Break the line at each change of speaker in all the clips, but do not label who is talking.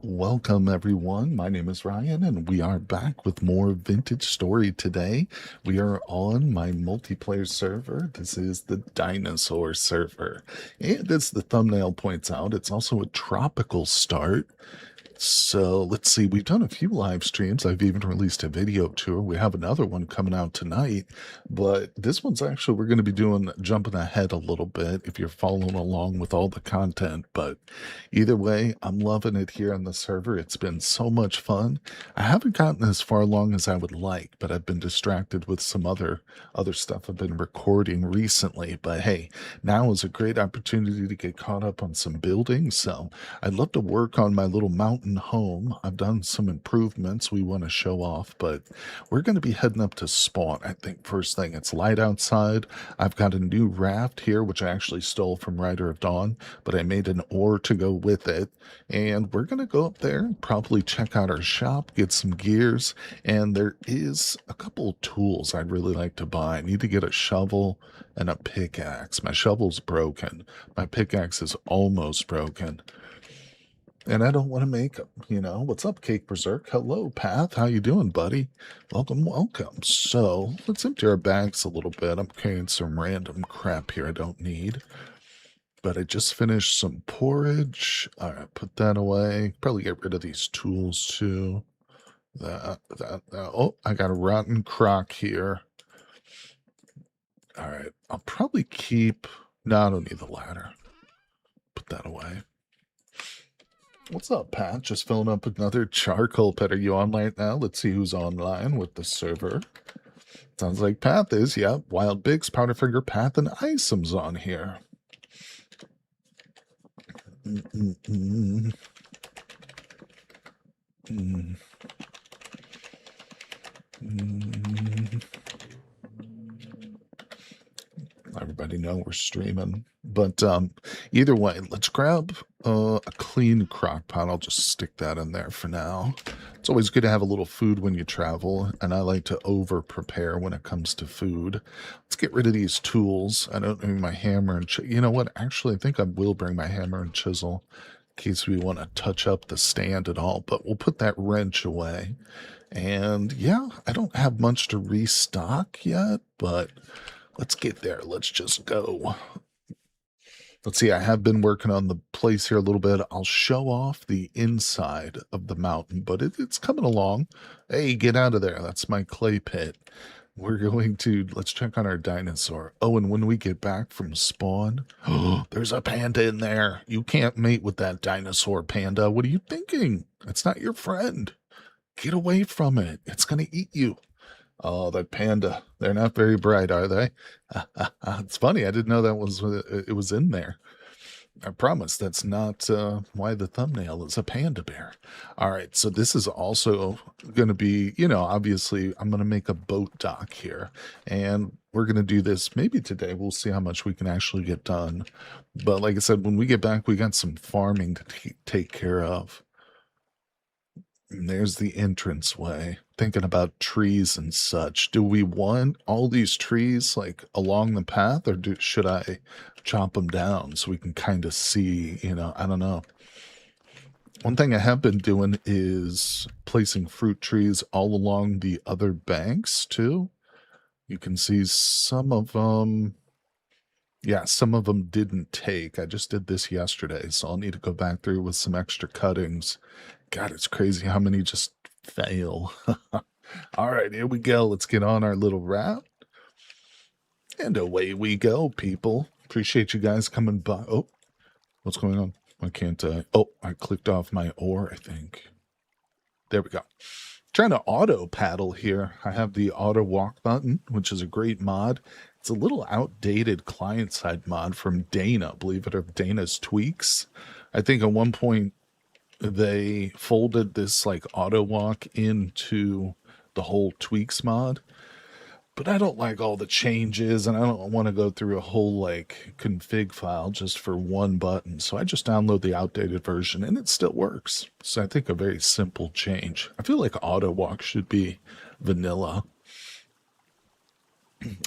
Welcome everyone. My name is Ryan and we are back with more vintage story today. We are on my multiplayer server. This is the Dinosaur server. And as the thumbnail points out, it's also a tropical start. So let's see, we've done a few live streams. I've even released a video tour. We have another one coming out tonight, but this one's actually, we're going to be doing jumping ahead a little bit if you're following along with all the content. But either way, I'm loving it here on the server. It's been so much fun. I haven't gotten as far along as I would like, but I've been distracted with some other stuff I've been recording recently. But hey, now is a great opportunity to get caught up on some building. So I'd love to work on my little mountain home. I've done some improvements we want to show off, but we're going to be heading up to spawn. I think first thing, it's light outside. I've got a new raft here, which I actually stole from Rider of Dawn, but I made an oar to go with it. And we're going to go up there and probably check out our shop, get some gears. And there is a couple of tools I'd really like to buy. I need to get a shovel and a pickaxe. My shovel's broken. My pickaxe is almost broken. And I don't want to make them, you know. What's up, Cake Berserk? Hello, Path. How you doing, buddy? Welcome, welcome. So let's empty our bags a little bit. I'm carrying some random crap here I don't need. But I just finished some porridge. All right, put that away. Probably get rid of these tools too. That. Oh, I got a rotten crock here. All right, I'll probably keep. No, I don't need the ladder. Put that away. What's up, Pat? Just filling up another charcoal pit. Are you online now? Let's see who's online with the server. Sounds like Path is. Yep. Wild Bigs, Powderfinger, Path, and Isom's on here. Everybody know we're streaming. But either way, let's grab a clean crock pot. I'll just stick that in there for now. It's always good to have a little food when you travel, and I like to over-prepare when it comes to food. Let's get rid of these tools. I don't need my hammer and you know what? Actually, I think I will bring my hammer and chisel in case we want to touch up the stand at all, but we'll put that wrench away. And yeah, I don't have much to restock yet, but let's get there. Let's just go. Let's see, I have been working on the place here a little bit. I'll show off the inside of the mountain, but it's coming along. Hey, get out of there. That's my clay pit. We're going to, let's check on our dinosaur. Oh, and when we get back from spawn, oh, there's a panda in there. You can't mate with that dinosaur, panda. What are you thinking? It's not your friend. Get away from it. It's going to eat you. Oh, that panda. They're not very bright, are they? It's funny. I didn't know that was it was in there. I promise that's not why the thumbnail is a panda bear. All right, so this is also going to be, you know, obviously I'm going to make a boat dock here. And we're going to do this maybe today. We'll see how much we can actually get done. But like I said, when we get back, we got some farming to take care of. And there's the entranceway. Thinking about trees and such. Do we want all these trees like along the path, or should I chop them down so we can kind of see, you know, I don't know. One thing I have been doing is placing fruit trees all along the other banks too. You can see some of them. Yeah, some of them didn't take. I just did this yesterday, so I'll need to go back through with some extra cuttings. God, it's crazy how many just fail. All right, here we go. Let's get on our little route. And away we go, people. Appreciate you guys coming by. Oh, what's going on? Why can't I? Oh, I clicked off my oar, I think. There we go. Trying to auto paddle here. I have the auto walk button, which is a great mod. It's a little outdated client-side mod from Dana, believe it or Dana's Tweaks. I think at one point they folded this like auto walk into the whole Tweaks mod, but I don't like all the changes and I don't want to go through a whole like config file just for one button. So I just download the outdated version and it still works. So I think a very simple change. I feel like auto walk should be vanilla.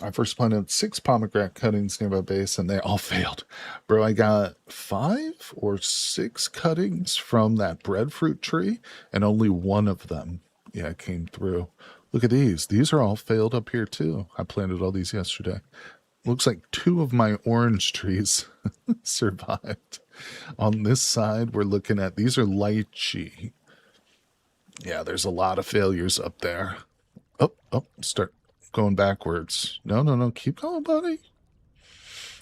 I first planted 6 pomegranate cuttings near my base and they all failed. Bro, I got 5 or 6 cuttings from that breadfruit tree and only one of them, yeah, came through. Look at these. These are all failed up here too. I planted all these yesterday. Looks like 2 of my orange trees survived. On this side, we're looking at, these are lychee. Yeah, there's a lot of failures up there. Oh, start going backwards. No, keep going, buddy.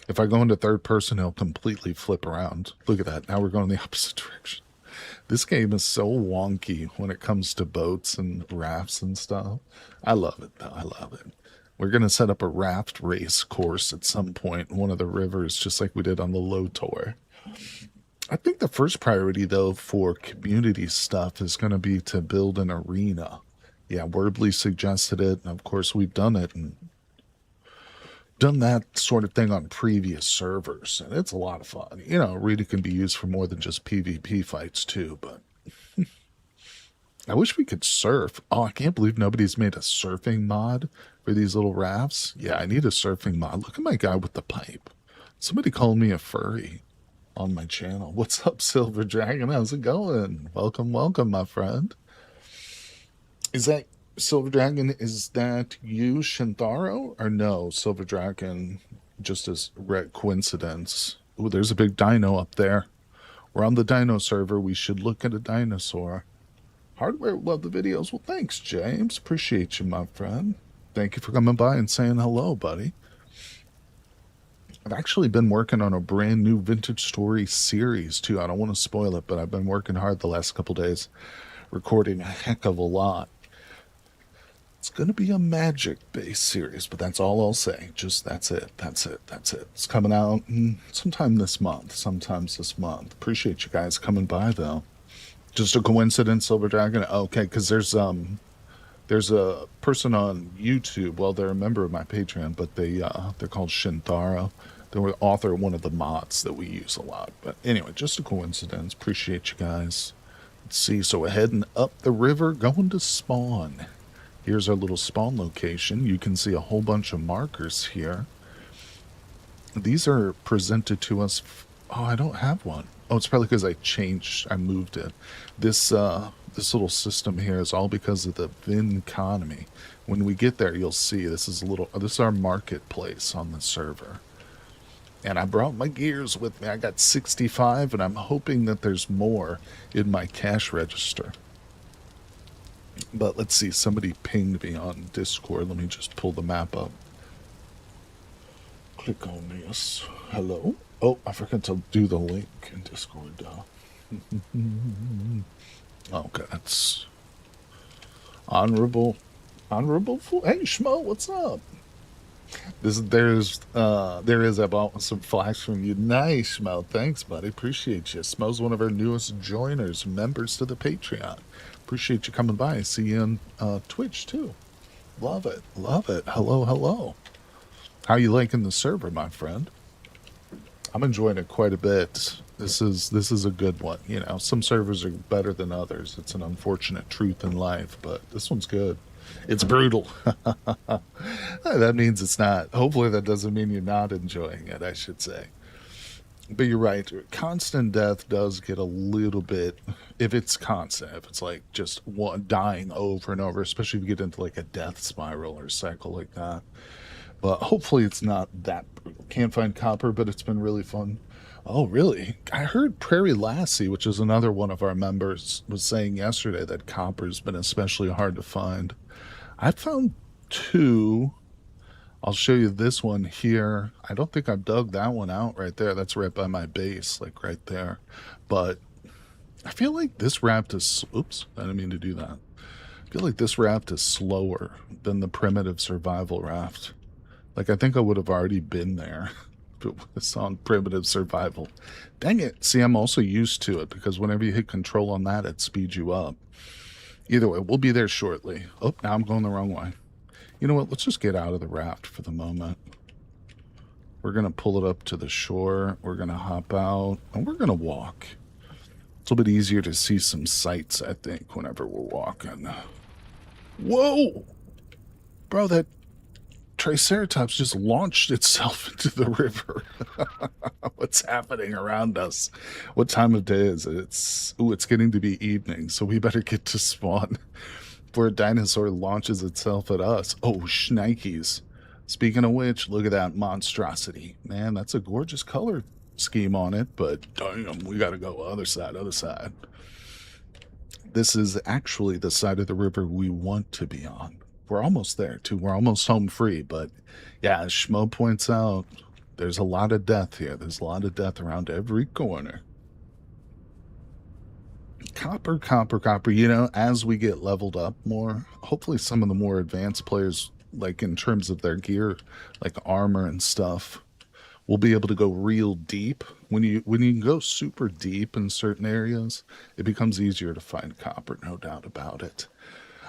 If I go into third person, he'll completely flip around. Look at that. Now we're going the opposite direction. This game is so wonky when it comes to boats and rafts and stuff. I love it, though. I love it. We're going to set up a raft race course at some point in one of the rivers, just like we did on the Lotor. I think the first priority, though, for community stuff is going to be to build an arena. Yeah, Wordly suggested it, and of course we've done it and done that sort of thing on previous servers, and it's a lot of fun. You know, arena can be used for more than just PvP fights too, but I wish we could surf. Oh, I can't believe nobody's made a surfing mod for these little rafts. Yeah, I need a surfing mod. Look at my guy with the pipe. Somebody called me a furry on my channel. What's up, Silver Dragon? How's it going? Welcome, my friend. Is that Silver Dragon? Is that you, Shintaro? Or no, Silver Dragon, just as red coincidence. Ooh, there's a big dino up there. We're on the Dino server. We should look at a dinosaur. Hardware, love the videos. Well, thanks, James. Appreciate you, my friend. Thank you for coming by and saying hello, buddy. I've actually been working on a brand new vintage story series, too. I don't want to spoil it, but I've been working hard the last couple days, recording a heck of a lot. It's going to be a magic-based series, but that's all I'll say. Just that's it. It's coming out sometime this month. Appreciate you guys coming by, though. Just a coincidence, Silver Dragon? Okay, because there's a person on YouTube. Well, they're a member of my Patreon, but they're called Shintaro. They were the author of one of the mods that we use a lot. But anyway, just a coincidence. Appreciate you guys. Let's see. So we're heading up the river, going to spawn. Here's our little spawn location. You can see a whole bunch of markers here. These are presented to us. Oh, I don't have one. Oh, it's probably because I moved it. This little system here is all because of the Vinconomy. When we get there, you'll see this is our marketplace on the server. And I brought my gears with me. I got 65, and I'm hoping that there's more in my cash register. But let's see, somebody pinged me on Discord. Let me just pull the map up. Click on this. Hello? Oh, I forgot to do the link in Discord. Okay, that's honorable fool. Hey, Schmo, what's up? There is about some flash from you. Nice, Schmo. Thanks, buddy. Appreciate you. Schmo's one of our newest joiners, members to the Patreon. Appreciate you coming by. I see you on Twitch too. Love it. Hello. How you liking the server, my friend? I'm enjoying it quite a bit. This is a good one. You know, some servers are better than others. It's an unfortunate truth in life, but this one's good. It's brutal. That means it's not. Hopefully that doesn't mean you're not enjoying it, I should say. But you're right. Constant death does get a little bit, if it's constant, if it's like just dying over and over, especially if you get into like a death spiral or cycle like that. But hopefully it's not that brutal. Can't find copper, but it's been really fun. Oh, really? I heard Prairie Lassie, which is another one of our members, was saying yesterday that copper's been especially hard to find. I found 2. I'll show you this one here. I don't think I've dug that one out right there. That's right by my base, like right there. But I feel like this raft is... Oops, I didn't mean to do that. I feel like this raft is slower than the primitive survival raft. Like, I think I would have already been there if it was on primitive survival. Dang it. See, I'm also used to it because whenever you hit control on that, it speeds you up. Either way, we'll be there shortly. Oh, now I'm going the wrong way. You know what? Let's just get out of the raft for the moment. We're going to pull it up to the shore. We're going to hop out, and we're going to walk. It's a little bit easier to see some sights, I think, whenever we're walking. Whoa! Bro, that Triceratops just launched itself into the river. What's happening around us? What time of day is it? It's getting to be evening, so we better get to spawn before a dinosaur launches itself at us. Oh, shnikes. Speaking of which, look at that monstrosity. Man, that's a gorgeous color scheme on it, but damn, we gotta go other side, other side. This is actually the side of the river we want to be on. We're almost there, too. We're almost home free, but yeah, as Schmo points out, there's a lot of death here. There's a lot of death around every corner. Copper, copper, copper. You know, as we get leveled up more, hopefully some of the more advanced players, like in terms of their gear, like armor and stuff, will be able to go real deep. When you can go super deep in certain areas, it becomes easier to find copper, no doubt about it.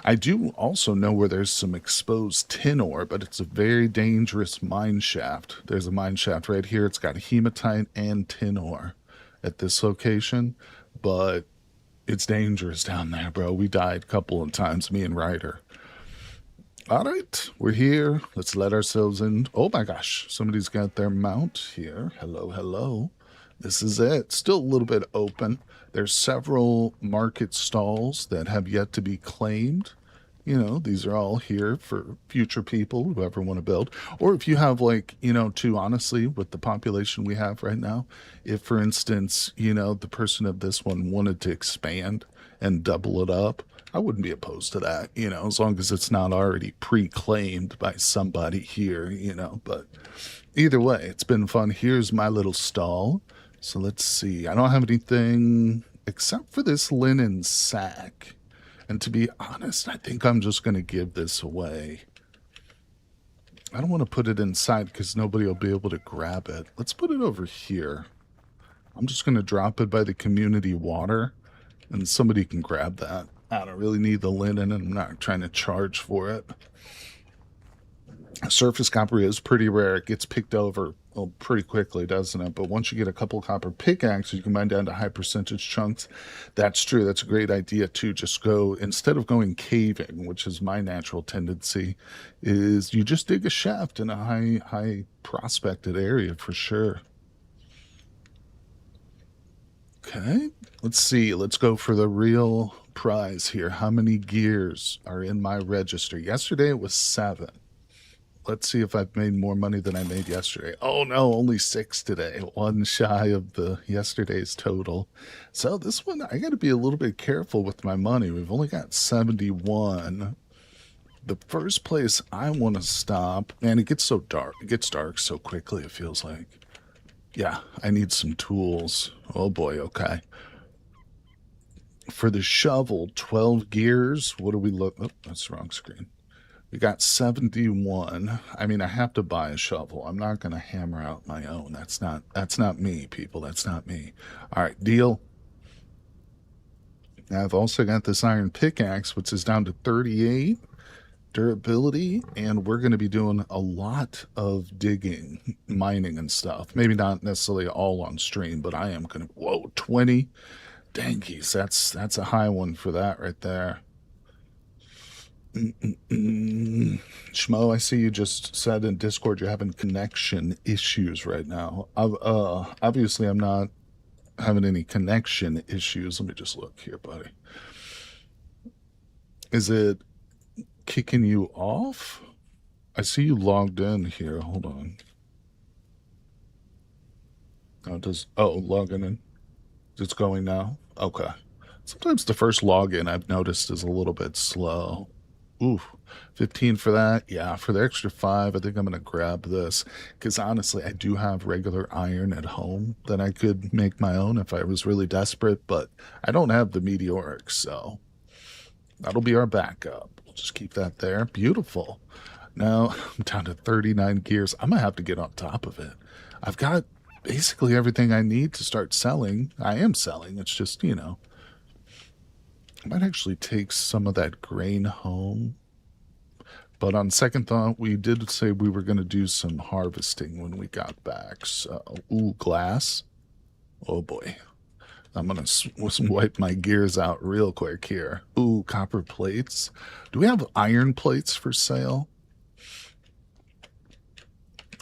I do also know where there's some exposed tin ore, but it's a very dangerous mine shaft. There's a mine shaft right here. It's got hematite and tin ore at this location, but it's dangerous down there, bro. We died a couple of times, me and Ryder. All right, we're here. Let's let ourselves in. Oh my gosh, somebody's got their mount here. Hello, hello. This is it. Still a little bit open. There's several market stalls that have yet to be claimed. You know, these are all here for future people who ever want to build. Or if you have, like, you know, too, honestly, with the population we have right now, if, for instance, you know, the person of this one wanted to expand and double it up, I wouldn't be opposed to that, you know, as long as it's not already pre-claimed by somebody here, you know. But either way, it's been fun. Here's my little stall. So let's see. I don't have anything except for this linen sack. And to be honest, I think I'm just going to give this away. I don't want to put it inside because nobody will be able to grab it. Let's put it over here. I'm just going to drop it by the community water, and somebody can grab that. I don't really need the linen, and I'm not trying to charge for it. Surface copper is pretty rare. It gets picked over pretty quickly, doesn't it? But once you get a couple copper pickaxes, you can mine down to high percentage chunks. That's true. That's a great idea, too. Just go, instead of going caving, which is my natural tendency, is you just dig a shaft in a high prospected area for sure. Okay, let's see. Let's go for the real prize here. How many gears are in my register? Yesterday it was 7. Let's see if I've made more money than I made yesterday. Oh no, only 6 today. 1 shy of the yesterday's total. So this one, I got to be a little bit careful with my money. We've only got 71. The first place I want to stop, man, it gets so dark. It gets dark so quickly, it feels like. Yeah, I need some tools. Oh boy, okay. For the shovel, 12 gears. What do we look? Oh, that's the wrong screen. We got 71. I mean, I have to buy a shovel. I'm not going to hammer out my own. That's not me, people. That's not me. All right, deal. Now I've also got this iron pickaxe, which is down to 38 durability, and we're going to be doing a lot of digging, mining and stuff. Maybe not necessarily all on stream, but I am going to, whoa, 20. Dankies, that's a high one for that right there. Schmo, I see you just said in Discord you're having connection issues right now. Obviously, I'm not having any connection issues. Let me just look here, buddy. Is it kicking you off? I see you logged in here. Hold on. Logging in. It's going now? Okay. Sometimes the first login I've noticed is a little bit slow. Ooh, 15 for that. Yeah, for the extra 5, I think I'm going to grab this. Because honestly, I do have regular iron at home that I could make my own if I was really desperate. But I don't have the Meteoric, so that'll be our backup. We'll just keep that there. Beautiful. Now, I'm down to 39 gears. I'm going to have to get on top of it. I've got basically everything I need to start selling. I am selling. It's just, you know, I might actually take some of that grain home. But on second thought, we did say we were going to do some harvesting when we got back. So, ooh, glass. Oh boy. I'm going to wipe my gears out real quick here. Ooh, copper plates. Do we have iron plates for sale?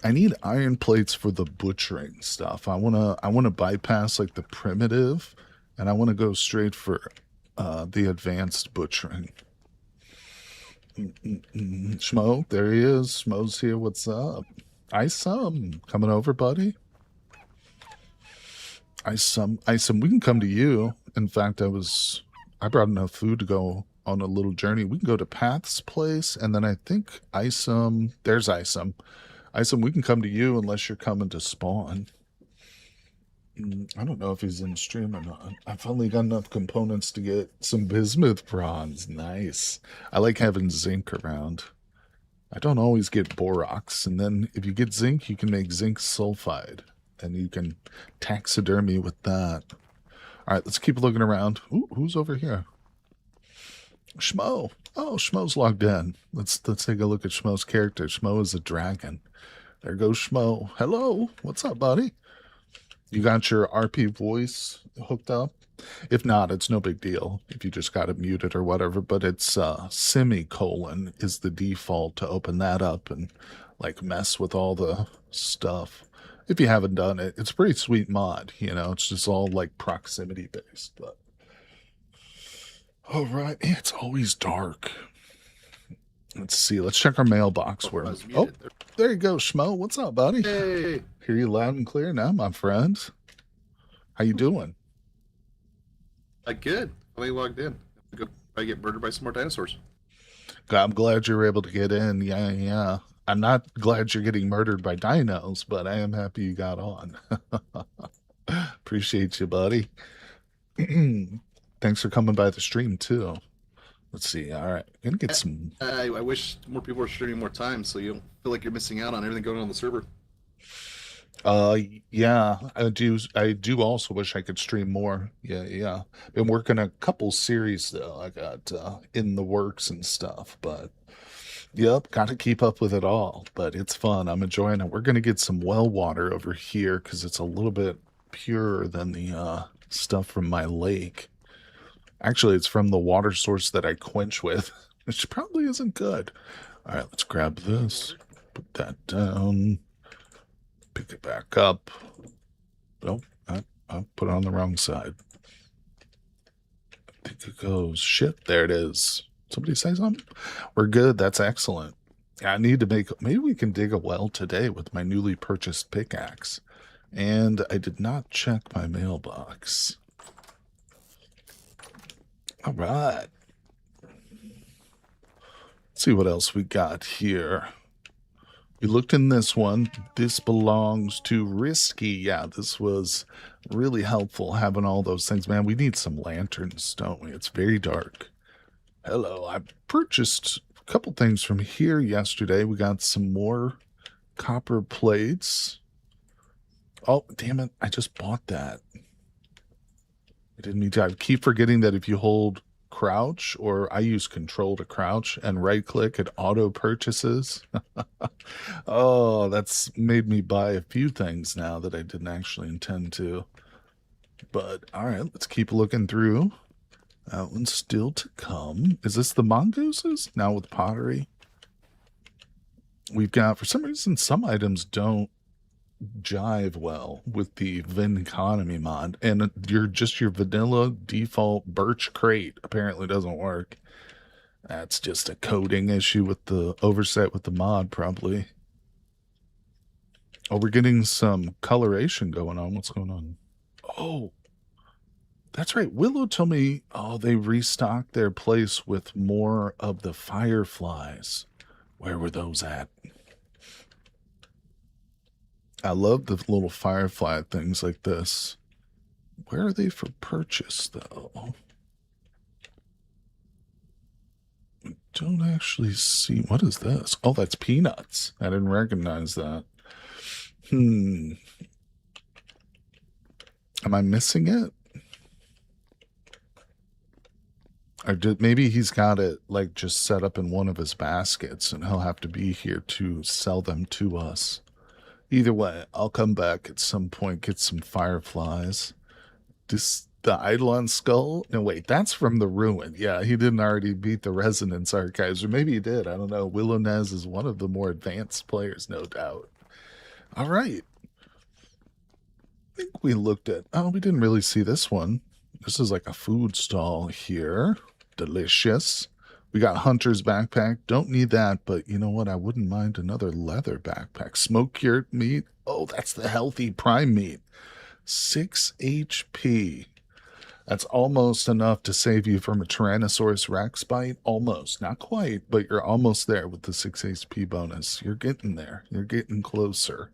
I need iron plates for the butchering stuff. I wanna bypass like the primitive, and I want to go straight for the advanced butchering. Schmo, there he is. Schmo's here. What's up? Isum, coming over, buddy. Isum, we can come to you. In fact, I brought enough food to go on a little journey. We can go to Path's place, and then I think Isum, there's Isum. Isum, we can come to you unless you're coming to spawn. I don't know if he's in stream or not. I've only got enough components to get some bismuth bronze. Nice. I like having zinc around. I don't always get borax, and then if you get zinc, you can make zinc sulfide, and you can taxidermy with that. All right, let's keep looking around. Ooh, who's over here? Schmo. Oh, Schmo's logged in. Let's take a look at Schmo's character. Schmo is a dragon. There goes Schmo. Hello. What's up, buddy? You got your RP voice hooked up? If not, it's no big deal if you just got it muted or whatever, but it's semicolon is the default to open that up and like mess with all the stuff. If you haven't done it, it's a pretty sweet mod, you know, it's just all like proximity based. But all right, it's always dark. Let's see, let's check our mailbox. Oh, there you go, Schmo. What's up, buddy?
Hey.
Hear you loud and clear now, my friend. How you doing?
Good. I logged in. I get murdered by some more dinosaurs.
I'm glad you were able to get in. Yeah. I'm not glad you're getting murdered by dinos, but I am happy you got on. Appreciate you, buddy. Thanks for coming by the stream, too. Let's see. All right. Gonna get some...
I wish more people were streaming more time so you don't feel like you're missing out on everything going on the server.
Yeah, I do also wish I could stream more. Yeah. Been working a couple series though. I got in the works and stuff, but yep, got to keep up with it all. But it's fun. I'm enjoying it. We're gonna get some well water over here because it's a little bit purer than the stuff from my lake. Actually, it's from the water source that I quench with, which probably isn't good. All right, let's grab this. Put that down. Pick it back up. Nope, I put it on the wrong side. I think it goes. Shit, there it is. Somebody say something? We're good. That's excellent. I need to maybe we can dig a well today with my newly purchased pickaxe. And I did not check my mailbox. All right. Let's see what else we got here. We looked in this one. This belongs to Risky. Yeah, this was really helpful having all those things. Man, we need some lanterns, don't we? It's very dark. Hello. I purchased a couple things from here yesterday. We got some more copper plates. Oh, damn it. I just bought that. I didn't mean to. I keep forgetting that if you hold crouch, or I use control to crouch and right click, it auto purchases. Oh, that's made me buy a few things now that I didn't actually intend to. But all right, let's keep looking through. That one's still to come. Is this the mongooses? Now with pottery. We've got, for some reason, some items don't jive well with the Vinconomy mod, and your vanilla default birch crate apparently doesn't work. That's just a coding issue with the oversight with the mod, probably. Oh, we're getting some coloration going on. What's going on? Oh, that's right. Willow told me, oh, they restocked their place with more of the fireflies. Where were those at? I love the little firefly things like this. Where are they for purchase, though? I don't actually see. What is this? Oh, that's peanuts. I didn't recognize that. Am I missing it? Or maybe he's got it like just set up in one of his baskets and he'll have to be here to sell them to us. Either way, I'll come back at some point, get some fireflies. The Eidolon skull? No, wait, that's from the ruin. Yeah, he didn't already beat the Resonance archives, or maybe he did. I don't know. Willow Nez is one of the more advanced players, no doubt. All right. I think we looked at... Oh, we didn't really see this one. This is like a food stall here. Delicious. We got Hunter's backpack. Don't need that, but you know what? I wouldn't mind another leather backpack. Smoke-cured meat. Oh, that's the healthy prime meat. 6 HP. That's almost enough to save you from a Tyrannosaurus Rex bite. Almost. Not quite, but you're almost there with the 6 HP bonus. You're getting there. You're getting closer.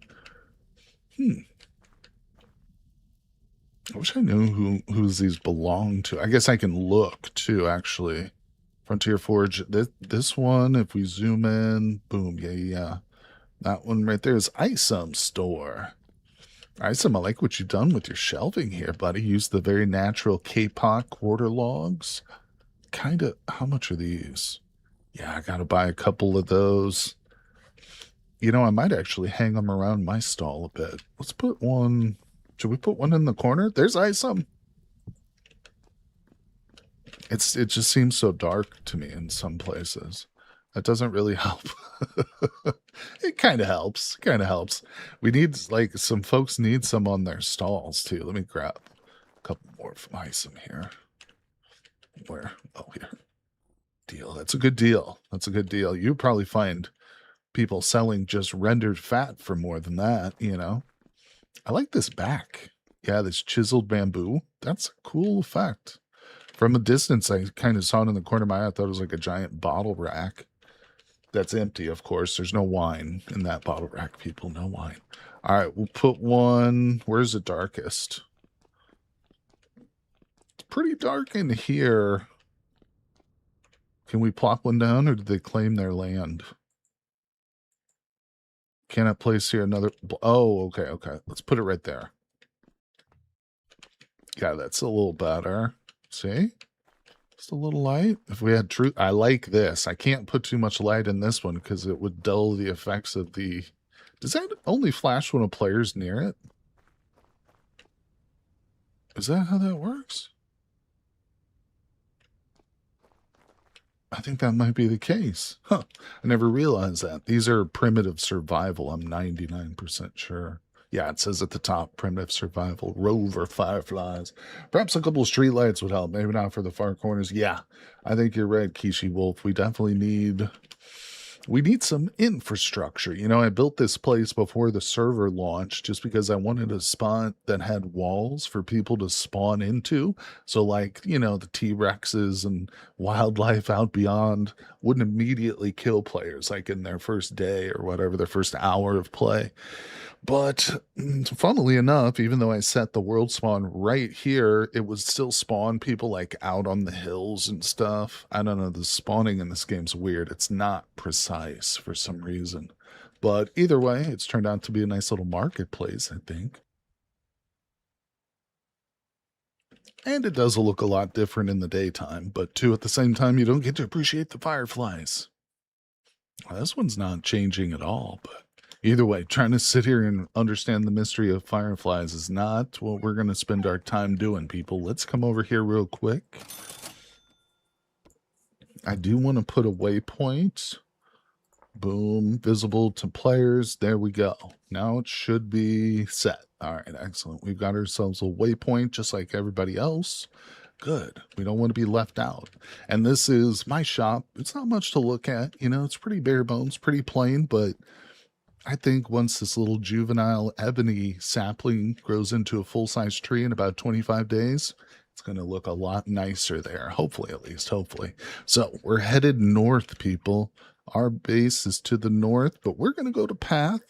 I wish I knew whose these belong to. I guess I can look too, actually. Frontier Forge. This one, if we zoom in, boom, yeah. That one right there is Isom Store. Isom, I like what you've done with your shelving here, buddy. Use the very natural K-Pot quarter logs. Kind of, how much are these? Yeah, I gotta buy a couple of those. You know, I might actually hang them around my stall a bit. Let's put one... Should we put one in the corner? There's Isom. It just seems so dark to me in some places. That doesn't really help. It kind of helps. Kind of helps. We need, like, some folks need some on their stalls, too. Let me grab a couple more from Isom here. Where? Oh, here. Deal. That's a good deal. That's a good deal. You probably find people selling just rendered fat for more than that, you know? I like this back. Yeah, this chiseled bamboo. That's a cool effect. From a distance, I kind of saw it in the corner of my eye. I thought it was like a giant bottle rack. That's empty, of course. There's no wine in that bottle rack, people. No wine. All right, we'll put one. Where's the darkest? It's pretty dark in here. Can we plop one down, or did they claim their land? Can I place here another? Oh, okay, okay. Let's put it right there. Yeah, that's a little better. See? Just a little light. If we had truth, I like this. I can't put too much light in this one because it would dull the effects of the... Does that only flash when a player's near it? Is that how that works? I think that might be the case. Huh. I never realized that. These are primitive survival. I'm 99% sure. Yeah, it says at the top, primitive survival, rover fireflies. Perhaps a couple of street lights would help. Maybe not for the far corners. Yeah, I think you're right, Kishi Wolf. We definitely need... We need some infrastructure. You know, I built this place before the server launched just because I wanted a spot that had walls for people to spawn into. So, like, you know, the T-Rexes and wildlife out beyond wouldn't immediately kill players, like in their first day or whatever, their first hour of play. But funnily enough, even though I set the world spawn right here, it would still spawn people like out on the hills and stuff. I don't know, the spawning in this game's weird. It's not precise for some reason. But either way, it's turned out to be a nice little marketplace, I think. And it does look a lot different in the daytime, but too, at the same time, you don't get to appreciate the fireflies. Well, this one's not changing at all, but either way, trying to sit here and understand the mystery of fireflies is not what we're going to spend our time doing, people. Let's come over here real quick. I do want to put a waypoint. Boom, visible to players. There we go. Now it should be set. All right, excellent. We've got ourselves a waypoint just like everybody else. Good. We don't want to be left out. And this is my shop. It's not much to look at. You know, it's pretty bare bones, pretty plain, but I think once this little juvenile ebony sapling grows into a full-size tree in about 25 days, it's going to look a lot nicer there. Hopefully, at least, hopefully. So we're headed north, people. Our base is to the north, but we're going to go to Path,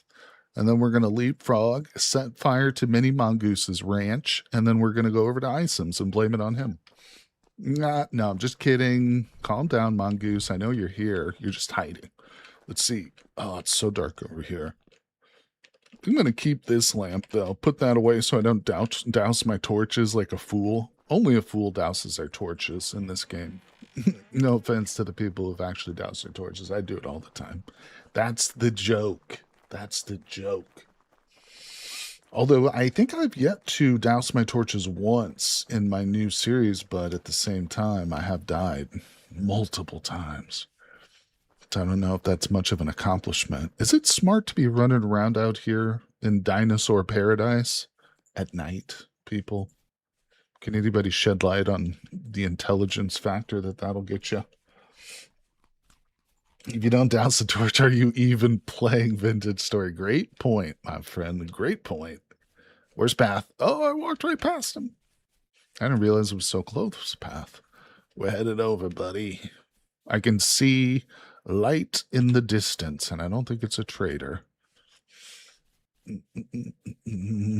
and then we're going to leapfrog, set fire to Mini Mongoose's ranch, and then we're going to go over to Isom's and blame it on him. No, I'm just kidding. Calm down, Mongoose. I know you're here. You're just hiding. Let's see. Oh, it's so dark over here. I'm going to keep this lamp, though. Put that away so I don't douse my torches like a fool. Only a fool douses their torches in this game. No offense to the people who've actually doused their torches. I do it all the time. That's the joke. That's the joke. Although I think I've yet to douse my torches once in my new series, but at the same time, I have died multiple times. I don't know if that's much of an accomplishment. Is it smart to be running around out here in Dinosaur Paradise at night, people? Can anybody shed light on the intelligence factor that'll get you? If you don't douse the torch, are you even playing Vintage Story? Great point, my friend. Great point. Where's Path? Oh, I walked right past him. I didn't realize it was so close, Path. We're headed over, buddy. I can see light in the distance, and I don't think it's a trader.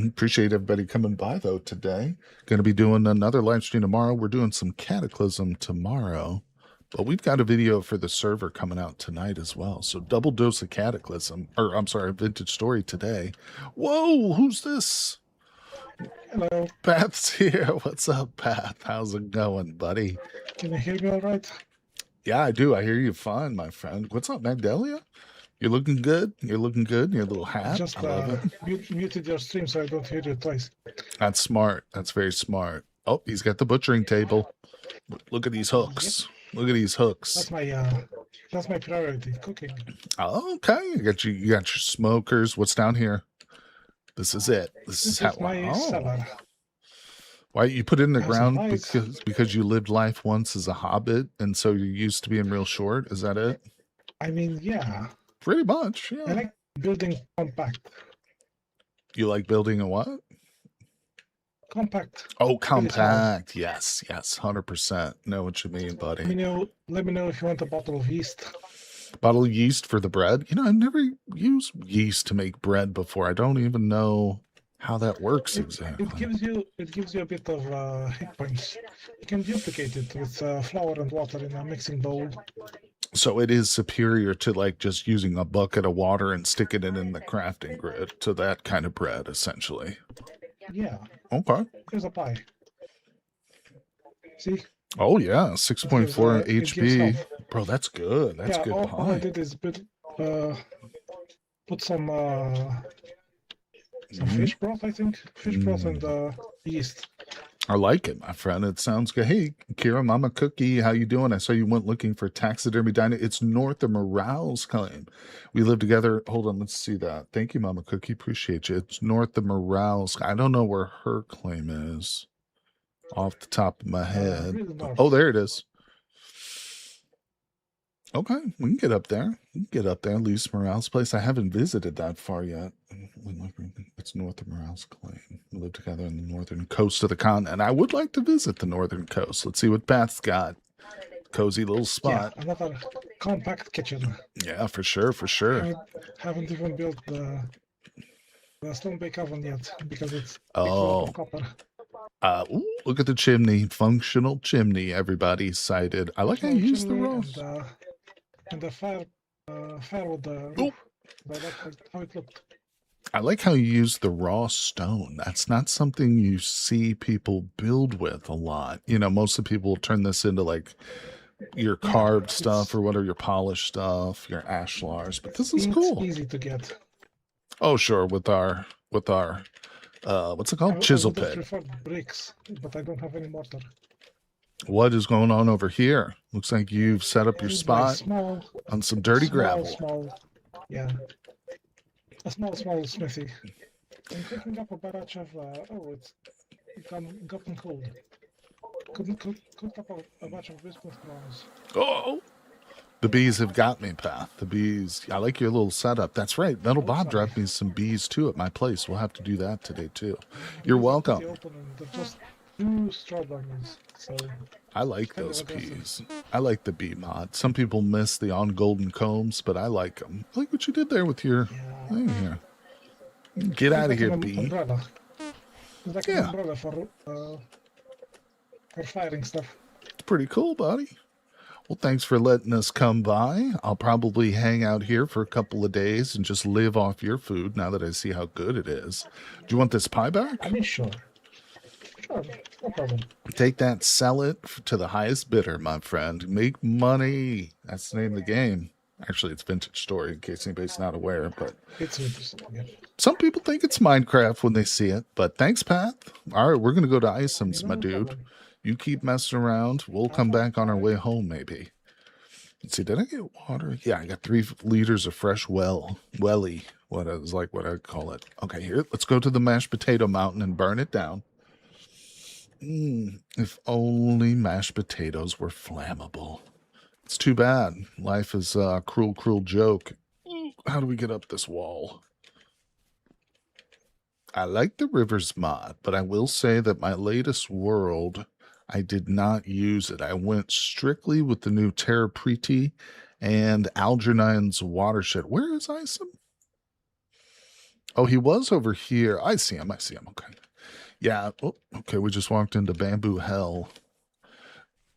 Appreciate everybody coming by, though, today. Going to be doing another live stream tomorrow. We're doing some Cataclysm tomorrow. But we've got a video for the server coming out tonight as well. So double dose of Cataclysm. Or, I'm sorry, Vintage Story today. Whoa, who's this?
Hello.
Path's here. What's up, Path? How's it going, buddy?
Can you hear me all right?
Yeah, I do. I hear you fine, my friend. What's up, Magdalia? You're looking good. You're looking good in your little hat.
Just
I love it.
muted your stream so I don't hear you twice.
That's smart. That's very smart. Oh, he's got the butchering table. Look at these hooks. Yep. Look at these hooks.
That's my priority, cooking.
Oh, okay. You got your smokers. What's down here? This is it. This is how
my cellar.
Why you put it in the ground
nice.
because you lived life once as a hobbit and so you're used to being real short? Is that it?
I mean, yeah.
Pretty much, yeah.
I like building compact.
You like building a what?
Compact.
Oh, compact. Yes, 100%. Know what you mean, buddy.
Let me know if you want a bottle of yeast.
Bottle of yeast for the bread? You know, I've never used yeast to make bread before. I don't even know how that works exactly.
It gives you a bit of hit points. You can duplicate it with flour and water in a mixing bowl.
So it is superior to like just using a bucket of water and sticking it in the crafting grid to that kind of bread, essentially.
Yeah.
Okay.
Here's a pie. See?
Oh yeah, 6.4 HP. Bro, that's good. That's good pie.
All I did is put some fish broth, I think. Fish broth and yeast.
I like it, my friend. It sounds good. Hey, Kira, Mama Cookie, how you doing? I saw you went looking for taxidermy dino. It's North of Morale's claim. We live together. Hold on, let's see that. Thank you, Mama Cookie. Appreciate you. It's North of Morale's. I don't know where her claim is off the top of my head.
Really
Oh, there it is. Okay, we can get up there. We can get up there. Luis Morale's place. I haven't visited that far yet. It's North of Morale's claim. We live together on the northern coast of the continent. I would like to visit the northern coast. Let's see what Beth's got. Cozy little spot.
Yeah, another compact kitchen.
Yeah, for sure, for sure.
I haven't even built the stone bake oven yet because it's copper.
Ooh, look at the chimney. Functional chimney. Everybody cited. I like how you use the roast.
And the fire with the roof. I like how it looked.
I like how you use the raw stone. That's not something you see people build with a lot. You know, most of the people will turn this into like your carved stuff or whatever, your polished stuff, your ashlars. But this is cool.
It's easy to get.
Oh, sure. With our what's it called? Chisel pit. I
prefer bricks, but I don't have any mortar.
What is going on over here? Looks like you've set up your spot on some dirty gravel.
Yeah. A small smithy. I'm cooking up a batch of, it's gotten cold. Cooked up a batch of biscuit prawns.
Oh! The bees have got me, Path. The bees. I like your little setup. That's right. Metal Bob dropped me some bees, too, at my place. We'll have to do that today, too. You're welcome.
Just 2 strawberries, so...
I like those peas. I like the bee mod. Some people miss the on golden combs, but I like them. I like what you did there with your thing here. Get out of here, bee.
Umbrella. It's like an umbrella for firing stuff.
It's pretty cool, buddy. Well, thanks for letting us come by. I'll probably hang out here for a couple of days and just live off your food now that I see how good it is. Do you want this pie back?
I mean, sure. Sure, no problem.
Take that, sell it to the highest bidder, my friend. Make money. That's the name of the game. Actually, it's Vintage Story, in case anybody's not aware. But
it's interesting. Yeah.
Some people think it's Minecraft when they see it. But thanks, Pat. All right, we're going to go to Icems, my dude. You keep messing around. We'll come back on our way home, maybe. Let's see, did I get water? Yeah, I got 3 liters of fresh welly, what is like what I call it. Okay, here, let's go to the mashed potato mountain and burn it down. If only mashed potatoes were flammable. It's too bad. Life is a cruel, cruel joke. How do we get up this wall? I like the rivers mod, but I will say that my latest world, I did not use it. I went strictly with the new Terra Prety and Algernon's Watershed. Where is Isom? Oh, he was over here. I see him. I see him. Okay. Yeah. Oh, okay. We just walked into Bamboo Hell.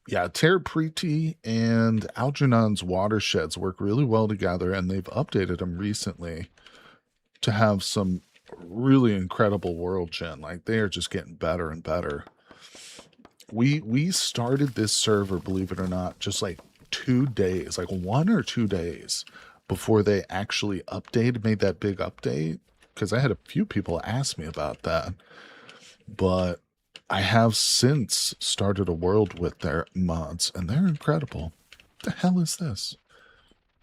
Yeah, Terra Prety and Algernon's Watersheds work really well together, and they've updated them recently to have some really incredible world gen. Like, they are just getting better and better. We started this server, believe it or not, just like 2 days, like 1 or 2 days before they actually made that big update, because I had a few people ask me about that. But I have since started a world with their mods, and they're incredible. What the hell is this?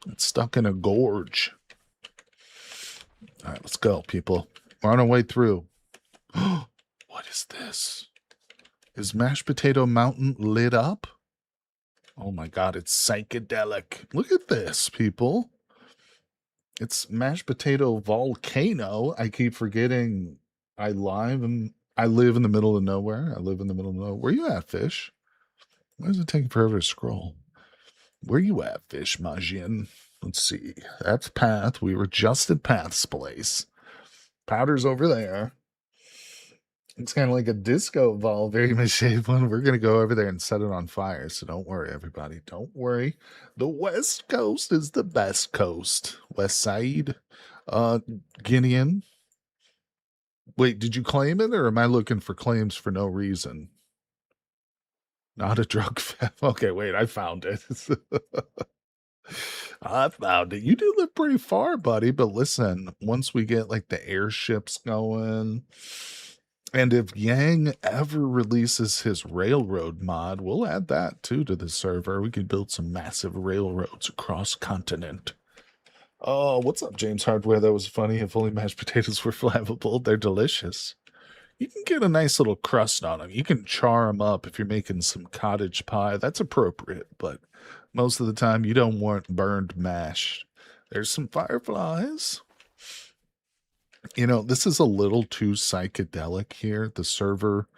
It's stuck in a gorge. All right, let's go, people. We're on our way through. What is this? Is Mashed Potato Mountain lit up? Oh my god, it's psychedelic. Look at this, people. It's Mashed Potato Volcano. I keep forgetting I live in the middle of nowhere. Where you at, fish? Why is it taking forever to scroll? Where you at, fish, Majin? Let's see. That's Path. We were just at Path's place. Powder's over there. It's kind of like a disco ball, very misshapen one. We're going to go over there and set it on fire. So don't worry, everybody. Don't worry. The West Coast is the best coast. West Side. Guinean. Wait, did you claim it, or am I looking for claims for no reason? Not a drug theft. Okay, wait, I found it. I found it. You do live pretty far, buddy, but listen, once we get like the airships going, and if Yang ever releases his railroad mod, we'll add that too to the server. We could build some massive railroads across continent. Oh, what's up, James Hardware? That was funny. If only mashed potatoes were flammable. They're delicious. You can get a nice little crust on them. You can char them up if you're making some cottage pie. That's appropriate, but most of the time you don't want burned mash. There's some fireflies. You know, this is a little too psychedelic here. The server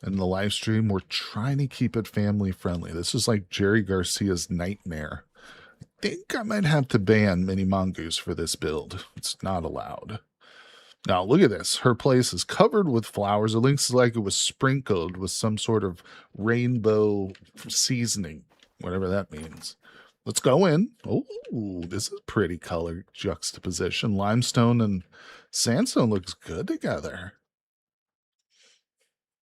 and the live stream, we're trying to keep it family friendly. This is like Jerry Garcia's nightmare. I think I might have to ban mini mongoose for this build. It's not allowed. Now, look at this. Her place is covered with flowers. It looks like it was sprinkled with some sort of rainbow seasoning, whatever that means. Let's go in. Oh, this is pretty color juxtaposition. Limestone and sandstone looks good together.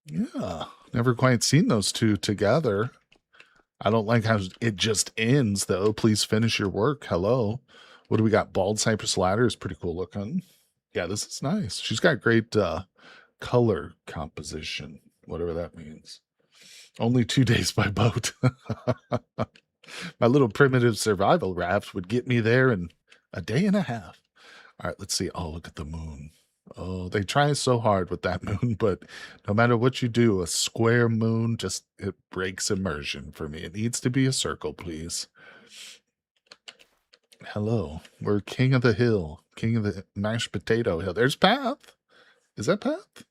Yeah, never quite seen those two together. I don't like how it just ends, though. Please finish your work. Hello. What do we got? Bald cypress ladder is pretty cool looking. Yeah, this is nice. She's got great color composition, whatever that means. Only 2 days by boat. My little primitive survival raft would get me there in a day and a half. All right, let's see. Oh, look at the moon. Oh, they try so hard with that moon, but no matter what you do, a square moon it breaks immersion for me. It needs to be a circle, please. Hello, we're king of the hill, king of the mashed potato hill. There's Path. Is that Path?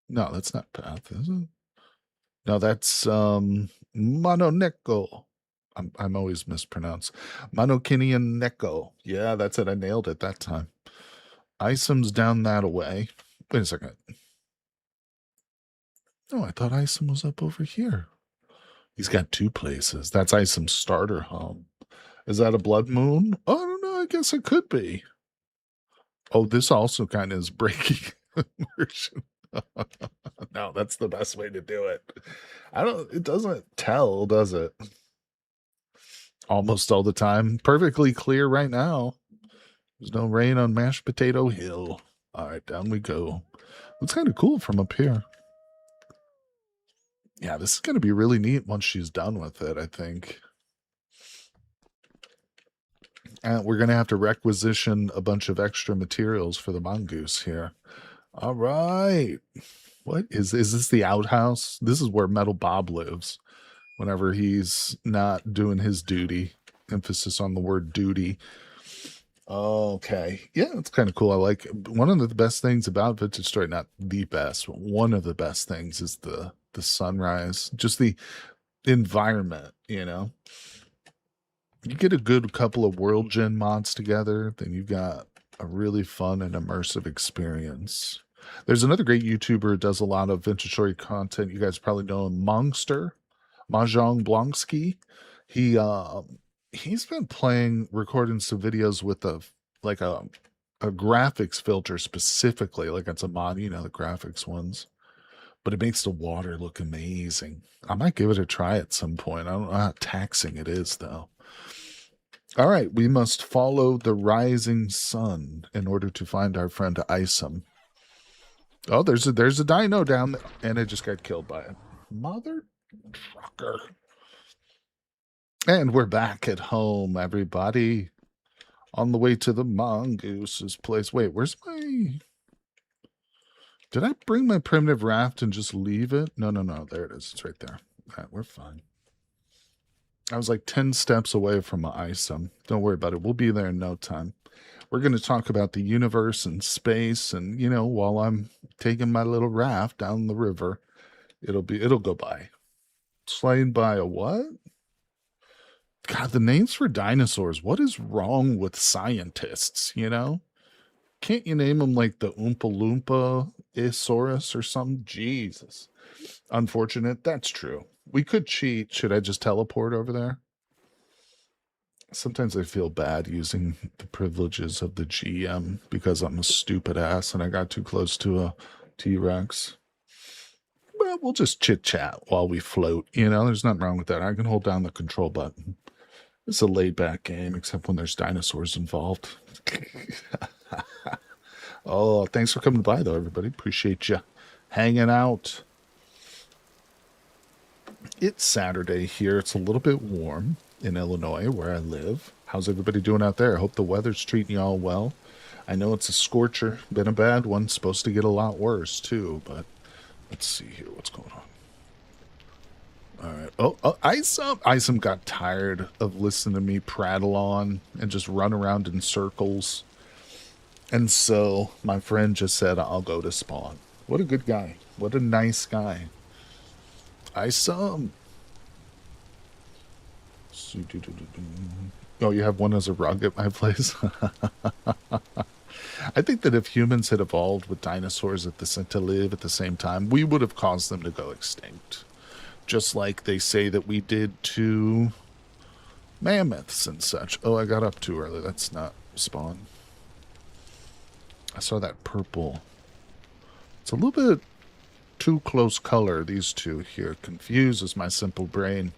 No, that's not Path, is it? No, that's Mononeko. I'm always mispronounced. Monokinian Neko. Yeah, that's it. I nailed it that time. Isom's down that away. Wait a second. Oh, I thought Isom was up over here. He's got 2 places. That's Isom's starter home. Is that a blood moon? Oh, I don't know. I guess it could be. Oh, this also kind of is breaking immersion. No, that's the best way to do it. It doesn't tell, does it? Almost all the time. Perfectly clear right now. There's no rain on Mashed Potato Hill. All right, down we go. Looks kind of cool from up here. Yeah, this is going to be really neat once she's done with it, I think. We're going to have to requisition a bunch of extra materials for the mongoose here. All right. What is this the outhouse? This is where Metal Bob lives whenever he's not doing his duty. Emphasis on the word duty. Okay. Yeah, it's kind of cool. I like one of the best things about Vintage Story, not the best, but one of the best things is the sunrise, just the environment, you know. You get a good couple of world gen mods together, then you've got a really fun and immersive experience. There's another great YouTuber who does a lot of Vintage Story content. You guys probably know him, Mongster, Mahjong Blonsky. He's been recording some videos with a graphics filter specifically, like it's a mod, you know, the graphics ones. But it makes the water look amazing. I might give it a try at some point. I don't know how taxing it is, though. All right, we must follow the rising sun in order to find our friend Isom. Oh, there's a dino down there, and it just got killed by it. Mother trucker. And we're back at home, everybody. On the way to the mongoose's place. Wait, where's my... Did I bring my primitive raft and just leave it? No. There it is. It's right there. All right, we're fine. I was like 10 steps away from my Isom. Don't worry about it. We'll be there in no time. We're going to talk about the universe and space. And, you know, while I'm taking my little raft down the river, it'll go by. Slain by a what? God, the names for dinosaurs. What is wrong with scientists, you know? Can't you name them like the Oompa Loompa Isaurus or something? Jesus. Unfortunate. That's true. We could cheat. Should I just teleport over there? Sometimes I feel bad using the privileges of the GM because I'm a stupid ass and I got too close to a T-Rex. Well, we'll just chit-chat while we float. You know, there's nothing wrong with that. I can hold down the control button. It's a laid-back game, except when there's dinosaurs involved. Oh, thanks for coming by, though, everybody. Appreciate you hanging out. It's Saturday here. It's a little bit warm in Illinois, where I live. How's everybody doing out there? I hope the weather's treating you all well. I know it's a scorcher. Been a bad one. Supposed to get a lot worse, too. But let's see here. What's going on? All right. Oh, Isom got tired of listening to me prattle on and just run around in circles. And so my friend just said, I'll go to spawn. What a good guy. What a nice guy. Isom. Oh, you have one as a rug at my place? I think that if humans had evolved with dinosaurs to live at the same time, we would have caused them to go extinct. Just like they say that we did to mammoths and such. Oh, I got up too early. That's not spawn. I saw that purple. It's a little bit too close color, these two here. Confuses my simple brain.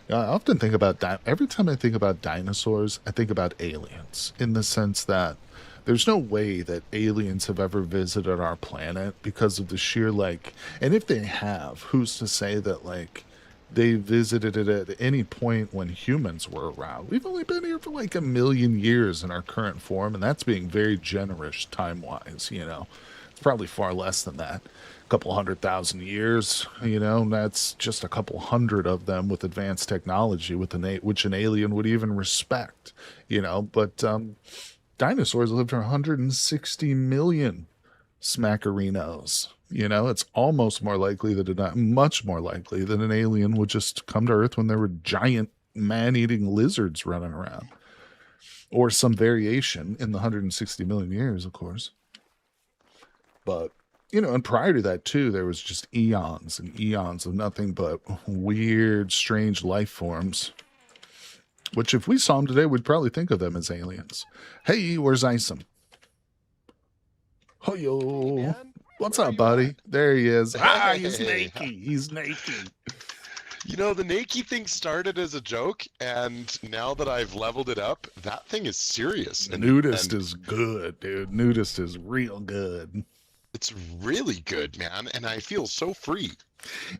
I often think about every time I think about dinosaurs, I think about aliens, in the sense that there's no way that aliens have ever visited our planet because of the sheer, like, and if they have, who's to say that, like, they visited it at any point when humans were around? We've only been here for like 1 million years in our current form, and that's being very generous time-wise, you know. It's probably far less than that. A couple 100,000 years, you know, and that's just a couple hundred of them with advanced technology, with which an alien would even respect, you know. But dinosaurs lived for 160 million smackerinos. You know, it's almost more likely that much more likely that an alien would just come to Earth when there were giant man-eating lizards running around. Or some variation in the 160 million years, of course. But, you know, and prior to that, too, there was just eons and eons of nothing but weird, strange life forms. Which, if we saw them today, we'd probably think of them as aliens. Hey, where's Isom? Ho-yo.
Man,
what's up, buddy? There he is.
Hey.
He's naked. He's naked.
You know, the Naked thing started as a joke, and now that I've leveled it up, that thing is serious.
Nudist is good, dude. Nudist is real good.
It's really good, man, and I feel so free.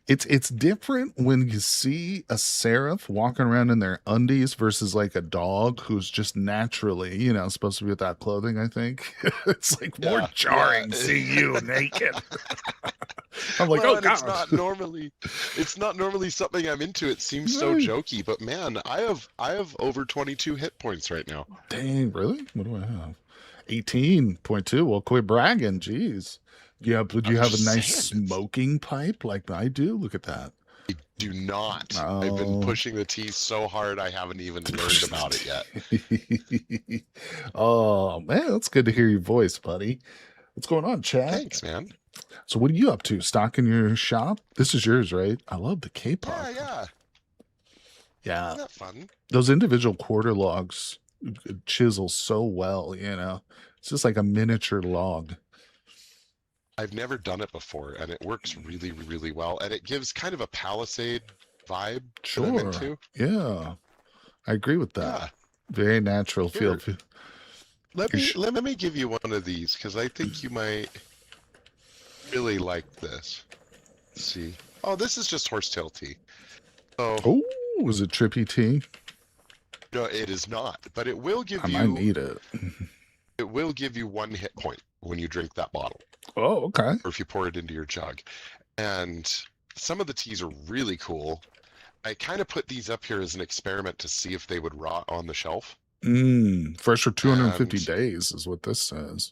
It's different when you see a seraph walking around in their undies versus like a dog who's just naturally, supposed to be without clothing, I think. It's like more
Yeah,
jarring
yeah.
seeing you naked. I'm like,
Well,
oh
and
god.
it's not normally something I'm into. It seems so
Right.
jokey, but man, I have over 22 hit points right now.
Dang, really? What do I have? 18.2. Well, quit bragging. Jeez. Yeah, but you
I'm
have a
just
nice
saying, it's-
smoking pipe like I do? Look at that.
I do not.
Oh.
I've been pushing the tea so hard I haven't even learned about it yet.
Oh, man, that's good to hear your voice, buddy. What's going on, Chad?
Thanks, man.
So what are you up to? Stocking your shop? This is yours, right? I love the
Yeah,
K-pop.
yeah.
Yeah.
Isn't that fun?
Those individual quarter logs chisel so well, It's just like a miniature log.
I've never done it before, and it works really, really well, and it gives kind of a Palisade vibe that I'm
Sure.
into.
Yeah. I agree with that.
Yeah.
Very natural feel.
Here. Let me give you one of these because I think you might really like this. Let's see. Oh, this is just horsetail tea. So
Oh, was it trippy tea?
no, it is not, but it will give
I
you.
might need it.
It will give you 1 hit point when you drink that bottle,
Oh, okay.
or if you pour it into your jug. And some of the teas are really cool. I kind of put these up here as an experiment to see if they would rot on the shelf.
Fresh for 250
And-
days is what this says.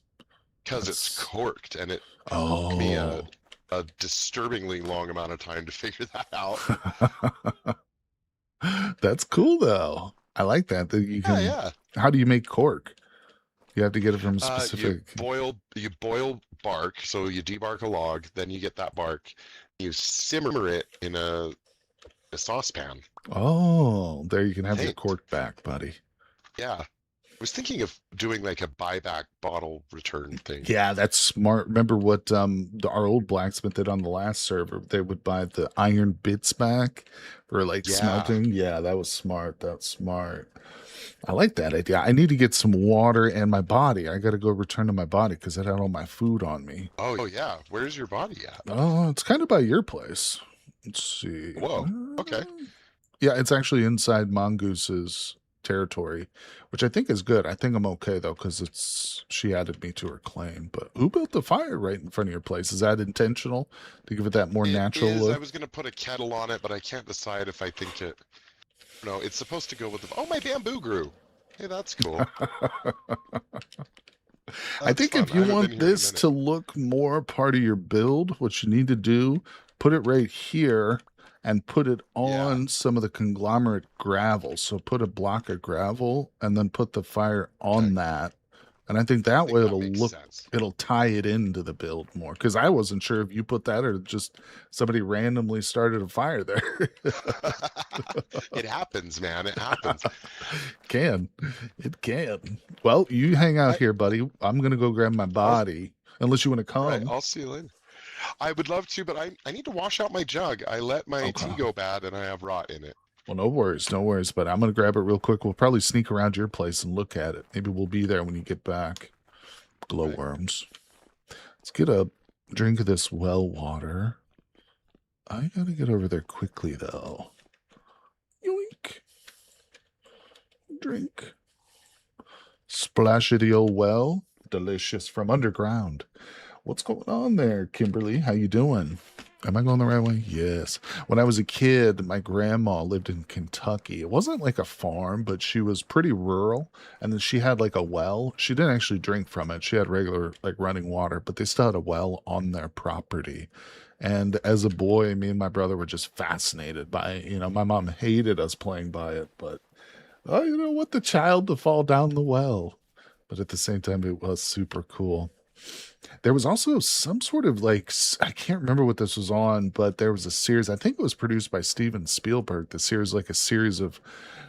Because it's
That's-
corked, and it
Oh.
took me a disturbingly long amount of time to figure that out.
That's cool though. I like that you
Yeah,
can.
yeah.
How do you make cork? You have to get it from a
You
specific.
boil bark, so you debark a log, then you get that bark, you simmer it in a saucepan.
Oh, there you can have your
Hey.
cork back, buddy.
Yeah. I was thinking of doing like a buyback bottle return thing.
Yeah, that's smart. Remember what our old blacksmith did on the last server? They would buy the iron bits back for like
Yeah.
smelting. Yeah, that was smart. That's smart. I like that idea. I need to get some water and my body. I got to go return to my body because I had all my food on me.
Oh yeah. Where's your body at?
Oh, it's kind of by your place. Let's see.
Whoa, okay.
Yeah, it's actually inside Mongoose's territory, which I think is good. I think I'm okay though because she added me to her claim. But who built the fire right in front of your place? Is that intentional to give it that more natural
It is.
look?
I was gonna put a kettle on it, but I can't decide if I think it. No, it's supposed to go with the. Oh, my bamboo grew. Hey, that's cool.
I think if you want this to look more part of your build, what you need to do, put it right here and put it on some of the conglomerate gravel. So put a block of gravel and then put the fire on that. And I think that way it'll tie it into the build more. Because I wasn't sure if you put that or just somebody randomly started a fire there.
It happens, man. It happens.
It can. Well, you hang out here, buddy. I'm gonna go grab my body. Unless you want to come.
Right, I'll see you later. I would love to, but I need to wash out my jug. I let my tea go bad and I have rot in it.
Well, no worries. But I'm gonna grab it real quick. We'll probably sneak around your place and look at it. Maybe we'll be there when you get back. Glowworms. Let's get a drink of this well water. I gotta get over there quickly though. Yoink. Drink. Splash of the old well. Delicious from underground. What's going on there, Kimberly? How you doing? Am I going the right way? Yes. When I was a kid, my grandma lived in Kentucky. It wasn't like a farm, but she was pretty rural. And then she had like a well. She didn't actually drink from it. She had regular like running water, but they still had a well on their property. And as a boy, me and my brother were just fascinated by it. My mom hated us playing by it, but what the child to fall down the well. But at the same time, it was super cool. There was also some sort of I can't remember what this was on, but there was a series, I think it was produced by Steven Spielberg. The series, like a series of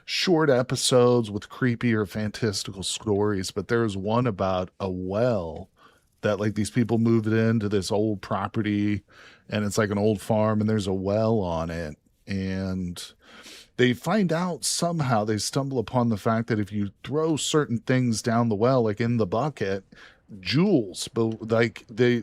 short episodes with creepy or fantastical stories. But there was one about a well that like these people moved into this old property and it's like an old farm and there's a well on it. And they find out somehow, they stumble upon the fact that if you throw certain things down the well, like in the bucket, jewels, but like they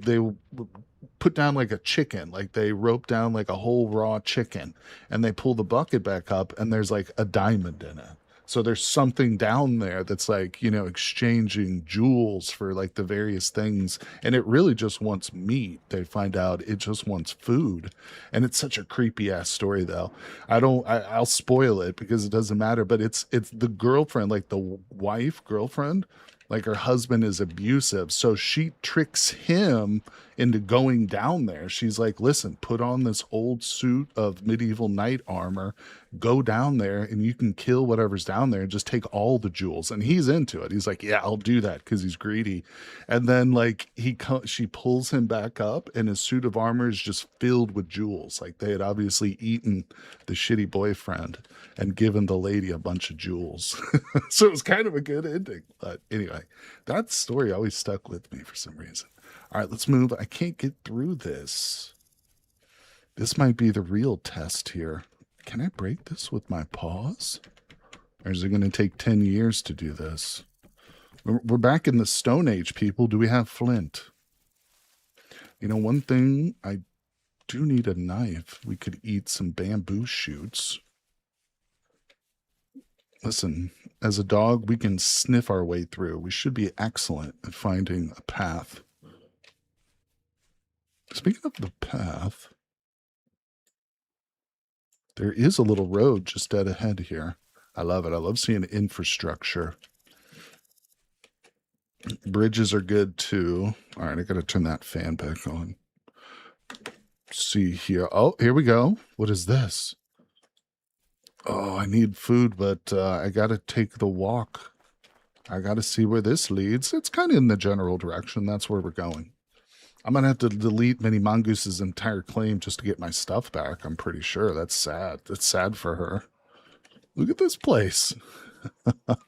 put down like a chicken, like they rope down like a whole raw chicken, and they pull the bucket back up, and there's like a diamond in it. So there's something down there that's like, exchanging jewels for like the various things. And it really just wants meat. They find out it just wants food. And it's such a creepy ass story though. I'll spoil it because it doesn't matter, but it's the girlfriend, like the wife girlfriend, like her husband is abusive. So she tricks him into going down there. She's like, listen, put on this old suit of medieval knight armor, go down there and you can kill whatever's down there and just take all the jewels. And he's into it. He's like, yeah, I'll do that because he's greedy. And then like she pulls him back up and his suit of armor is just filled with jewels. Like they had obviously eaten the shitty boyfriend and given the lady a bunch of jewels. So it was kind of a good ending. But anyway, that story always stuck with me for some reason. All right, let's move. I can't get through this. This might be the real test here. Can I break this with my paws? Or is it going to take 10 years to do this? We're back in the Stone Age, people. Do we have flint? One thing, I do need a knife. We could eat some bamboo shoots. Listen, as a dog, we can sniff our way through. We should be excellent at finding a path. Speaking of the path, there is a little road just dead ahead here. I love it. I love seeing infrastructure. Bridges are good too. All right, I got to turn that fan back on. See here. Oh, here we go. What is this? Oh, I need food, but I got to take the walk. I got to see where this leads. It's kind of in the general direction. That's where we're going. I'm going to have to delete Minnie Mongoose's entire claim just to get my stuff back. I'm pretty sure. That's sad. That's sad for her. Look at this place.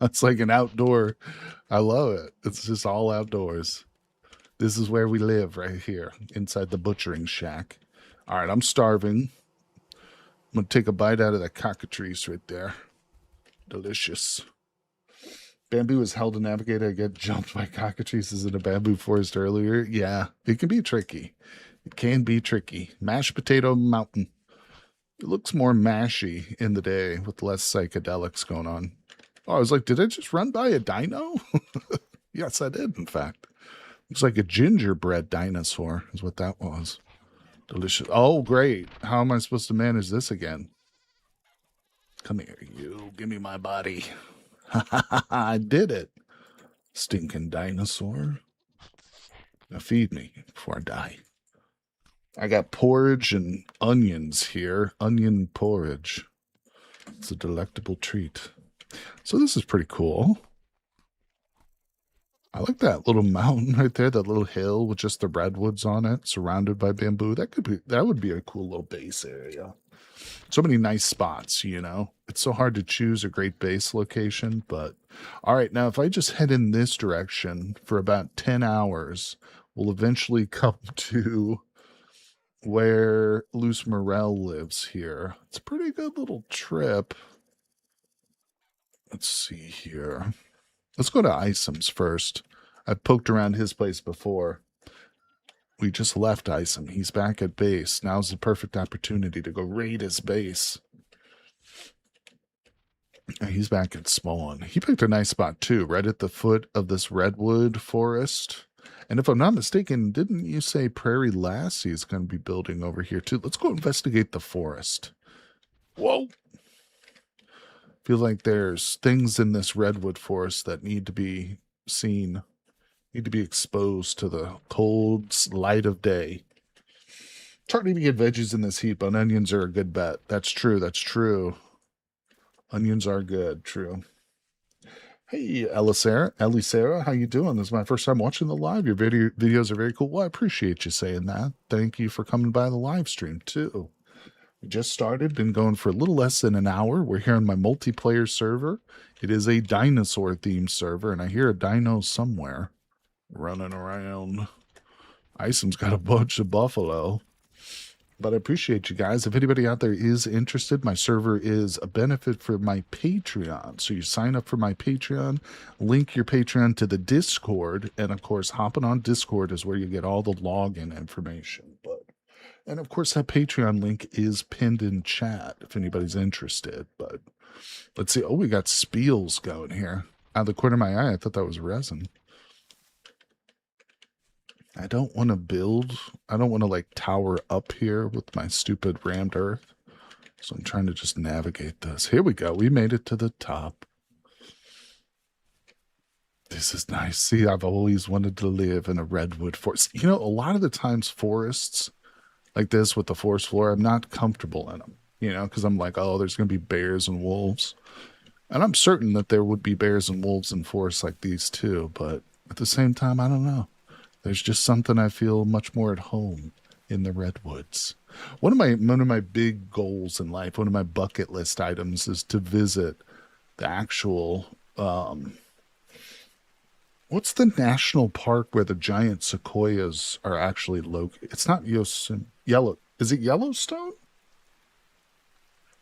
It's like an outdoor. I love it. It's just all outdoors. This is where we live right here inside the butchering shack. All right, I'm starving. I'm going to take a bite out of that cockatrice right there. Delicious. Bamboo is hell to navigate. I get jumped by cockatrices in a bamboo forest earlier. Yeah, it can be tricky. It can be tricky. Mashed Potato Mountain. It looks more mashy in the day with less psychedelics going on. Oh, I was like, did I just run by a dino? Yes, I did, in fact. Looks like a gingerbread dinosaur is what that was. Delicious. Oh, great. How am I supposed to manage this again? Come here, you. Give me my body. I did it. Stinking dinosaur. Now feed me before I die. I got porridge and onions here. Onion porridge. It's a delectable treat. So this is pretty cool. I like that little mountain right there, that little hill with just the redwoods on it, surrounded by bamboo. That would be a cool little base area. So many nice spots, It's so hard to choose a great base location, but all right, now if I just head in this direction for about 10 hours, we'll eventually come to where Luce Morel lives here. It's a pretty good little trip. Let's see here. Let's go to Isam's first. I've poked around his place before. We just left Isom. He's back at base. Now's the perfect opportunity to go raid his base. He's back at Spawn. He picked a nice spot too, right at the foot of this redwood forest. And if I'm not mistaken, didn't you say Prairie Lassie is going to be building over here too? Let's go investigate the forest. Whoa! Feel like there's things in this redwood forest that need to be seen. Need to be exposed to the cold light of day. It's hard to even get veggies in this heat, but onions are a good bet. That's true. That's true. Onions are good. True. Hey, Elisera, how you doing? This is my first time watching the live. Your videos are very cool. Well, I appreciate you saying that. Thank you for coming by the live stream, too. We just started, been going for a little less than an hour. We're here on my multiplayer server. It is a dinosaur-themed server, and I hear a dino somewhere running around. Isom's got a bunch of buffalo. But I appreciate you guys. If anybody out there is interested, my server is a benefit for my Patreon. So you sign up for my Patreon, link your Patreon to the Discord, and of course, hopping on Discord is where you get all the login information. And of course, that Patreon link is pinned in chat if anybody's interested. But let's see. Oh, we got spiels going here. Out of the corner of my eye, I thought that was resin. I don't want to build. I don't want to like tower up here with my stupid rammed earth. So I'm trying to just navigate this. Here we go. We made it to the top. This is nice. See, I've always wanted to live in a redwood forest. You know, a lot of the times forests like this with the forest floor, I'm not comfortable in them, you know, because I'm like, oh, there's going to be bears and wolves. And I'm certain that there would be bears and wolves in forests like these too. But at the same time, I don't know. There's just something I feel much more at home in the redwoods. One of my big goals in life, one of my bucket list items is to visit the actual, what's the national park where the giant sequoias are actually located? It's not Yellow. Is it Yellowstone?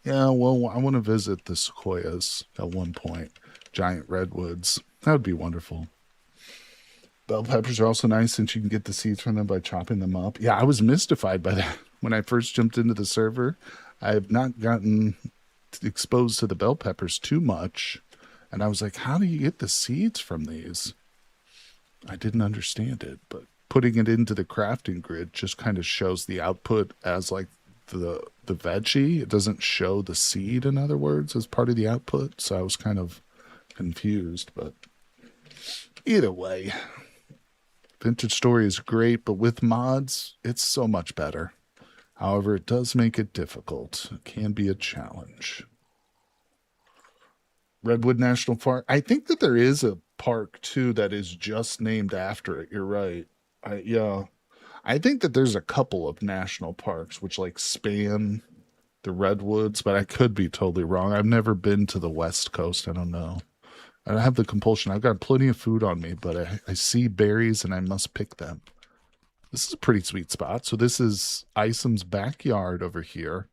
Yeah, well, I want to visit the sequoias at one point. Giant redwoods. That would be wonderful. Bell peppers are also nice since you can get the seeds from them by chopping them up. Yeah, I was mystified by that when I first jumped into the server. I have not gotten exposed to the bell peppers too much. And I was like, how do you get the seeds from these? I didn't understand it, but putting it into the crafting grid just kind of shows the output as like the veggie. It doesn't show the seed, in other words, as part of the output. So I was kind of confused, but either way, Vintage Story is great, but with mods, it's so much better. However, it does make it difficult. It can be a challenge. Redwood National Park. I think that there is a park too that is just named after it. You're right. Yeah. I think that there's a couple of national parks which like span the redwoods, but I could be totally wrong. I've never been to the West Coast. I don't know. I don't have the compulsion. I've got plenty of food on me, but I see berries and I must pick them. This is a pretty sweet spot. So this is Isom's backyard over here.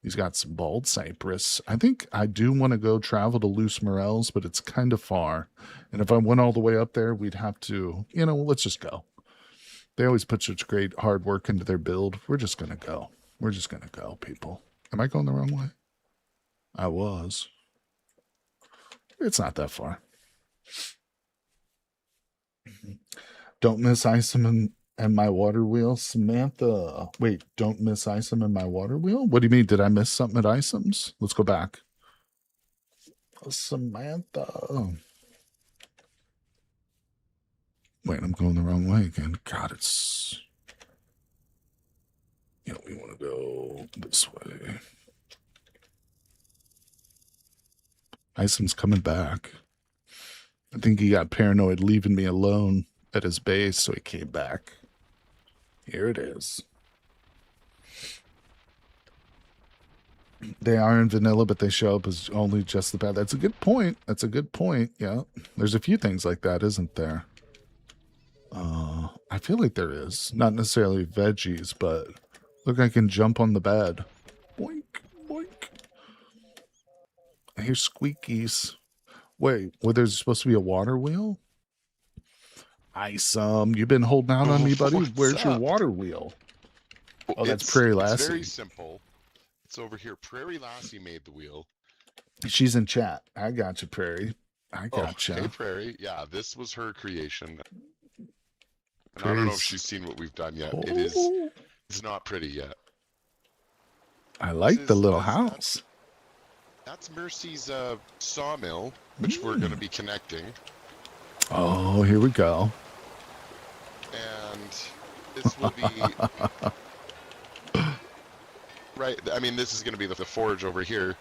He's got some bald cypress. I think I do want to go travel to Loose Morels, but it's kind of far. And if I went all the way up there, we'd have to, you know, let's just go. They always put such great hard work into their build. We're just going to go. We're just going to go, people. Am I going the wrong way? I was. It's not that far. Don't miss Isom and my water wheel. Samantha. Wait, don't miss Isom and my water wheel? What do you mean? Did I miss something at Isom's? Let's go back. Samantha. Wait, I'm going the wrong way again. God, it's... You know, we want to go this way. Isom's coming back. I think he got paranoid leaving me alone at his base, so he came back. Here it is. They are in vanilla, but they show up as only just the bad. That's a good point. That's a good point. Yeah. There's a few things like that, isn't there? I feel like there is. Not necessarily veggies, but look, I can jump on the bed. Boink, boink. I hear squeakies. Wait, well, there's supposed to be a water wheel? Isom, you've been holding out on me, buddy. Where's your water wheel? Oh, that's Prairie Lassie.
It's very simple. It's over here. Prairie Lassie made the wheel.
She's in chat. I got you, Prairie. I got you.
Hey, Prairie. Yeah, this was her creation. And I don't know if she's seen what we've done yet. It's not pretty yet.
I like the little house.
That's Mercy's sawmill, which we're going to be connecting.
Oh, here we go.
And this will be... right, I mean, this is going to be the forge over here,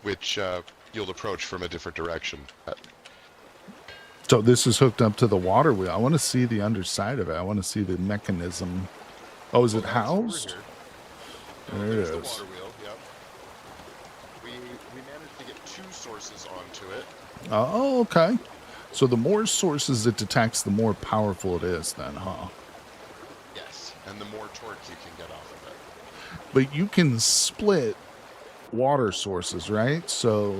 which you'll approach from a different direction.
So this is hooked up to the water wheel. I want to see the underside of it. I want to see the mechanism. Oh, is it housed? There it is.
The water wheel, yep. We managed to get 2 sources onto it.
Oh, okay. So the more sources it detects, the more powerful it is then, huh?
Yes, and the more torque you can get off of it.
But you can split water sources, right? So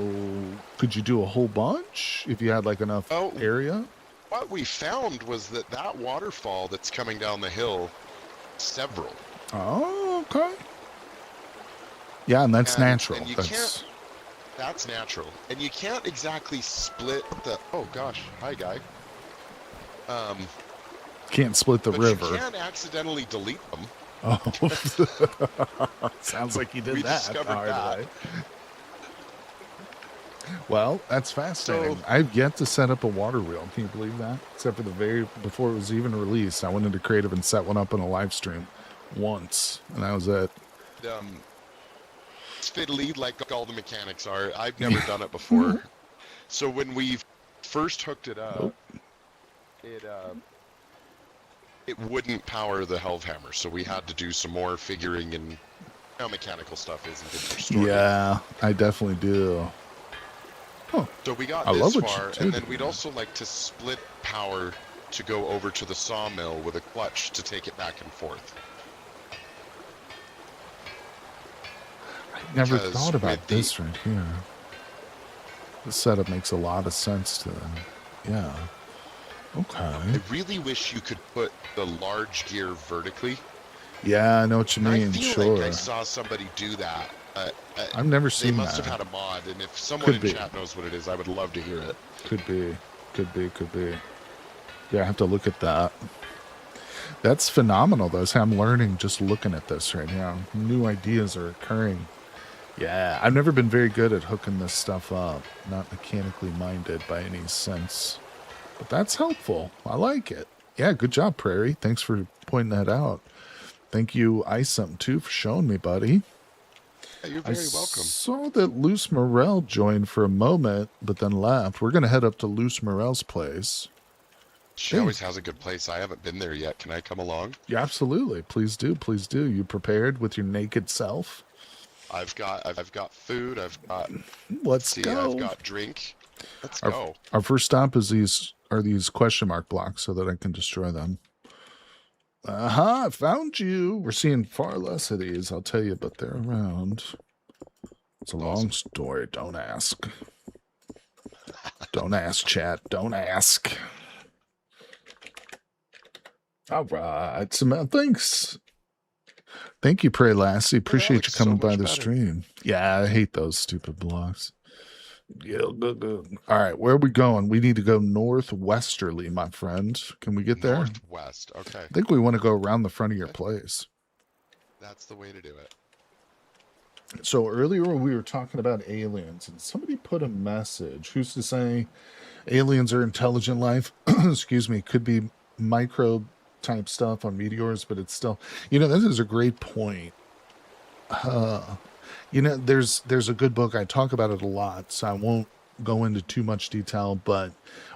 could you do a whole bunch if you had like enough
Oh,
area?
what we found was that waterfall that's coming down the hill, several.
Oh, okay. Yeah, and that's natural.
And you
That's
that's natural. And you can't exactly split the, oh gosh, hi guy.
can't split the
But
river.
you can accidentally delete them.
Oh, sounds like you did
We
that.
discovered
the hard
that.
way. Well, that's fascinating.
So-
I've yet to set up a water wheel. Can you believe that? Except for before it was even released, I went into Creative and set one up in a live stream once, and that was it.
It's fiddly like all the mechanics are. I've never done it before. So when we first hooked it up, it wouldn't power the Helvhammer, so we had to do some more figuring and how mechanical stuff is and things are stored.
Yeah, I definitely do.
So we got
I
this
love what you
far,
do,
and then we'd
man.
also like to split power to go over to the sawmill with a clutch to take it back and forth.
I never
Because
thought about
with the-
this right here. The setup makes a lot of sense to them. Yeah. Okay.
I really wish you could put the large gear vertically.
Yeah, I know what you
I
mean.
feel
Sure.
like I saw somebody do that.
I've never
They
seen
must
that.
have had a mod, and if someone
Could
in
be.
chat knows what it is, I would love to hear it.
Could be. Yeah, I have to look at that. That's phenomenal, though. So I'm learning just looking at this right now. New ideas are occurring. Yeah, I've never been very good at hooking this stuff up. Not mechanically minded by any sense. But that's helpful. I like it. Yeah, good job, Prairie. Thanks for pointing that out. Thank you, Isom, too, for showing me, buddy.
Yeah, you're
I
very welcome.
saw that Luce Morel joined for a moment, but then left. We're going to head up to Luce Morel's place.
She
Hey.
always has a good place. I haven't been there yet. Can I come along?
Yeah, absolutely. Please do. Please do. You prepared with your naked self?
I've got food. I've got
Let's go.
I've got drink. Let's
Our-
go.
Our first stop is these question mark blocks so that I can destroy them. I found you. We're seeing far less of these, I'll tell you, but they're around. It's a long story. Don't ask. Don't ask, chat. Don't ask. All right. Thanks. Thank you, Prey Lassie. Appreciate you
looks so
coming by
much
the
better.
stream. Yeah, I hate those stupid blocks. Yeah, good. All right, where are we going? We need to go northwesterly, my friend. Can we get there?
Northwest. Okay.
I think we want to go around the front of your
Okay.
place.
That's the way to do it.
So earlier we were talking about aliens, and somebody put a message. Who's to say aliens are intelligent life? Excuse me. Could be microbe type stuff on meteors, but it's still, this is a great point. There's a good book. I talk about it a lot, so I won't go into too much detail, but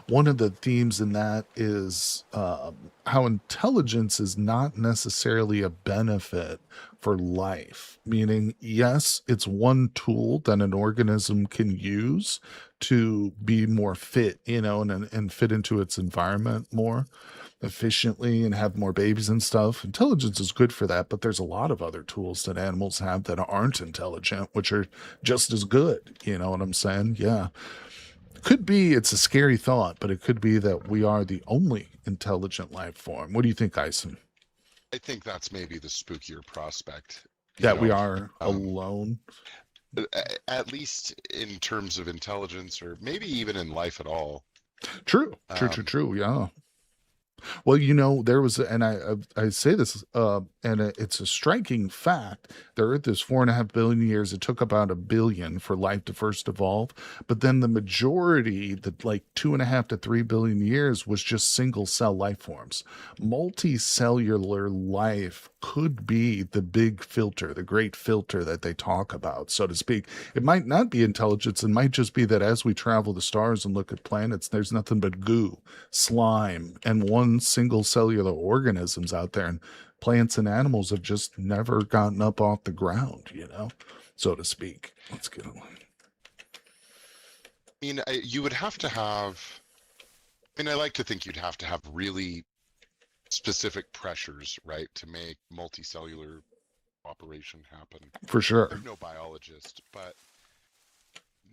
one of the themes in that is how intelligence is not necessarily a benefit for life. Meaning, yes, it's one tool that an organism can use to be more fit, and fit into its environment more efficiently and have more babies and stuff. Intelligence is good for that, but there's a lot of other tools that animals have that aren't intelligent, which are just as good. You know what I'm saying? Yeah. Could be it's a scary thought, but it could be that we are the only intelligent life form. What do you think, Ison?
I think that's maybe the spookier prospect.
That we are alone?
At least in terms of intelligence, or maybe even in life at all.
True. Yeah. Well, there was, and I say this, and it's a striking fact. The Earth is 4.5 billion years. It took about 1 billion for life to first evolve, but then the majority, like 2.5 to 3 billion years, was just single cell life forms. Multicellular life could be the big filter, the great filter that they talk about, so to speak. It might not be intelligence. It might just be that as we travel the stars and look at planets, there's nothing but goo, slime, and one single cellular organisms out there, and plants and animals have just never gotten up off the ground, so to speak. Let's get on.
I mean, you would have to have, I like to think you'd have to have really specific pressures, right, to make multicellular operation happen.
For sure.
I'm no biologist, but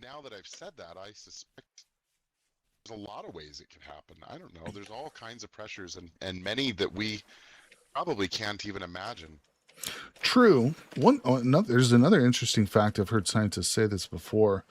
now that I've said that, I suspect there's a lot of ways it could happen. I don't know. There's all kinds of pressures and many that we probably can't even imagine.
True. There's another interesting fact. I've heard scientists say this before.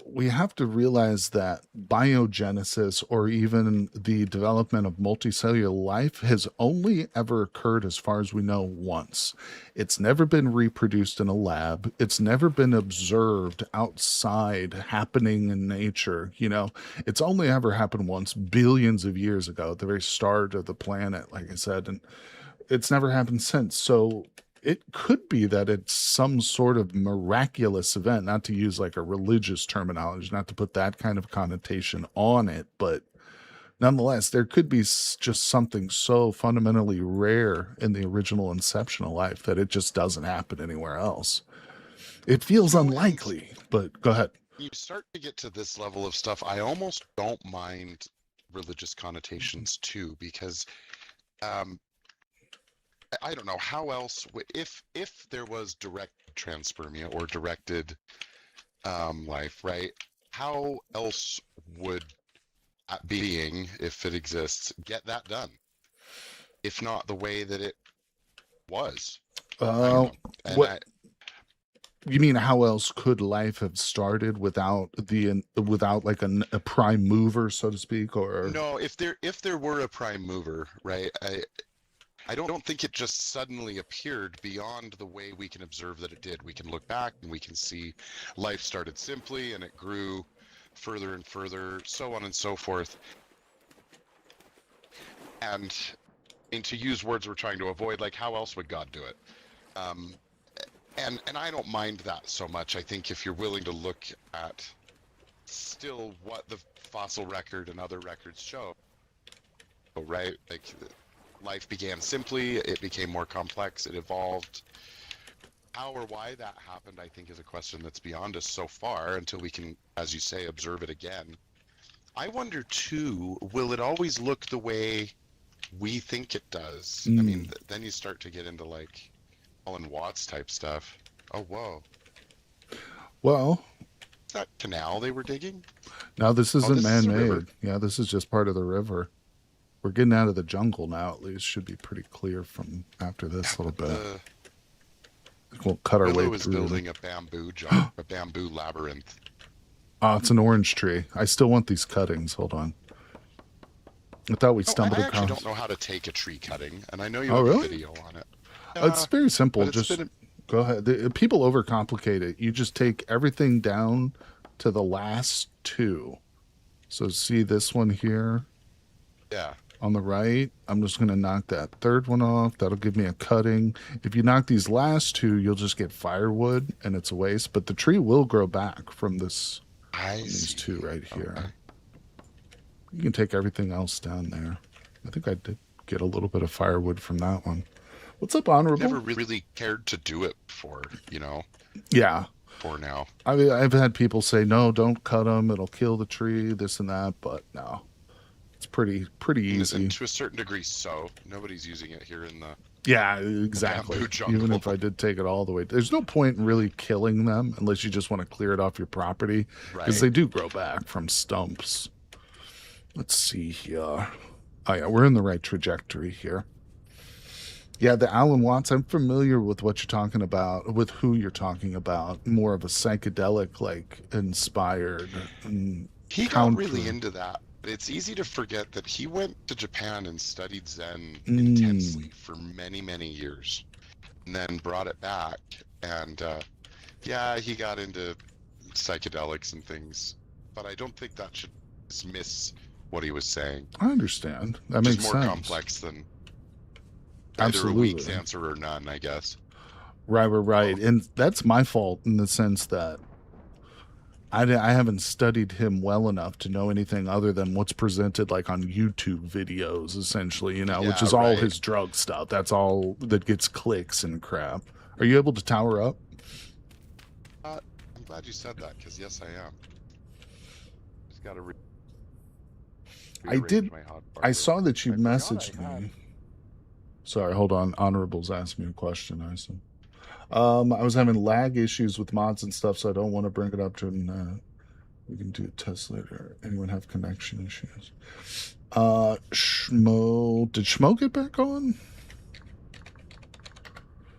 We have to realize that biogenesis, or even the development of multicellular life, has only ever occurred, as far as we know, once. It's never been reproduced in a lab. It's never been observed outside, happening in nature. It's only ever happened once, billions of years ago, at the very start of the planet, like I said, and it's never happened since. So it could be that it's some sort of miraculous event, not to use like a religious terminology, not to put that kind of connotation on it, but nonetheless, there could be just something so fundamentally rare in the original inception of life that it just doesn't happen anywhere else. It feels unlikely, but go ahead.
You start to get to this level of stuff, I almost don't mind religious connotations too, because I don't know how else, if there was direct transpermia or directed life, right? How else would that being, if it exists, get that done? If not the way that it was.
You mean how else could life have started without like a prime mover, so to speak? Or
no, if there were a prime mover, right? I don't think it just suddenly appeared beyond the way we can observe that it did. We can look back and we can see life started simply and it grew further and further, so on and so forth. And to use words we're trying to avoid, like how else would God do it? And I don't mind that so much. I think if you're willing to look at still what the fossil record and other records show, right? Like life began simply, it became more complex, it evolved. How or why that happened, I think, is a question that's beyond us so far until we can, as you say, observe it again. I wonder too, will it always look the way we think it does? I mean, then you start to get into like Alan Watts type stuff. Oh, whoa.
Well,
is that canal they were digging?
No, this isn't man-made.
Is
yeah, this is just part of the river. We're getting out of the jungle now, at least. Should be pretty clear from after this little bit. We'll cut our way through.
Is building a bamboo a bamboo labyrinth.
Oh, it's an orange tree. I still want these cuttings. Hold on. I thought we stumbled across.
I actually don't know how to take a tree cutting, and I know you have a video on it.
It's very simple. Just go ahead. People overcomplicate it. You just take everything down to the last two. So see this one here?
Yeah.
On the right, I'm just going to knock that third one off. That'll give me a cutting. If you knock these last two, you'll just get firewood, and it's a waste. But the tree will grow back from this. These two right here. Okay. You can take everything else down there. I think I did get a little bit of firewood from that one. What's up, Honorable?
Never really cared to do it before,
Yeah.
For now.
I mean, I've had people say, no, don't cut them. It'll kill the tree, this and that. But no. It's pretty easy.
And to a certain degree, so nobody's using it here in the
exactly. Even if I did take it all the way, there's no point in really killing them unless you just want to clear it off your property, because they do grow back from stumps. Let's see here. Oh yeah, we're in the right trajectory here. Yeah, the Alan Watts. I'm familiar with what you're talking about, with who you're talking about. More of a psychedelic, like inspired.
He got really into that. It's easy to forget that he went to Japan and studied Zen intensely for many, many years, and then brought it back. And he got into psychedelics and things, but I don't think that should dismiss what he was saying.
I understand. That makes sense.
More complex than either a week's answer or none, I guess.
Right. And that's my fault in the sense that I haven't studied him well enough to know anything other than what's presented like on YouTube videos, essentially, which is all his drug stuff. That's all that gets clicks and crap. Are you able to tower up?
I'm glad you said that, because yes, I am. Just got to
I saw that you messaged me. Sorry, hold on. Honorable's asked me a question, I assume. I was having lag issues with mods and stuff, so I don't want to bring it up to. We can do a test later. Anyone have connection issues? Schmo. Did Schmo get back on?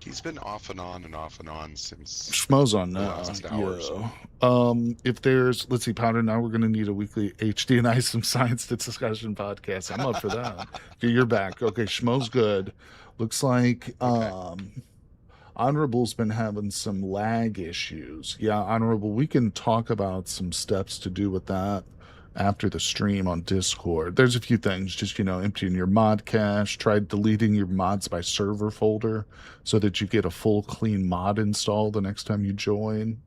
He's been off and on and off and on since
Schmo's on
the
now.
last hour or so.
If there's, let's see, Powder, now we're going to need a weekly HD and ISOM science discussion podcast. I'm up for that. Okay, you're back. Okay, Schmo's good. Looks like Honorable's been having some lag issues. Yeah, Honorable, we can talk about some steps to do with that after the stream on Discord. There's a few things, just, emptying your mod cache, try deleting your mods by server folder so that you get a full clean mod install the next time you join.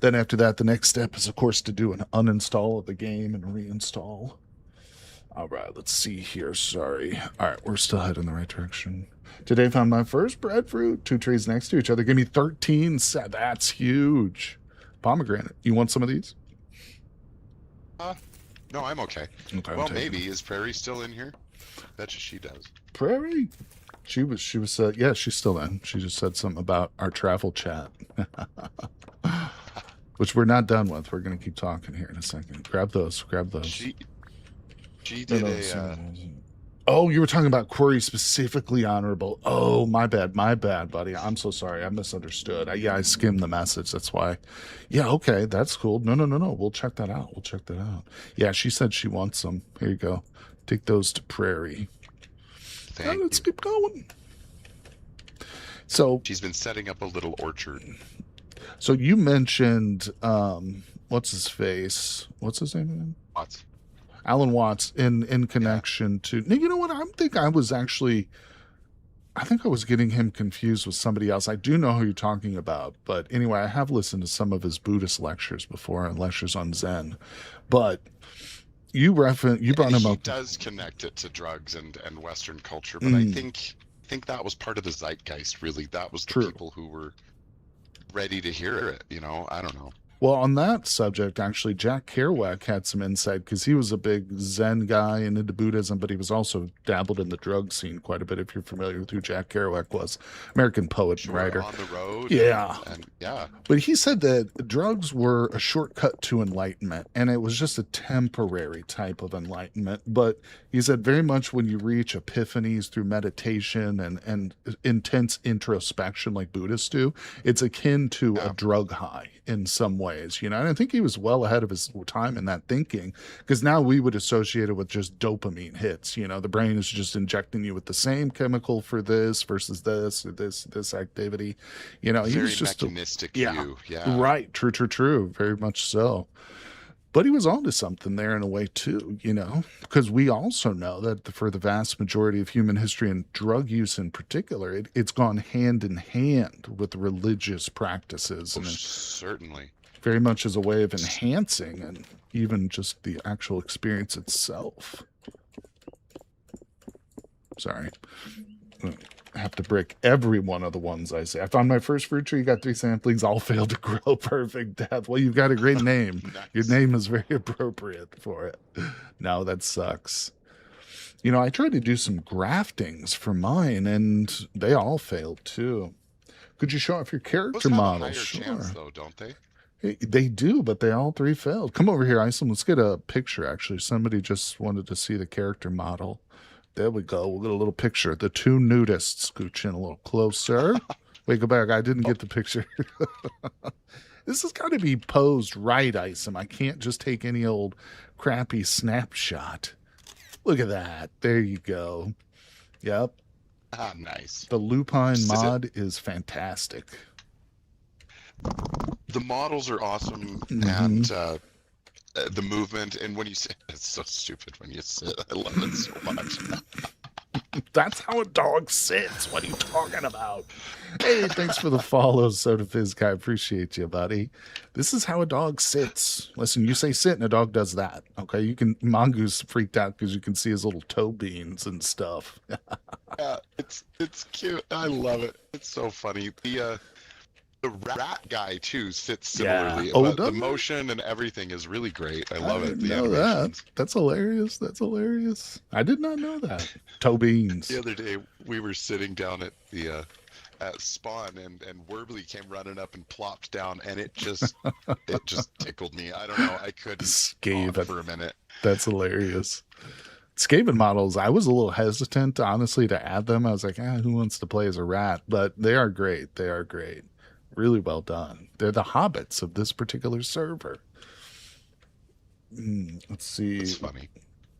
Then after that, the next step is, of course, to do an uninstall of the game and reinstall. All right, let's see here. Sorry. All right, we're still heading in the right direction. Today I found my first breadfruit. 2 trees next to each other. Give me 13. That's huge. Pomegranate. You want some of these?
No, I'm okay.
Okay.
Well, maybe. Is Prairie still in here? Betcha she does.
Prairie? She was, yeah, she's still in. She just said something about our travel chat. Which we're not done with. We're going to keep talking here in a second. Grab those.
She did
Oh, you were talking about query specifically, Honorable. Oh, my bad, buddy. I'm so sorry. I misunderstood. I skimmed the message. That's why. Yeah, okay, that's cool. No. We'll check that out. Yeah, she said she wants some. Here you go. Take those to Prairie. Let's keep going. So
she's been setting up a little orchard.
So you mentioned what's his face? What's his name again?
Watts.
Alan Watts in connection to. You know what? I think I was getting him confused with somebody else. I do know who you're talking about, but anyway, I have listened to some of his Buddhist lectures before and lectures on Zen. But you brought him up.
He does connect it to drugs and Western culture, but I think that was part of the zeitgeist. Really, that was the people who were ready to hear it. I don't know.
Well, on that subject, actually, Jack Kerouac had some insight because he was a big Zen guy and into Buddhism, but he was also dabbled in the drug scene quite a bit, if you're familiar with who Jack Kerouac was. American poet and writer.
On the road.
Yeah.
Yeah.
But he said that drugs were a shortcut to enlightenment, and it was just a temporary type of enlightenment. But he said very much when you reach epiphanies through meditation and intense introspection like Buddhists do, it's akin to a drug high in some ways, and I think he was well ahead of his time in that thinking, because now we would associate it with just dopamine hits. The brain is just injecting you with the same chemical for this versus this or this activity. He was just
mechanistic view. Yeah,
right. True. Very much so. But he was onto something there in a way too, because we also know that for the vast majority of human history and drug use in particular, it's gone hand in hand with religious practices. And
certainly.
Very much as a way of enhancing and even just the actual experience itself. Sorry. I have to break every one of the ones I say. I found my first fruit tree, got 3 saplings, all failed to grow. Perfect death. Well, you've got a great name.
Nice.
Your name is very appropriate for it. No, that sucks. I tried to do some graftings for mine, and they all failed too. Could you show off your character model?
Sure. Chance, though, don't they?
They do, but they all 3 failed. Come over here, Isom. Let's get a picture, actually. Somebody just wanted to see the character model. There we go. We'll get a little picture. The 2 nudists. Scooch in a little closer. Wait, go back. I didn't get the picture. This has got to be posed right, Isom. I can't just take any old crappy snapshot. Look at that. There you go. Yep.
Ah, nice.
The lupine mod is fantastic.
The models are awesome, and the movement, and when you sit, it's so stupid when you sit. I love it so much.
That's how a dog sits. What are you talking about? Hey, thanks for the follow, Soda Fizz guy. Appreciate you, buddy. This is how a dog sits. Listen, you say sit and a dog does that. Okay, Mongoose freaked out because you can see his little toe beans and stuff.
Yeah, it's cute. I love it. It's so funny. The rat guy too sits similarly.
Yeah.
But the motion and everything is really great. I love it. The
know
animations.
That's hilarious. I did not know that. Toe beans.
The other day we were sitting down at at spawn, and Werbly came running up and plopped down, and it just tickled me. I don't know. I couldn't
Skaven.
for a minute.
That's hilarious. Skaven models, I was a little hesitant, honestly, to add them. I was like, who wants to play as a rat? But they are great. They are great. Really well done. They're the hobbits of this particular server. Let's see.
It's funny.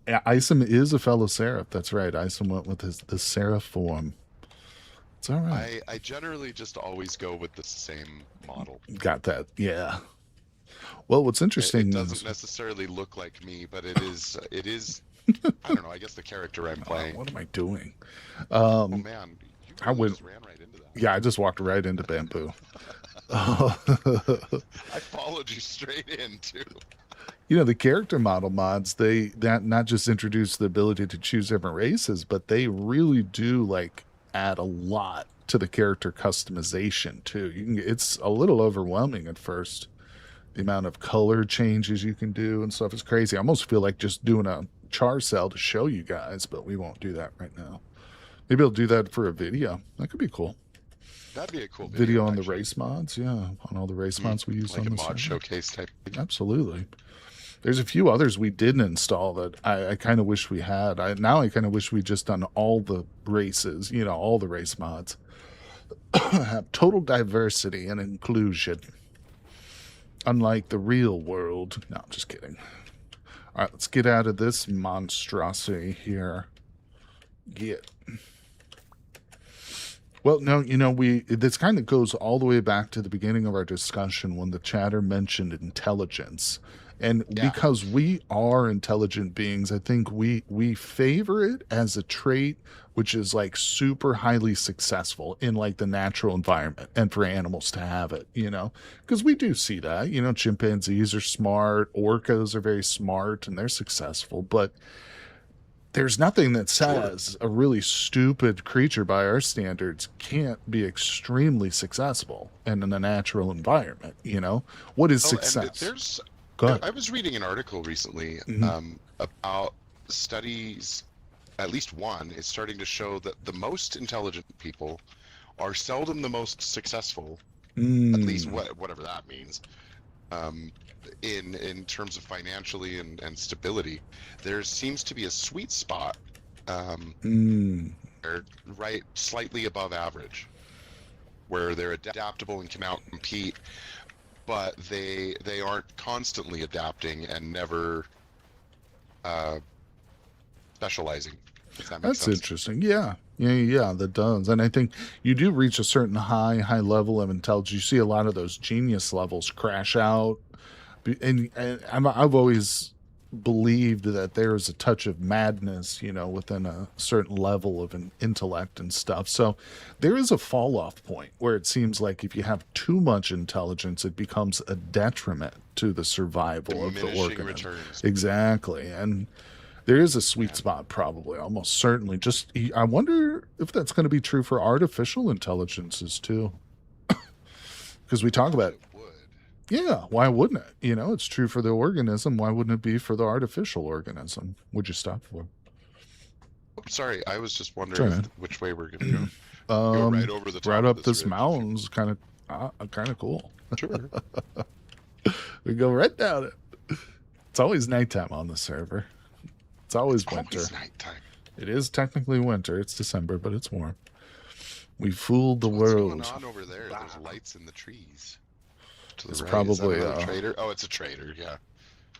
Yeah, Isom is a fellow seraph. That's right. Isom went with the seraph form. It's all right.
I generally just always go with the same model.
Got that. Yeah. Well, what's interesting
It doesn't
is
necessarily look like me, but it is. I don't know. I guess the character I'm playing.
what am I doing?
Oh man, you
I went.
just ran right into that.
Yeah, I just walked right into bamboo.
I followed you straight in too.
You know, the character model mods, that not just introduce the ability to choose different races, but they really do like add a lot to the character customization too. It's a little overwhelming at first. The amount of color changes you can do and stuff is crazy. I almost feel like just doing a char cell to show you guys, but we won't do that right now. Maybe I'll do that for a video. That could be cool.
That'd be a cool
Video on
actually.
the race mods, yeah, on all the race mods we use
like
on
a
the
mod
server.
showcase type thing.
Absolutely. There's a few others we didn't install that I kind of wish we had. I kind of wish we just done all the races, all the race mods. Have total diversity and inclusion. Unlike the real world. No, I'm just kidding. All right, let's get out of this monstrosity here. Well, no, this kind of goes all the way back to the beginning of our discussion when the chatter mentioned intelligence. And because we are intelligent beings, I think we favor it as a trait which is like super highly successful in like the natural environment and for animals to have it, because we do see that, chimpanzees are smart, orcas are very smart and they're successful, but there's nothing that says a really stupid creature by our standards can't be extremely successful in a natural environment. What is success?
I was reading an article recently about studies. At least one is starting to show that the most intelligent people are seldom the most successful. At least whatever that means. In terms of financially and stability, there seems to be a sweet spot. They're right slightly above average, where they're adaptable and can out-compete, but they aren't constantly adapting and never specializing. If that makes sense.
Interesting. Yeah, that does. And I think you do reach a certain high level of intelligence. You see a lot of those genius levels crash out. And I've always believed that there is a touch of madness, within a certain level of an intellect and stuff. So there is a fall off point where it seems like if you have too much intelligence, it becomes a detriment to the survival of the organism.
Returns.
Exactly. And there is a sweet spot, probably, almost certainly. Just, I wonder if that's going to be true for artificial intelligences too, because we talk about. Yeah, why wouldn't it? It's true for the organism. Why wouldn't it be for the artificial organism? Would you stop for?
Sorry, I was just wondering which way we're going to go. Go right over the top.
Right
up
up this mountain's kind of cool.
Sure.
We go right down it. It's always nighttime on the server. It's always winter.
Always nighttime.
It is technically winter. It's December, but it's warm. We fooled the world.
What's going on over there? There's lights in the trees.
It's
right.
probably
a trader. Oh, it's a trader. Yeah.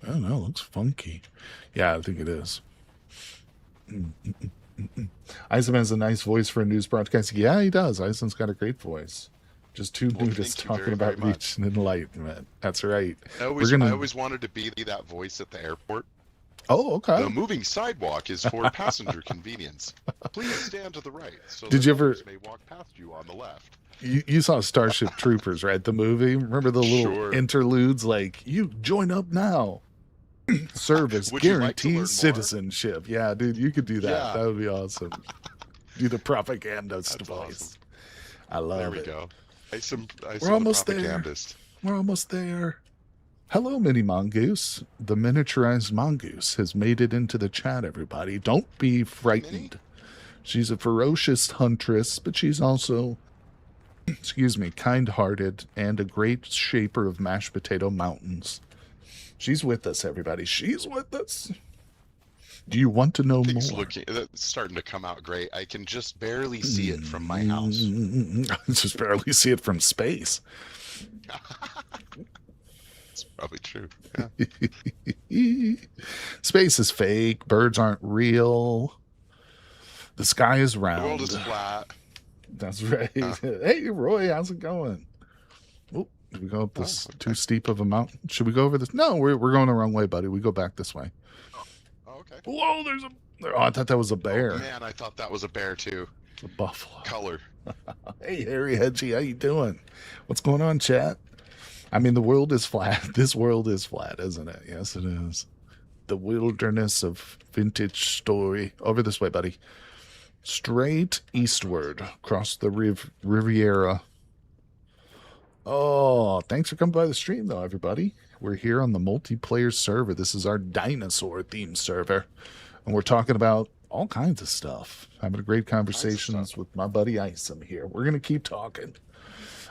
I don't know. It looks funky. Yeah, I think it is. Eisen has a nice voice for a news broadcast. Yeah, he does. Eisen's got a great voice. Just two nudists talking about reach and enlightenment. That's right.
I always wanted to be that voice at the airport.
Oh, okay.
The moving sidewalk is for passenger convenience. Please stand to the right so
Did you ever
may walk past you on the left.
You saw Starship Troopers, right? The movie. Remember the little interludes like, you join up now. Service guarantees citizenship. Yeah, dude, you could do that. Yeah. That would be awesome. Do the propagandist voice.
Awesome.
I love it.
There we go.
We're almost there. We're almost there. Hello, Mini Mongoose. The miniaturized mongoose has made it into the chat, everybody. Don't be frightened. She's a ferocious huntress, but she's also excuse me, kind-hearted, and a great shaper of mashed potato mountains. She's with us, everybody. She's with us. Do you want to know
Things
more?
looking, it's starting to come out great. I can just barely see it from my house.
I just barely see it from space.
It's probably true. Yeah.
Space is fake. Birds aren't real. The sky is round.
The world is flat.
That's right. Hey, Roy, how's it going? Oh, did we go up this too steep of a mountain? Should we go over this? No, we're going the wrong way, buddy. We go back this way.
Oh, okay.
Whoa, there's a... Oh, I thought that was a bear.
Oh, man, I thought that was a bear too.
A buffalo.
Color.
Hey, Harry Hedgie, how you doing? What's going on, chat? I mean, the world is flat. This world is flat, isn't it? Yes, it is. The wilderness of vintage story. Over this way, buddy. Straight eastward across the Riviera. Oh, thanks for coming by the stream, though, everybody. We're here on the multiplayer server. This is our Dinosaur theme server. And we're talking about all kinds of stuff. Having a great conversations with my buddy Isom here. We're going to keep talking.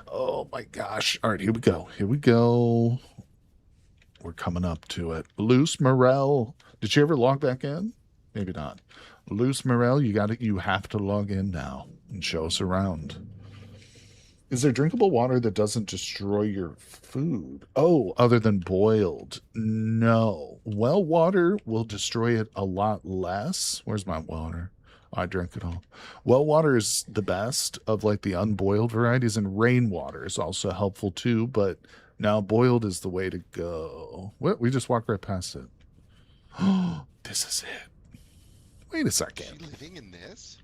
Oh, my gosh. All right, here we go. Here we go. We're coming up to it. Loose Morel. Did you ever log back in? Maybe not. Loose Morel, you have to log in now and show us around. Is there drinkable water that doesn't destroy your food? Oh, other than boiled? No. Well water will destroy it a lot less. Where's my water? I drink it all. Well water is the best of like the unboiled varieties, and rainwater is also helpful too, but now boiled is the way to go. What? We just walked right past it. Oh, this is it. Wait a
Is
second.
she living in this?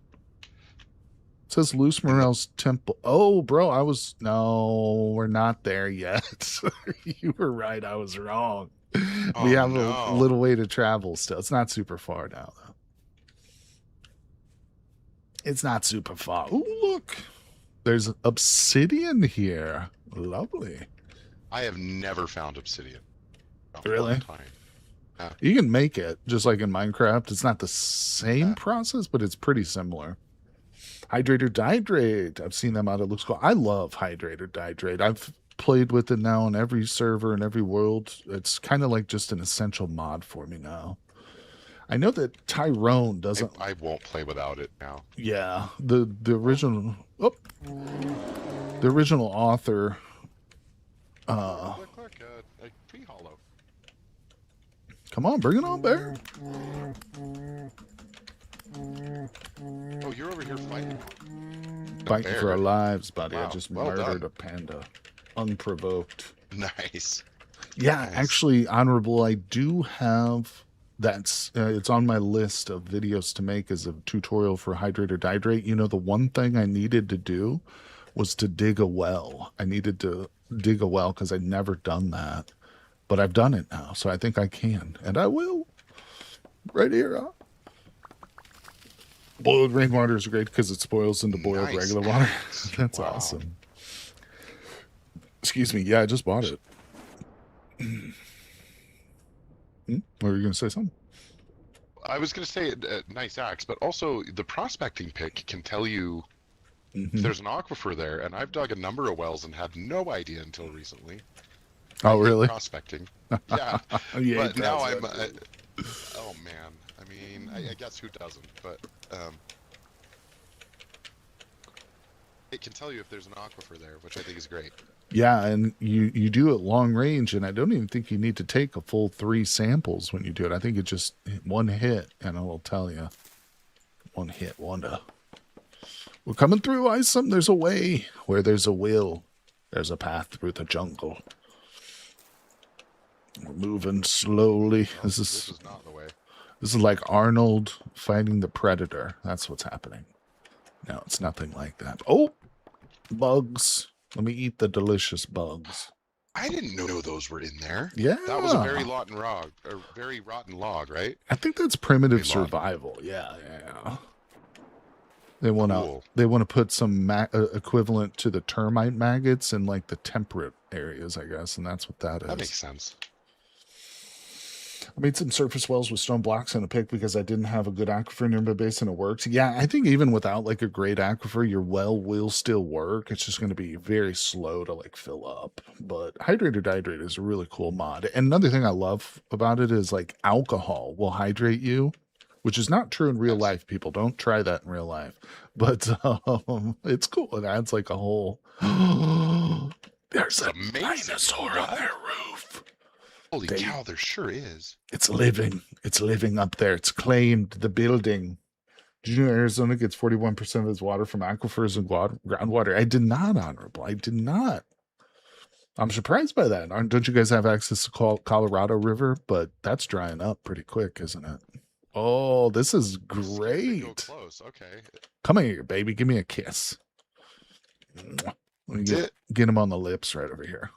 It says Loose Morel's temple. Oh, bro, no, we're not there yet. You were right. I was wrong. We have a little way to travel still. It's not super far now, though. It's not super far. Ooh, look. There's obsidian here. Lovely.
I have never found obsidian.
Really?
One time. Yeah.
You can make it, just like in Minecraft. It's not the same process, but it's pretty similar. Hydrate or Diedrate. I've seen them out. It looks cool. I love Hydrate or Diedrate. I've played with it now on every server in every world. It's kind of like just an essential mod for me now. I know that Tyron doesn't...
I won't play without it now.
Yeah. The original... Oh, the original author...
Look, a tree hollow.
Come on, bring it on, Bear.
Oh, you're over here fighting.
Fighting for our lives, buddy.
Wow,
I just
well
murdered
done.
a panda. Unprovoked.
Nice.
Yeah,
Nice.
actually, Honorable, I do have... That's it's on my list of videos to make as a tutorial for Hydrate or Diedrate. You know, the one thing I needed to do was to dig a well. I needed to dig a well because I'd never done that. But I've done it now, so I think I can. And I will. Right here. Boiled rainwater is great because it spoils into boiled
Nice.
regular water. That's
Wow.
awesome. Excuse me. Yeah, I just bought it. What were you going to say something?
I was going to say nice axe, but also the prospecting pick can tell you if there's an aquifer there, and I've dug a number of wells and had no idea until recently.
Oh, really?
Prospecting. Yeah.
Yeah,
But now I'm... oh, man. I mean, I guess who doesn't, but... it can tell you if there's an aquifer there, which I think is great.
Yeah, and you do it long range, and I don't even think you need to take a full 3 samples when you do it. I think it just one hit, and it'll tell you. One hit wonder. We're coming through, Isom. There's a way. Where there's a will, there's a path through the jungle. We're moving slowly.
No,
This
this
is
is not the way.
This is like Arnold fighting the Predator. That's what's happening. No, it's nothing like that. Oh, bugs. Let me eat the delicious bugs.
I didn't know those were in there.
Yeah.
That was a very rotten log, right?
I think that's primitive
Very long.
survival. Yeah. They want
Cool.
to put some equivalent to the termite maggots in like the temperate areas, I guess, and that's what that is.
That makes sense.
I made some surface wells with stone blocks and a pick because I didn't have a good aquifer near my base and it works. Yeah, I think even without like a great aquifer, your well will still work. It's just going to be very slow to like fill up. But Hydrate or Diedrate is a really cool mod. And another thing I love about it is like alcohol will hydrate you, which is not true in real life. People don't try that in real life, but it's cool. It adds like a whole. There's a dinosaur on their roof.
Holy cow, there sure is.
It's living. It's living up there. It's claimed the building. Did you know Arizona gets 41% of its water from aquifers and groundwater? I did not, Honorable. I did not. I'm surprised by that. Don't you guys have access to Colorado River? But that's drying up pretty quick, isn't it? Oh, this is great. Go
close. Okay.
Come here, baby. Give me a kiss. Let me get him on the lips right over here.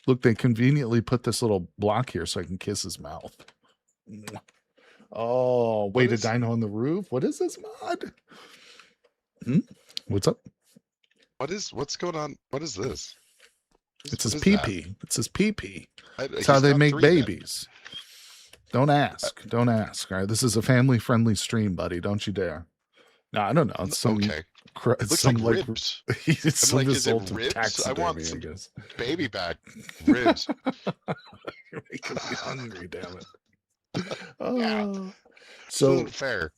Look, they conveniently put this little block here so I can kiss his mouth. Oh, wait, a dino on the roof? What is this mod? What's up?
What's going on? What is this?
It's his pee-pee. It's his pee-pee. It's how they make babies. Don't ask. Don't ask. All right, this is a family-friendly stream, buddy. Don't you dare. No, I don't know. It's some...
Okay.
It's
looks
some
like ribs.
It's some
like,
result
is it ribs?
of taxidermy,
I want some
I guess.
baby back ribs.
You're making me hungry, damn it.
Yeah.
So
fair.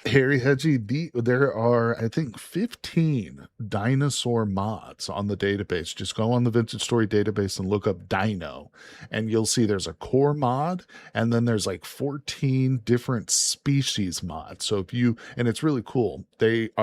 Harry Hedgie, there are, I think, 15 dinosaur mods on the database. Just go on the Vintage Story database and look up Dino, and you'll see there's a core mod, and then there's like 14 different species mods. So if you, and it's really cool, they've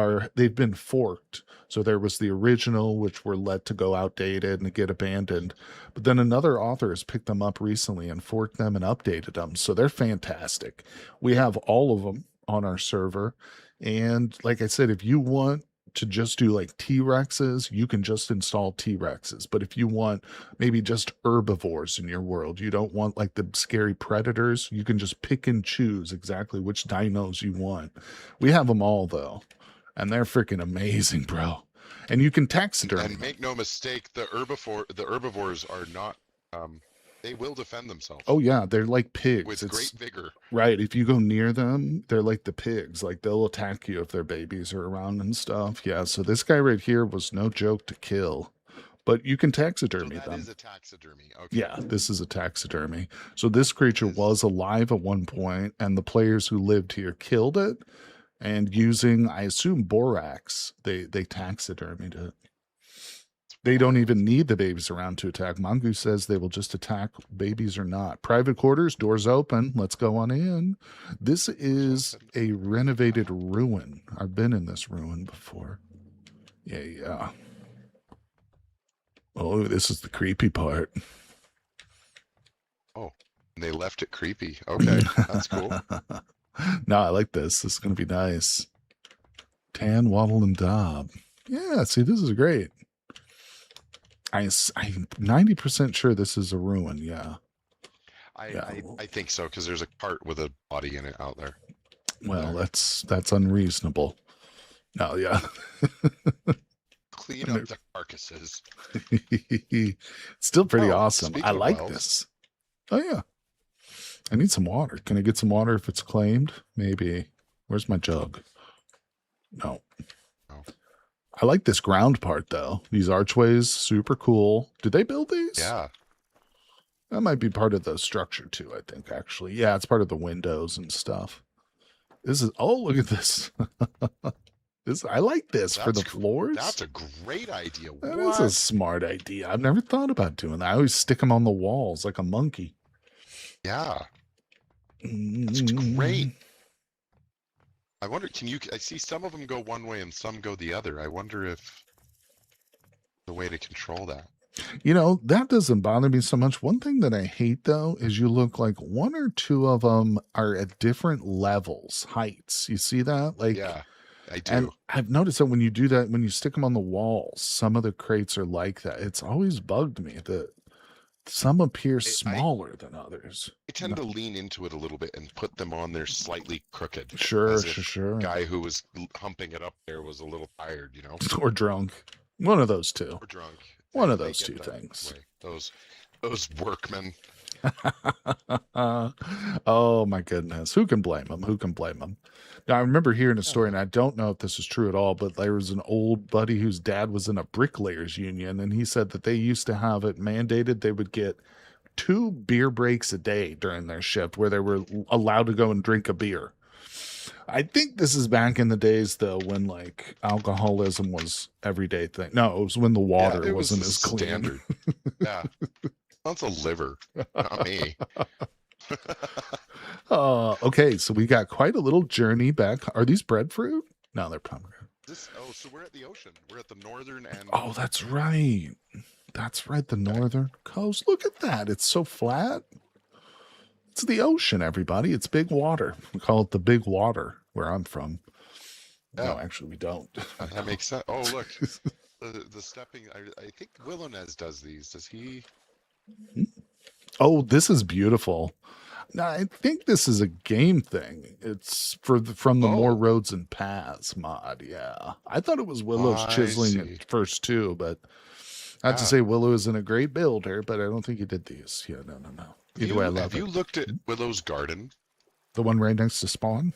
been forked. So there was the original, which were let to go outdated and get abandoned. But then another author has picked them up recently and forked them and updated them. So they're fantastic. We have all of them on our server. And like I said, if you want to just do like T-Rexes, you can just install T-Rexes. But if you want maybe just herbivores in your world, you don't want like the scary predators, you can just pick and choose exactly which dinos you want. We have them all though. And they're freaking amazing, bro. And you can taxidermy.
And make no mistake, the herbivores are not they will defend themselves.
Oh yeah, they're like pigs.
With great vigor.
Right. If you go near them, they're like the pigs. Like they'll attack you if their babies are around and stuff. Yeah, so this guy right here was no joke to kill. But you can taxidermy them.
That is a taxidermy. Okay.
Yeah, this is a taxidermy. So this creature was alive at one point, and the players who lived here killed it. And using, I assume, borax, they taxidermied it. They don't even need the babies around to attack. imGui says they will just attack babies or not. Private quarters, doors open. Let's go on in. This is a renovated ruin. I've been in this ruin before. Yeah. Oh, this is the creepy part.
Oh, and they left it creepy. Okay, that's cool.
No, I like this. This is going to be nice. Tan, Waddle, and Daub. Yeah, see, this is great. I'm 90% sure this is a ruin. Yeah.
I think so, because there's a cart with a body in it out there.
Well, that's unreasonable. No, yeah.
Clean up the carcasses.
Still pretty awesome. I like this. Oh yeah. I need some water. Can I get some water if it's claimed? Maybe. Where's my jug? No. I like this ground part, though. These archways, super cool. Did they build these?
Yeah.
That might be part of the structure, too, I think, actually. Yeah, it's part of the windows and stuff. This is... Oh, look at this. I like this for the floors.
That's a great idea.
That is a smart idea. I've never thought about doing that. I always stick them on the walls like a monkey.
Yeah. That's great. I wonder, I see some of them go one way and some go the other. I wonder if the way to control that.
You know, that doesn't bother me so much. One thing that I hate, though, is you look like one or two of them are at different levels, heights. You see that? Like,
yeah, I do.
And I've noticed that when you do that, when you stick them on the walls, some of the crates are like that. It's always bugged me that some appear smaller than others.
I tend to lean into it a little bit and put them on there slightly crooked.
Sure.
The guy who was humping it up there was a little tired, you know?
Or drunk. One of those two.
Or drunk.
One of those two things.
Those workmen.
Oh my goodness. Who can blame him? Who can blame him? Now, I remember hearing a story, and I don't know if this is true at all, but there was an old buddy whose dad was in a bricklayers union, and he said that they used to have it mandated they would get 2 beer breaks a day during their shift where they were allowed to go and drink a beer. I think this is back in the days, though, when like alcoholism was everyday thing. No, it was when the water
it was
wasn't
the
as clean.
standard. Yeah. That's a liver, not me.
Okay, so we got quite a little journey back. Are these breadfruit? No, they're pomegranate.
So we're at the ocean. We're at the northern and
Oh, that's right. That's right, the northern coast. Look at that. It's so flat. It's the ocean, everybody. It's big water. We call it the big water where I'm from.
Yeah.
No, actually, we don't.
that makes sense. Oh, look. The stepping, I think Willownes does these. Does he?
Oh, this is beautiful. Now, I think this is a game thing. It's from the More Roads and Paths mod. Yeah, I thought it was Willow's chiseling at first too, but I have to say Willow isn't a great builder, but I don't think he did these. Yeah, no. Either way, I love it.
Have you looked at Willow's garden?
The one right next to Spawn?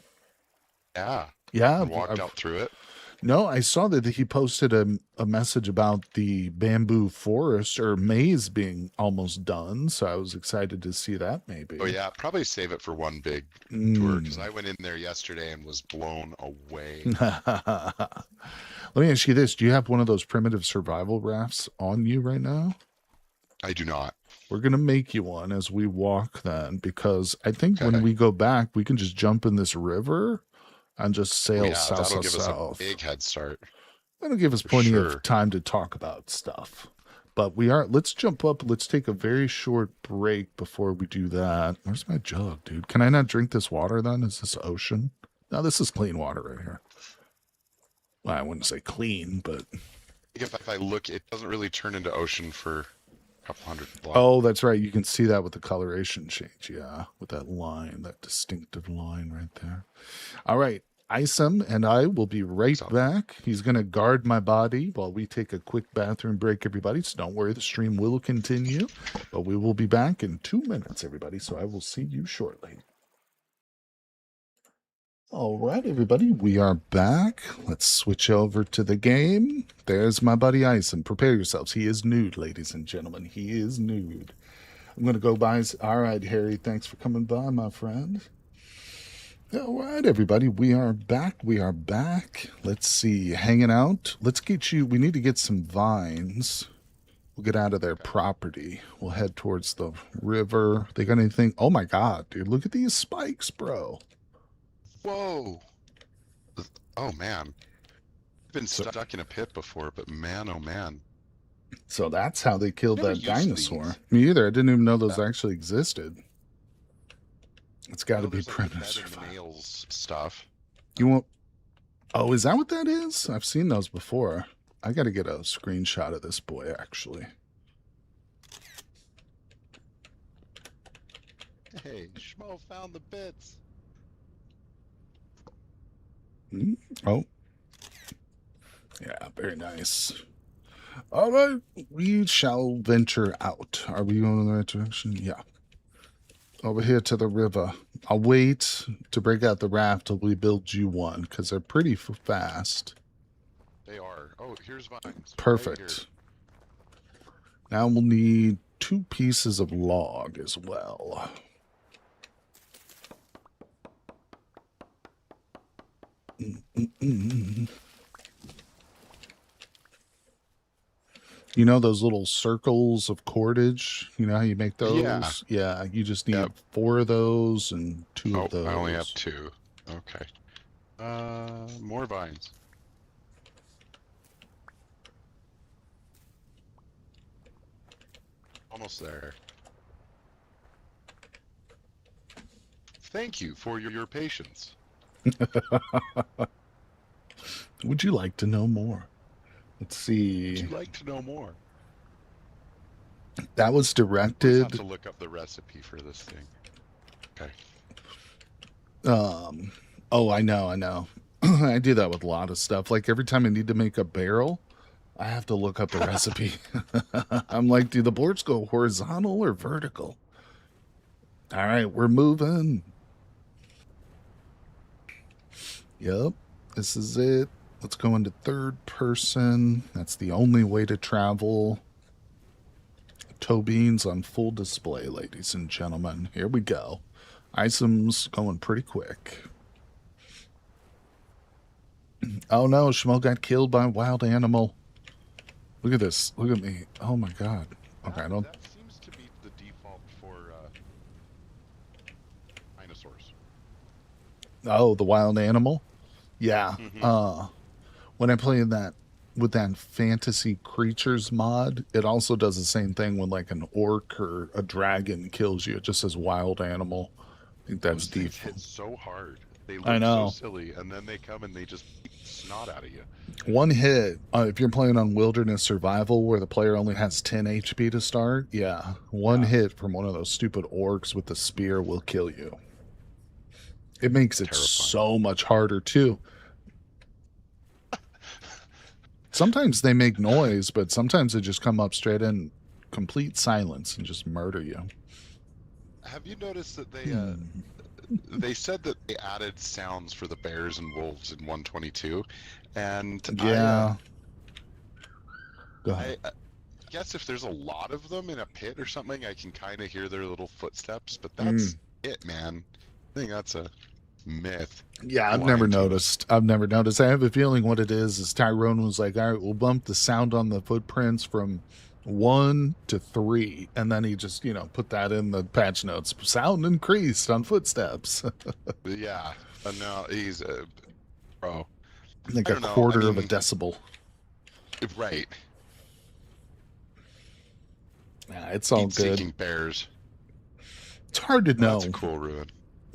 Yeah.
Yeah.
And walked out through it.
No, I saw that he posted a message about the bamboo forest or maze being almost done. So I was excited to see that maybe.
Oh, yeah. Probably save it for one big tour because I went in there yesterday and was blown away.
Let me ask you this. Do you have one of those primitive survival rafts on you right now?
I do not.
We're going to make you one as we walk then, because I think when we go back, we can just jump in this river and just sail south.
That'll give us a big head start.
That'll give us plenty of time to talk about stuff. But let's jump up. Let's take a very short break before we do that. Where's my jug, dude? Can I not drink this water then? Is this ocean? No, this is clean water right here. Well, I wouldn't say clean, but...
If I look, it doesn't really turn into ocean for a couple hundred blocks.
Oh, that's right. You can see that with the coloration change. Yeah, with that line, that distinctive line right there. All right. Isom and I will be right back. He's going to guard my body while we take a quick bathroom break, everybody. So don't worry, the stream will continue. But we will be back in 2 minutes, everybody. So I will see you shortly. All right, everybody, we are back. Let's switch over to the game. There's my buddy Isom. Prepare yourselves. He is nude, ladies and gentlemen. He is nude. I'm going to go by. All right, Harry, thanks for coming by, my friend. All right, everybody, we are back. We are back. Let's see, hanging out. Let's get you. We need to get some vines. We'll get out of their property. We'll head towards the river. They got anything? Oh, my God, dude, look at these spikes, bro.
Whoa. Oh, man. I've been stuck in a pit before, but man, oh, man.
So that's how they killed
Never
that
used
dinosaur.
these.
Me either. I didn't even know those actually existed. It's got to be
There's like
primitive
bed and
survival.
nails stuff.
You want... Oh, is that what that is? I've seen those before. I got to get a screenshot of this boy, actually.
Hey, Schmo found the bits.
Oh. Yeah, very nice. All right, we shall venture out. Are we going in the right direction? Yeah. Over here to the river. I'll wait to break out the raft till we build you one, because they're pretty fast.
They are. Oh, here's vines.
Perfect.
Right
Now we'll need 2 pieces of log as well. You know those little circles of cordage? You know how you make those? Yeah, you just need 4 of those and 2 of those.
I only have 2. Okay. More vines. Almost there. Thank you for your patience.
Would you like to know more? Let's see.
Would you like to know more?
That was
I
directed.
have to look up the recipe for this thing. Okay.
Oh, I know. I do that with a lot of stuff. Like every time I need to make a barrel, I have to look up the recipe. I'm like, do the boards go horizontal or vertical? All right, we're moving. Yep, this is it. Let's go into third person. That's the only way to travel. Toe beans on full display, ladies and gentlemen. Here we go. Isem's going pretty quick. Oh no, Shmo got killed by a wild animal. Look at this. Look at me. Oh my god. Okay, I don't...
That seems to be the default for dinosaurs.
Oh, the wild animal? Yeah.
Mhm.
When I play that with that fantasy creatures mod, it also does the same thing when like an orc or a dragon kills you. It just says wild animal. I think that's
Those things
default.
hit so hard. They
I
look so
know.
silly, and then they come and they just beat the snot out of you.
One hit, if you're playing on Wilderness Survival where the player only has 10 HP to start, yeah, one hit from one of those stupid orcs with the spear will kill you. It makes it
Terrifying.
so much harder too. Sometimes they make noise, but sometimes they just come up straight in complete silence and just murder you.
Have you noticed that they said that they added sounds for the bears and wolves in 122, and
Yeah. Go ahead.
I guess if there's a lot of them in a pit or something, I can kind of hear their little footsteps, but that's it, man. I think that's a myth.
Yeah, I've never noticed. I have a feeling what it is Tyron was like, all right, we'll bump the sound on the footprints from 1 to 3, and then he just, put that in the patch notes. Sound increased on footsteps.
Yeah, no, he's a pro.
Like
I
a
don't know,
quarter
I
of a
mean-
decibel.
Right.
Yeah, it's all good.
Heat-seeking bears.
It's hard to know.
That's a cool ruin.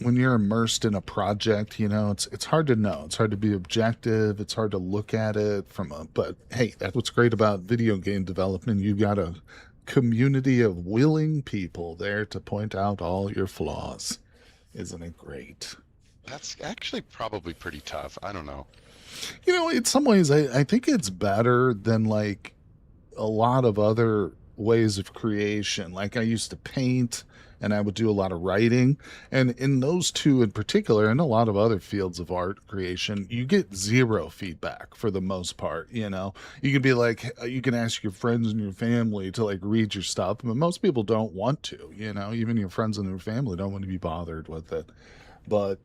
When you're immersed in a project, it's hard to know. It's hard to be objective. It's hard to look at it but hey, that's what's great about video game development. You got a community of willing people there to point out all your flaws. Isn't it great?
That's actually probably pretty tough. I don't know.
In some ways, I think it's better than like a lot of other ways of creation. Like I used to paint and I would do a lot of writing. And in those two in particular, and a lot of other fields of art creation, you get zero feedback for the most part. You can be like, you can ask your friends and your family to like read your stuff, but most people don't want to, even your friends and their family don't want to be bothered with it. But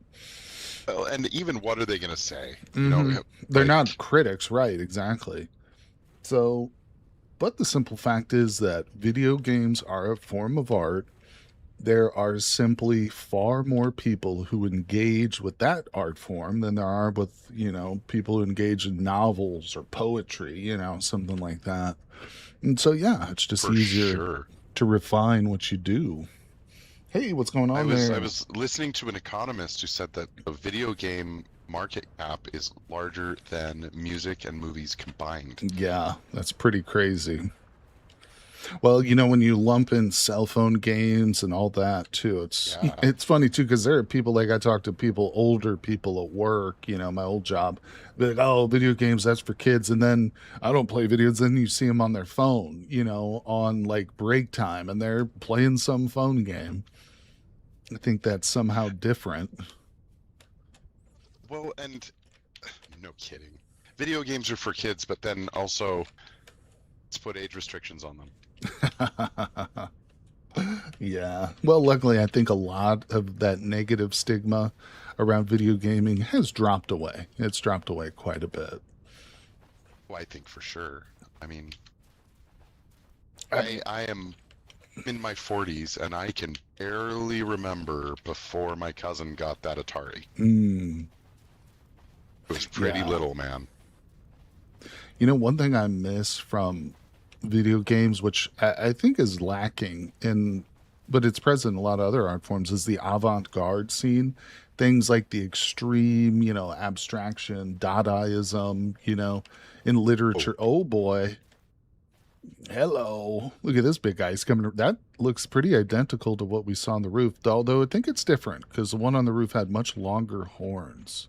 Well, and even what are they going to say?
they're not critics, right? Exactly. So, but the simple fact is that video games are a form of art. There are simply far more people who engage with that art form than there are with, people who engage in novels or poetry, something like that. And so, yeah, it's just
For
easier
sure.
to refine what you do. Hey, what's going on there?
I was listening to an economist who said that the video game market cap is larger than music and movies combined.
Yeah, that's pretty crazy. Well, when you lump in cell phone games and all that too, it's funny too, because there are people, like I talk to older people at work, my old job, they're like, oh, video games, that's for kids. And then I don't play videos. Then you see them on their phone, on like break time, and they're playing some phone game. I think that's somehow different.
Well, and no kidding. Video games are for kids, but then also let's put age restrictions on them.
Yeah. Well, luckily, I think a lot of that negative stigma around video gaming has dropped away. It's dropped away quite a bit.
Well, I think for sure. I mean, I am in my 40s, and I can barely remember before my cousin got that Atari. It was pretty little, man.
One thing I miss from video games, which I think is lacking but it's present in a lot of other art forms, is the avant-garde scene. Things like the extreme, abstraction, Dadaism, in literature. Oh boy. Hello. Look at this big guy. He's coming. That looks pretty identical to what we saw on the roof, although I think it's different because the one on the roof had much longer horns.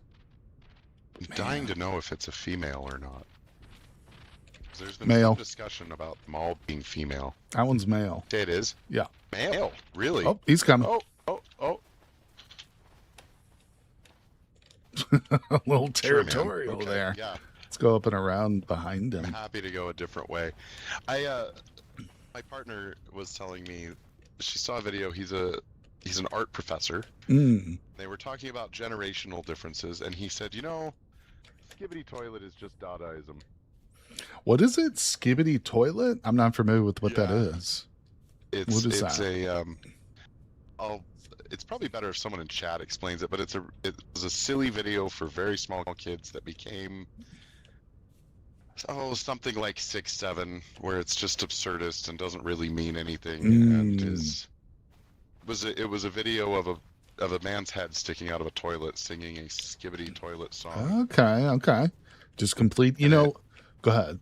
I'm dying to know if it's a female or not. There's been
Male.
some discussion about them all being female.
That one's male.
Say it is?
Yeah.
Male? Really?
Oh, he's coming.
Oh,
A little
Sure, man.
territorial
Okay,
there.
Yeah,
Let's go up and around behind
I'm
him.
happy to go a different way. My partner was telling me she saw a video. He's an art professor.
Mm.
They were talking about generational differences, and he said, Skibbity toilet is just Dadaism.
What is it? Skibbity toilet? I'm not familiar with what that
Yeah.
is.
It's
What is
it's
that?
it's probably better if someone in chat explains it, but it was a silly video for very small kids that became something like 6, 7, where it's just absurdist and doesn't really mean anything, and it was a video of a man's head sticking out of a toilet singing a skibbity toilet song.
Okay. Just complete. Go ahead.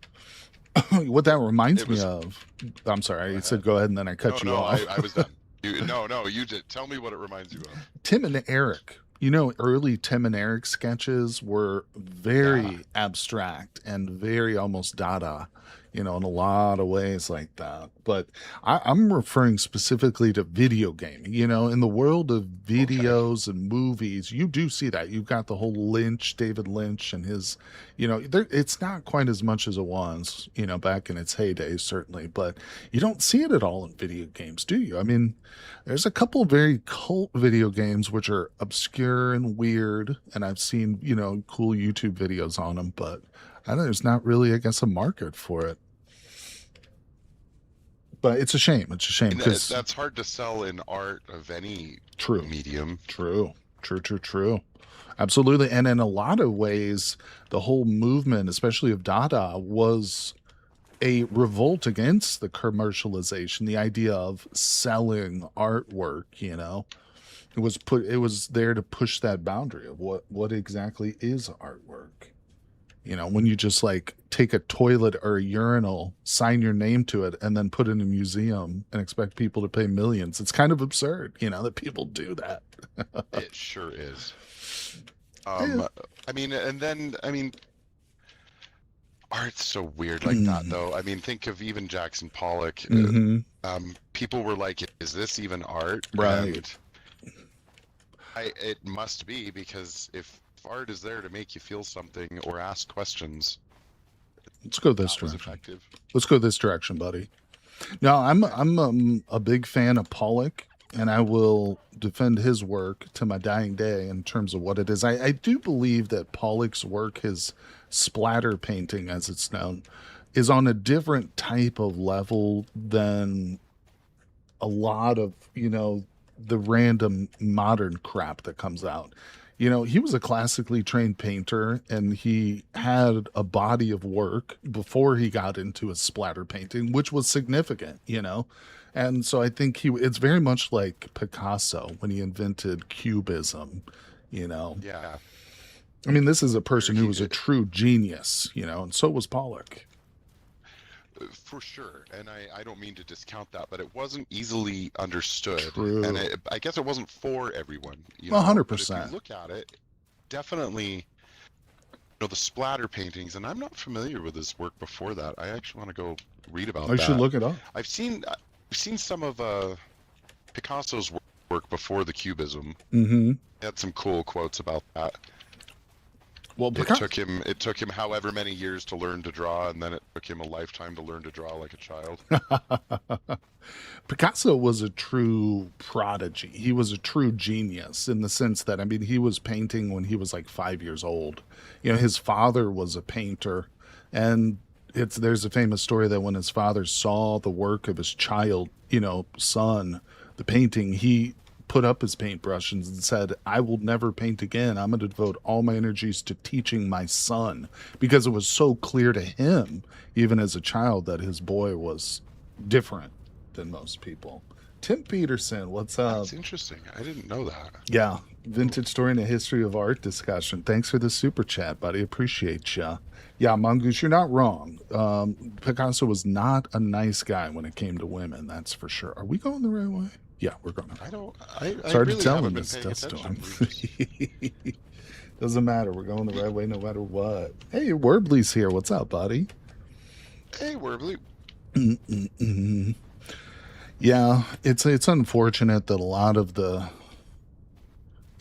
What that reminds me of. I'm sorry. I said go ahead, and then I cut you off.
I was done. You did. Tell me what it reminds you of.
Tim and Eric. Early Tim and Eric sketches were very abstract and very almost Dada, in a lot of ways like that. But I'm referring specifically to video gaming. In the world of videos and movies, you do see that. You've got the whole David Lynch and his, it's not quite as much as it was, back in its heyday, certainly. But you don't see it at all in video games, do you? I mean, there's a couple of very cult video games which are obscure and weird, and I've seen, cool YouTube videos on them, but there's not really, I guess, a market for it. But it's a shame. It's a shame because
that's hard to sell in art of any medium.
True. Absolutely. And in a lot of ways, the whole movement, especially of Dada, was a revolt against the commercialization, the idea of selling artwork, It was there to push that boundary of what exactly is artwork. When you just like take a toilet or a urinal, sign your name to it, and then put it in a museum and expect people to pay millions. It's kind of absurd, that people do that.
It sure is.
Yeah.
Art's so weird like that, though.
Mm-hmm.
Think of even Jackson Pollock. People were like, is this even art?
Right.
And it must be, because if art is there to make you feel something or ask questions,
let's go this direction. Let's go this direction, buddy. No, I'm a big fan of Pollock, and I will defend his work to my dying day in terms of what it is. I do believe that Pollock's work, his splatter painting, as it's known, is on a different type of level than a lot of, the random modern crap that comes out. He was a classically trained painter, and he had a body of work before he got into his splatter painting, which was significant, And so I think it's very much like Picasso when he invented Cubism,
Yeah.
I mean, this is a person who was a true genius, and so was Pollock.
For sure, and I don't mean to discount that, but it wasn't easily understood.
True.
And I guess it wasn't for everyone.
100%.
But if you look at it, definitely, the splatter paintings, and I'm not familiar with his work before that. I actually want to go read about that.
I should look it up.
I've seen some of Picasso's work before the Cubism.
Mm-hmm.
He had some cool quotes about that.
Well,
it took him however many years to learn to draw, and then it took him a lifetime to learn to draw like a child.
Picasso was a true prodigy. He was a true genius in the sense that, he was painting when he was like 5 years old. His father was a painter, and there's a famous story that when his father saw the work of his child, son, the painting, he put up his paintbrushes and said, I will never paint again. I'm going to devote all my energies to teaching my son, because it was so clear to him, even as a child, that his boy was different than most people. Tim Peterson, what's up?
That's interesting. I didn't know that.
Yeah. Vintage Story and a History of Art discussion. Thanks for the super chat, buddy. Appreciate ya. Yeah, Mongoose, you're not wrong. Picasso was not a nice guy when it came to women, that's for sure. Are we going the right way? Yeah, we're going.
It's hard
to tell in this dust storm. Doesn't matter. We're going the right way no matter what. Hey, Werbly's here. What's up, buddy?
Hey, Werbly.
Yeah, it's unfortunate that a lot of the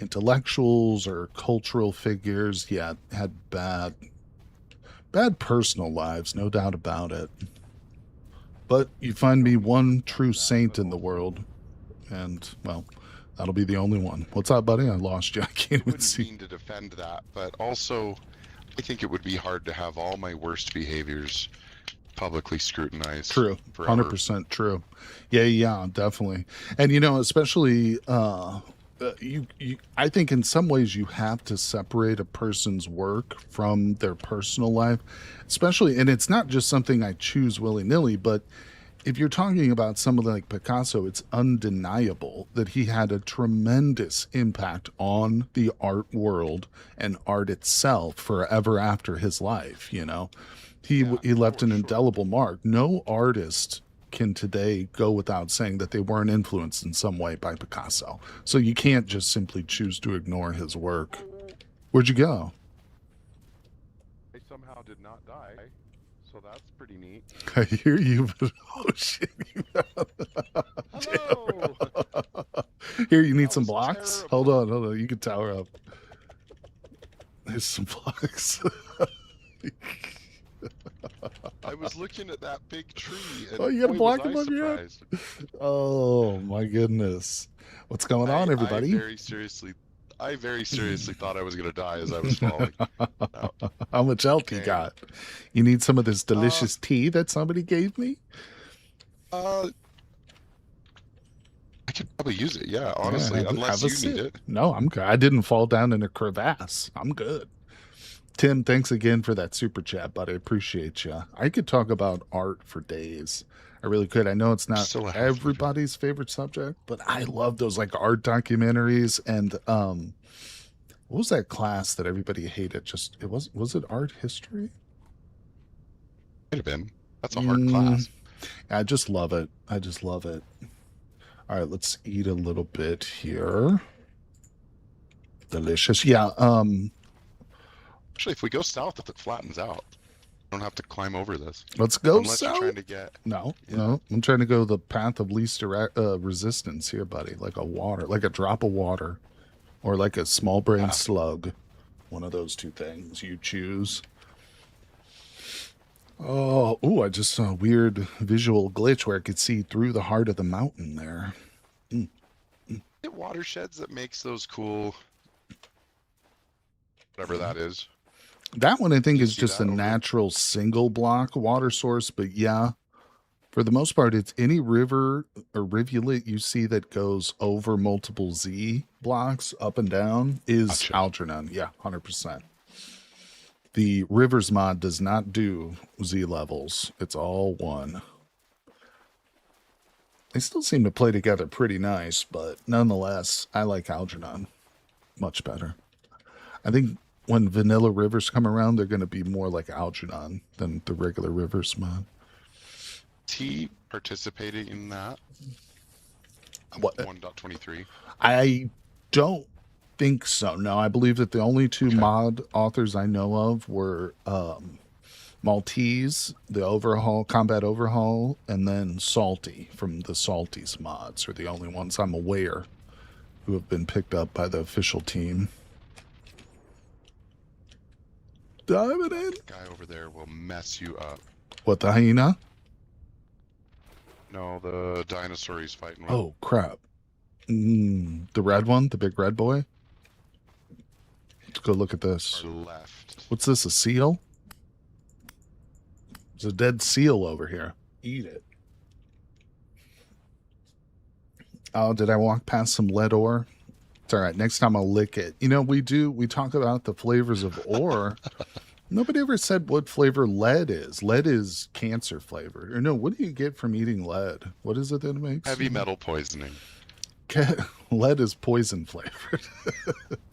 intellectuals or cultural figures, yeah, had bad personal lives, no doubt about it. But you find me one true saint in the world, and, well, that'll be the only one. What's up, buddy? I lost you. I can't
I
even
wouldn't
see.
mean to defend that, but also I think it would be hard to have all my worst behaviors publicly scrutinized.
True.
Forever.
100% true. Yeah, definitely. And, especially, I think in some ways you have to separate a person's work from their personal life, especially, and it's not just something I choose willy-nilly, but if you're talking about someone like Picasso, it's undeniable that he had a tremendous impact on the art world and art itself forever after his life. He left an indelible mark. No artist can today go without saying that they weren't influenced in some way by Picasso. So you can't just simply choose to ignore his work. Where'd you go?
I somehow did not die, so that's pretty neat.
I hear you, but oh shit.
Hello!
Here, you need
That
some
was
blocks?
terrible.
Hold on. You can tower up. There's some blocks.
I was looking at that big tree. And
Oh, you got a
boy,
block
was I
above your head?
surprised.
Oh my goodness. What's going on, everybody?
I very seriously thought I was going to die as I was falling. No.
How much health you
Okay.
got? You need some of this delicious tea that somebody gave me?
I could probably use it, yeah, honestly,
have a
unless you
sip.
need it.
No, I'm good. I didn't fall down in a crevasse. I'm good. Tim, thanks again for that super chat, bud. I appreciate you. I could talk about art for days. I really could. I know it's not
Still a health
everybody's favorite subject, but I love those like art documentaries. And what was that class that everybody hated? Was it art history?
Might have been. That's a hard class.
I just love it. All right, let's eat a little bit here. Delicious. Yeah.
Actually, if we go south, if it flattens out, I don't have to climb over this.
Let's go
Unless
south.
you're trying to get...
No.
Yeah.
I'm trying to go the path of least resistance here, buddy. Like a drop of water, or like a small brain slug. One of those two things you choose. I just saw a weird visual glitch where I could see through the heart of the mountain there.
It Watersheds that makes those cool... whatever that is.
That one I think
You
is
see
just a
that over-
natural single block water source, but yeah, for the most part, it's any river or rivulet you see that goes over multiple Z blocks up and down is
Gotcha.
Algernon. Yeah, 100%. The rivers mod does not do Z levels. It's all one. They still seem to play together pretty nice, but nonetheless, I like Algernon much better. I think when vanilla rivers come around, they're going to be more like Algernon than the regular rivers mod.
Is he participating in that?
What?
1.23?
I don't think so. No, I believe that the only two mod authors I know of were Maltese, the Overhaul, Combat Overhaul, and then Salty from the Salties mods are the only ones I'm aware who have been picked up by the official team. Dive it in.
Guy over there will mess you up.
What, the hyena?
No, the dinosaur he's fighting with.
Oh, crap. The red one? The big red boy? Let's go look at this.
Or left.
What's this, a seal? There's a dead seal over here. Eat it. Oh, did I walk past some lead ore? It's all right. Next time I'll lick it. We talk about the flavors of ore. Nobody ever said what flavor lead is. Lead is cancer flavored. Or no, what do you get from eating lead? What is it that it makes?
Heavy metal poisoning.
Lead is poison flavored.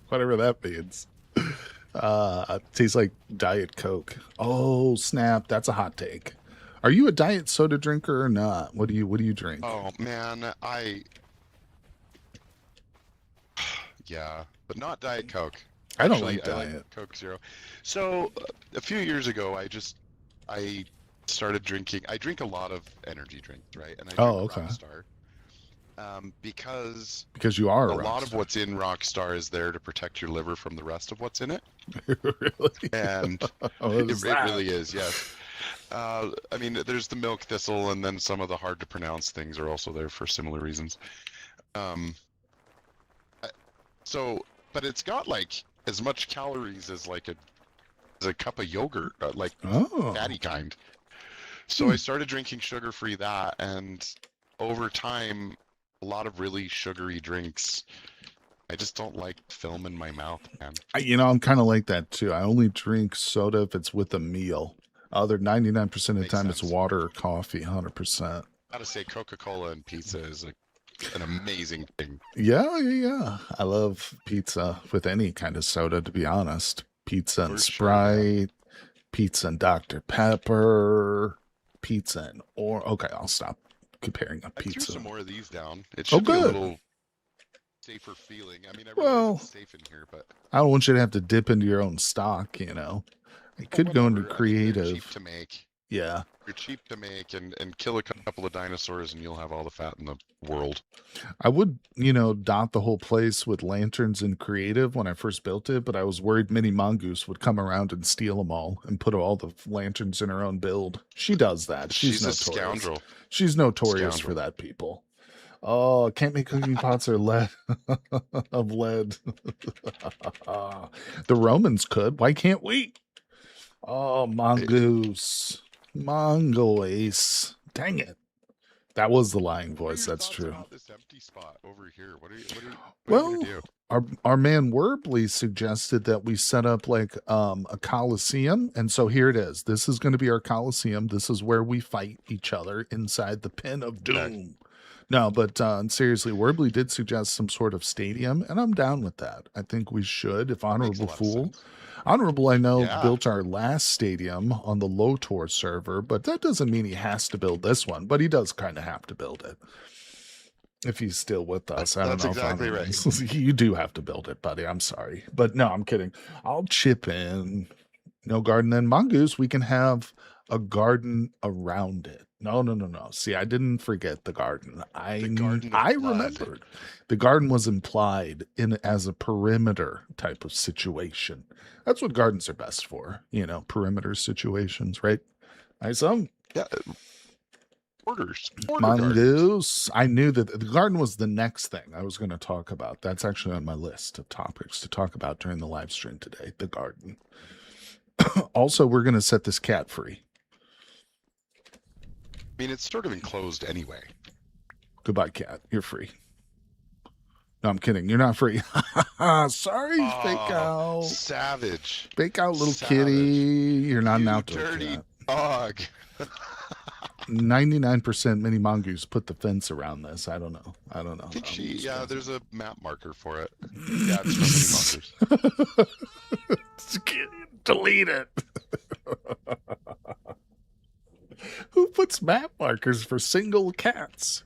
Whatever that means. Tastes like Diet Coke. Oh, snap. That's a hot take. Are you a diet soda drinker or not? What do you drink?
Oh, man, yeah, but not Diet Coke.
I don't
Actually,
like Diet.
Coke Zero. So, a few years ago, I started drinking. I drink a lot of energy drinks, right? And I drink
okay.
Rockstar. because
you are
a
a
lot of
rockstar.
what's in Rockstar is there to protect your liver from the rest of what's in it.
Really?
And
What
it
is that?
really is, yes. I mean, there's the milk thistle, and then some of the hard to pronounce things are also there for similar reasons. So, but it's got like as much calories as like a cup of yogurt, like
Oh.
fatty kind. So I started drinking sugar-free that, and over time, a lot of really sugary drinks. I just don't like film in my mouth, man.
I'm kind of like that too. I only drink soda if it's with a meal. Other 99% of the
Makes
time it's
sense.
water or coffee, 100%.
Gotta say, Coca-Cola and pizza is an amazing thing.
Yeah. I love pizza with any kind of soda, to be honest. Pizza and
For sure,
Sprite, pizza and Dr. Pepper, pizza and okay, I'll stop comparing a
I threw
pizza.
some more of these down. It should be a
good.
little safer feeling. I mean, I realize it's safe in here, but
I don't want you to have to dip into your own stock, It could go into
whatever. I mean, they're
creative.
cheap to make.
Yeah.
They're cheap to make, and kill a couple of dinosaurs, and you'll have all the fat in the world.
I would, dot the whole place with lanterns in creative when I first built it, but I was worried Mini Mongoose would come around and steal them all and put all the lanterns in her own build. She does that.
She's a
notorious.
scoundrel.
She's notorious for
Scoundrel.
that, people. Oh, can't make cooking pots or lead of lead. The Romans could. Why can't we? Oh, mongoose. Mongoose. Dang it. That was the lying voice.
What are your
That's
thoughts
true.
about this empty spot over here? What are you
Well,
gonna do?
our man Werbley suggested that we set up like a coliseum, and so here it is. This is going to be our coliseum. This is where we fight each other inside the pin of doom.
Okay.
No, but seriously, Werbley did suggest some sort of stadium, and I'm down with that. I think we should, if
Makes a
Honorable
lot of
Fool.
sense.
Honorable, I know,
Yeah.
built our last stadium on the Lotor server, but that doesn't mean he has to build this one, but he does kind of have to build it. If he's still with us, I don't
That's
know.
exactly
right. You do have to build it, buddy. I'm sorry. But no, I'm kidding. I'll chip in. No garden. Then Mongoose, we can have a garden around it. No. See, I didn't forget the garden.
The garden of
I
blood.
remembered. The garden was implied in as a perimeter type of situation. That's what gardens are best for. Perimeter situations, right? Isom?
Yeah. Border gardens.
Mongoose. I knew that the garden was the next thing I was going to talk about. That's actually on my list of topics to talk about during the live stream today. The garden. Also, we're going to set this cat free.
I mean, it's sort of enclosed anyway.
Goodbye, cat. You're free. No, I'm kidding. You're not free. Sorry, fake out.
Savage.
Fake out, little
Savage.
kitty. You're not an
You
outdoor
dirty
cat.
dog.
99% Mini Mongoose put the fence around this. I don't know.
I think
I'm just
there's a map marker for it. Yeah, it's from Mini Mongoose.
Delete it. Who puts map markers for single cats?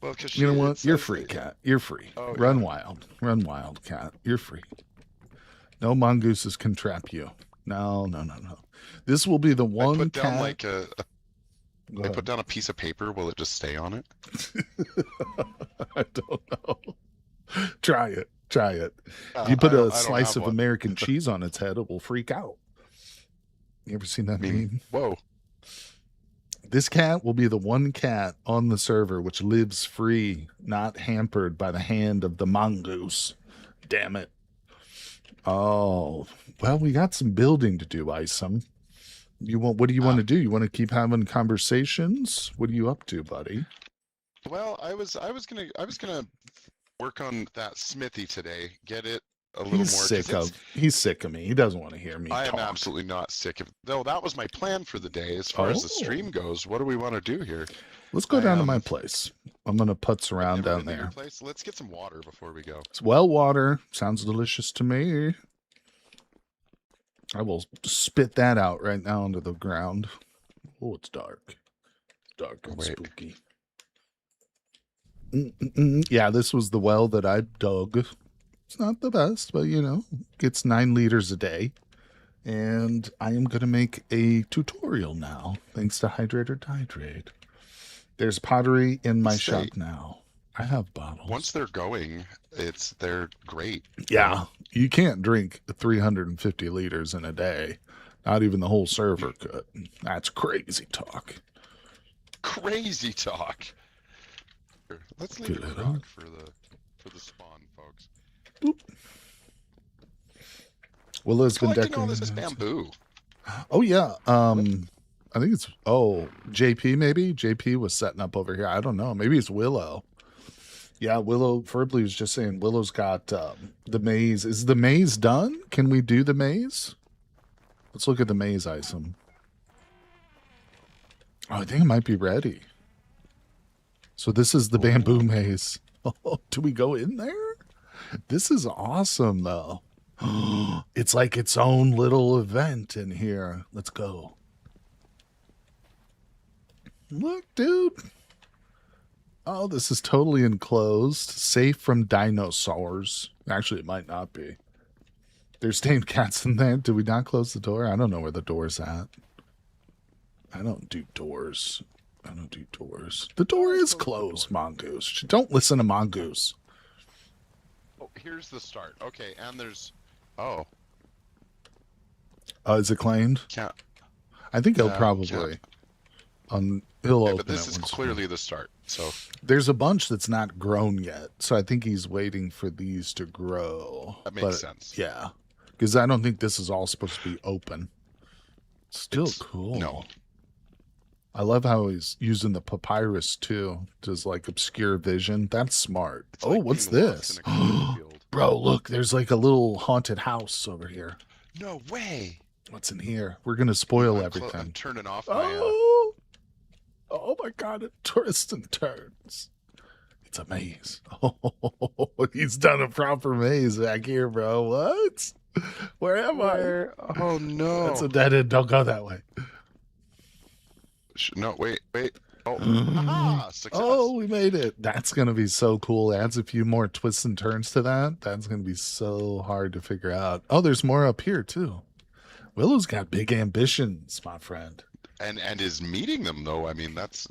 Well, because
You know what? You're free, cat. You're free.
Oh,
Run
yeah.
wild. Run wild, cat. You're free. No mongooses can trap you. No. This will be the
I
one
put down
cat.
like
Go
I
ahead.
put down a piece of paper. Will it just stay on it?
I don't know. Try it. If you
I
put
don't- I
a
don't
slice
have
of
one.
American cheese on its head, it will freak out. You ever seen that
I mean,
meme?
whoa.
This cat will be the one cat on the server which lives free, not hampered by the hand of the mongoose. Damn it. Oh, well, we got some building to do, Isom. What do you want to do? You want to keep having conversations? What are you up to, buddy?
Well, I was gonna work on that smithy today. Get it a little more. 'cause
He's sick of me. He doesn't want to hear me
I am
talk.
absolutely not sick of. Though that was my plan for the day. As far as the
Oh.
stream goes, what do we want to do here?
Let's go
I,
down to my
um,
place. I'm gonna putz around
Never
down
been to your
there.
place. Let's get some water before we go.
It's well water. Sounds delicious to me. I will spit that out right now into the ground. Oh, it's dark. It's dark and
Wait.
spooky. Yeah, this was the well that I dug. It's not the best, but gets 9 liters a day. And I am going to make a tutorial now, thanks to Hydrate or Diedrate. There's pottery in my
Say-
shop now. I have bottles.
Once they're going, they're great.
Yeah, you can't drink 350 liters in a day. Not even the whole server could. That's crazy talk.
Crazy talk. Here, let's leave
Get
a
it
rock
out.
for the spawn, folks.
Boop. Willow's been
Collecting all
decorating.
this bamboo.
Oh yeah. I think it's JP maybe. JP was setting up over here. I don't know. Maybe it's Willow. Yeah, Willow Furbley was just saying Willow's got the maze. Is the maze done? Can we do the maze? Let's look at the maze item. Oh, I think it might be ready. So this is the bamboo maze. Oh, do we go in there? This is awesome though. It's like its own little event in here. Let's go. Look, dude. Oh, this is totally enclosed. Safe from dinosaurs. Actually, it might not be. There's tamed cats in there. Did we not close the door? I don't know where the door's at. I don't do doors. I don't do doors. The door is closed, Mongoose. Don't listen to Mongoose.
Oh, here's the start. Okay, and there's... Oh.
Is it claimed?
Can't.
I think he'll
Yeah,
probably. He'll
Okay,
open
but this
it
is
once
clearly the start. So
there's a bunch that's not grown yet, so I think he's waiting for these to grow.
that makes sense.
Yeah, because I don't think this is all supposed to be open. Still
It's-
cool.
No.
I love how he's using the papyrus too, just like obscure vision. That's smart.
It's
Oh,
like
what's
being lost
this?
in a cornfield.
Bro, look, there's like a little haunted house over here.
No way.
What's in here? We're gonna spoil
I'm
everything.
turning off my...
Oh my god, it twists and turns. It's a maze. Oh, he's done a proper maze back here, bro. What? Where am I?
Oh, no.
That's a dead end. Don't go that way.
No, wait. Oh, aha, success.
Oh, we made it. That's going to be so cool. Adds a few more twists and turns to that. That's going to be so hard to figure out. Oh, there's more up here, too. Willow's got big ambitions, my friend.
And is meeting them, though. I mean, that's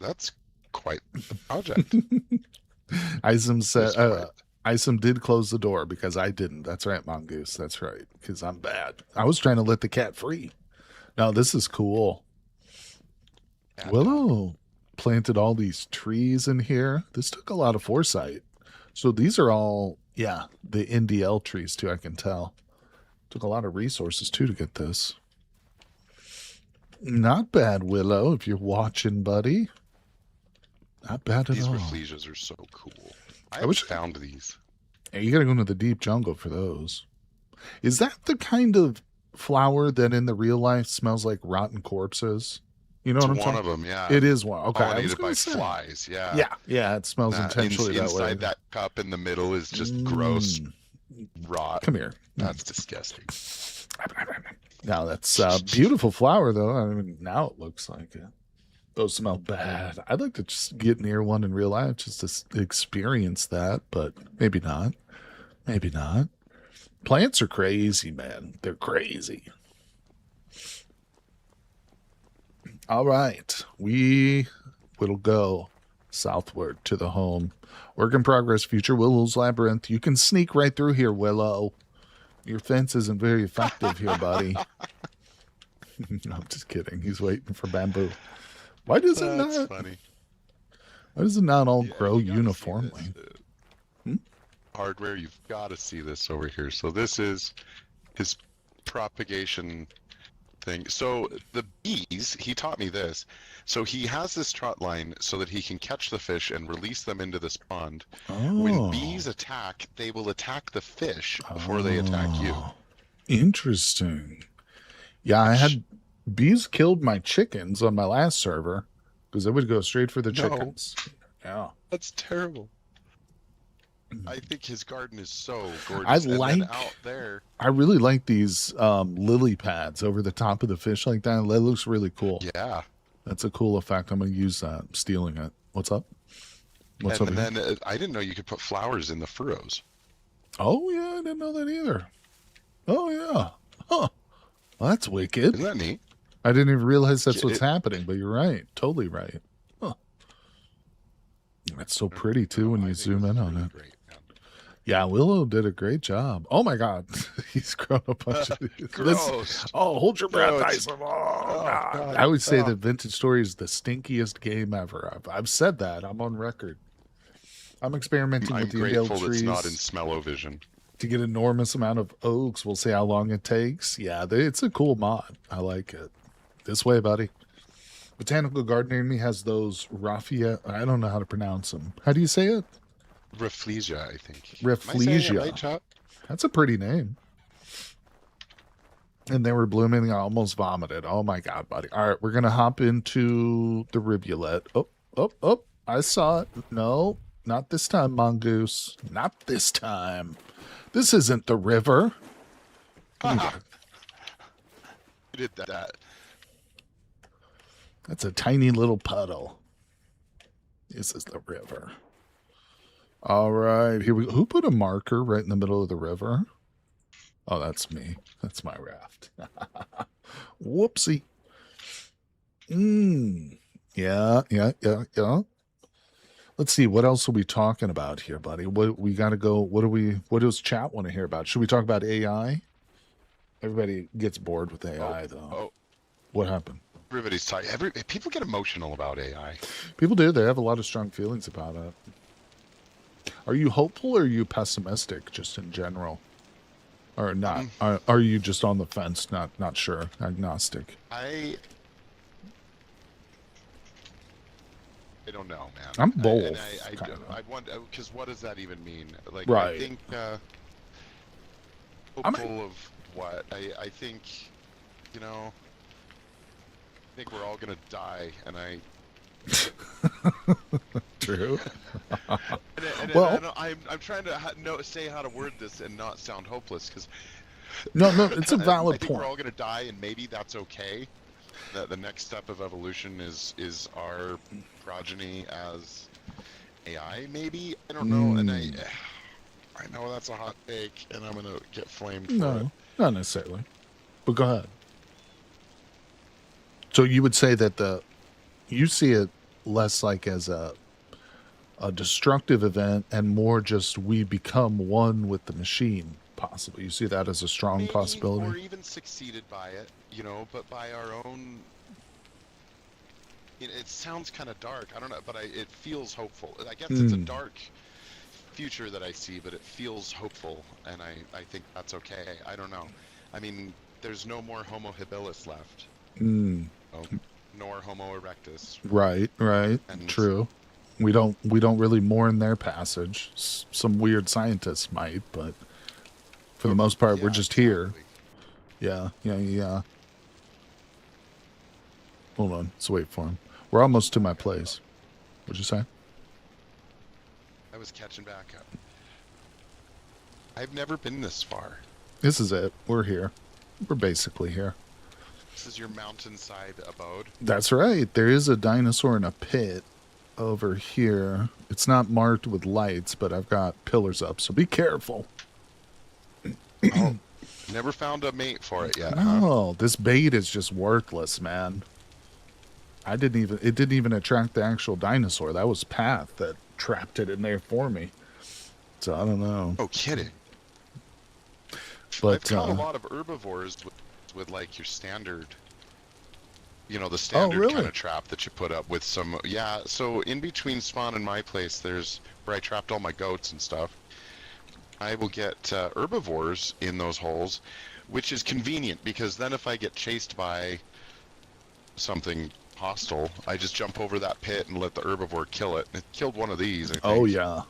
quite the project.
Isom said,
That's right.
Isom did close the door because I didn't. That's right, Mongoose. That's right. Because I'm bad. I was trying to let the cat free. No, this is cool.
And,
Willow planted all these trees in here. This took a lot of foresight. So these are all, yeah, the NDL trees too, I can tell. Took a lot of resources too to get this. Not bad, Willow, if you're watching, buddy. Not bad at
these
all.
Rafflesias are so cool. I
wish-
found these.
Yeah, you gotta go into the deep jungle for those. Is that the kind of flower that in the real life smells like rotten corpses? You know
It's
what I'm
one
talking?
of them, yeah.
It is one. Okay, I was
Pollinated by
gonna say.
flies, yeah.
Yeah, it smells intentionally that way.
Inside that cup in the middle is just gross
Mm.
rot.
Come here.
That's disgusting.
Now that's a beautiful flower, though. I mean, now it looks like it. Those smell bad. I'd like to just get near one in real life just to experience that, but maybe not. Maybe not. Plants are crazy, man. They're crazy. All right. We will go southward to the home. Work in progress, future Willow's Labyrinth. You can sneak right through here, Willow. Your fence isn't very effective here, buddy. No, I'm just kidding. He's waiting for bamboo. Why does it
That's
not?
funny.
Why does it not all
Yeah,
grow
you gotta see
uniformly?
this, hardware, you've got to see this over here. So this is his propagation thing. So the bees, he taught me this. So he has this trot line so that he can catch the fish and release them into this pond.
Oh,
When bees attack, they will attack the fish before they attack you.
Oh, interesting. Yeah, I had bees killed my chickens on my last server because they would go straight for the
No.
chickens. Yeah.
That's terrible. I think his garden is so gorgeous.
I
And then
like-
out there.
I really like these lily pads over the top of the fish like that. That looks really cool.
Yeah.
That's a cool effect. I'm going to use that. I'm stealing it. What's up? What's
And
up?
then I didn't know you could put flowers in the furrows.
Oh, yeah. I didn't know that either. Oh, yeah. Huh. Well, that's wicked.
Isn't that neat?
I didn't even realize that's
Yeah,
what's happening, but you're right. Totally right. Huh. It's so pretty too when
I
you
think
zoom
this
in
is
on
really
it.
great, man.
Yeah, Willow did a great job. Oh my God, he's grown a bunch of these.
Gross.
Oh, hold your breath,
No,
Tyson. Oh, God.
God.
I would say
Oh.
that Vintage Story is the stinkiest game ever. I've said that. I'm on record. I'm experimenting
I'm
with the
grateful
inbuilt
it's not in
trees
smell-o-vision.
to get enormous amount of oaks. We'll see how long it takes. Yeah, it's a cool mod. I like it. This way, buddy. Botanical Garden near me has those raffia. I don't know how to pronounce them. How do you say it?
Rafflesia, I think.
Rafflesia.
Am I saying it right, Chop?
That's a pretty name. And they were blooming. I almost vomited. Oh my God, buddy. All right, we're going to hop into the rivulet. Oh, I saw it. No, not this time, Mongoose. Not this time. This isn't the river.
You did that.
That's a tiny little puddle. This is the river. All right, here we go. Who put a marker right in the middle of the river? Oh, that's me. That's my raft. Whoopsie. Yeah. Let's see. What else are we talking about here, buddy? What we got to go? What does chat want to hear about? Should we talk about AI? Everybody gets bored with AI, though.
Oh,
What happened?
everybody's tight. People get emotional about AI.
People do. They have a lot of strong feelings about it. Are you hopeful or are you pessimistic, just in general? Or not? Are you just on the fence, not sure, agnostic?
I don't know, man.
I'm both,
I
kinda.
wonder, because what does that even mean? Like,
Right.
I think
I'm-
hopeful of what? I think, you know, I think we're all gonna die, and
True.
well, I'm trying to say how to word this and not sound hopeless, because
No, it's a
I
valid
think we're all
point.
gonna die, and maybe that's okay. That the next step of evolution is our progeny as AI. Maybe, I don't know, and I know that's a hot take, and I'm gonna get flamed for it.
No, not necessarily. But go ahead. So you would say that you see it less like as a destructive event and more just we become one with the machine, possibly. You see that as a strong
Maybe,
possibility?
or even succeeded by it, you know, but by our own. It sounds kind of dark. I don't know, but it feels hopeful. I guess it's a dark future that I see, but it feels hopeful, and I think that's okay. I don't know. I mean, there's no more Homo habilis left. Nor Homo erectus.
Right.
And
True. We don't really mourn their passage. Some weird scientists might, but for the most part, we're just here. Yeah. Hold on. Let's wait for him. We're almost to my place. What'd you say?
I was catching back up. I've never been this far.
This is it. We're here. We're basically here.
This is your mountainside abode.
That's right. There is a dinosaur in a pit over here. It's not marked with lights, but I've got pillars up, so be careful.
Oh, never found a mate for it yet, huh?
No, this bait is just worthless, man. It didn't even attract the actual dinosaur. That was Path that trapped it in there for me. So I don't know.
Oh, kidding.
But
I've caught a lot of herbivores with like your standard, the standard
really?
kind of trap that you put up with some, so in between spawn and my place, there's where I trapped all my goats and stuff. I will get herbivores in those holes, which is convenient because then if I get chased by something hostile, I just jump over that pit and let the herbivore kill it. It killed one of these, I think.
Oh yeah.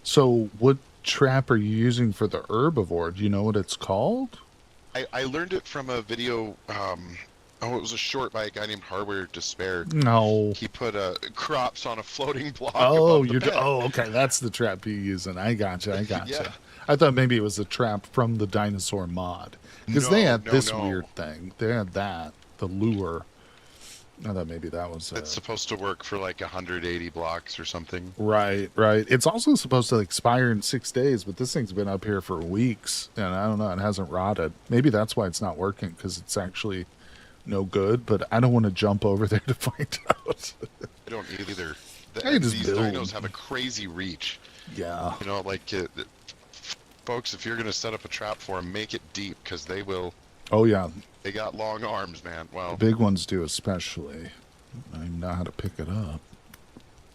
So what trap are you using for the herbivore? Do you know what it's called?
I learned it from a video. It was a short by a guy named Hardware Despair.
No.
He put crops on a floating block.
Oh,
above the pit.
okay. That's the trap you're using. I gotcha.
Yeah.
I thought maybe it was a trap from the dinosaur mod because they had this weird thing. They had the lure. I thought maybe that was.
It's supposed to work for like 180 blocks or something.
Right. It's also supposed to expire in 6 days, but this thing's been up here for weeks, and I don't know. It hasn't rotted. Maybe that's why it's not working because it's actually no good. But I don't want to jump over there to find out.
I don't either.
Hey, just
these
build.
dinos have a crazy reach.
Yeah.
You know, like, folks, if you're going to set up a trap for them, make it deep, because they will...
Oh, yeah.
They got long arms, man.
The
Well,
big ones do especially. I know how to pick it up.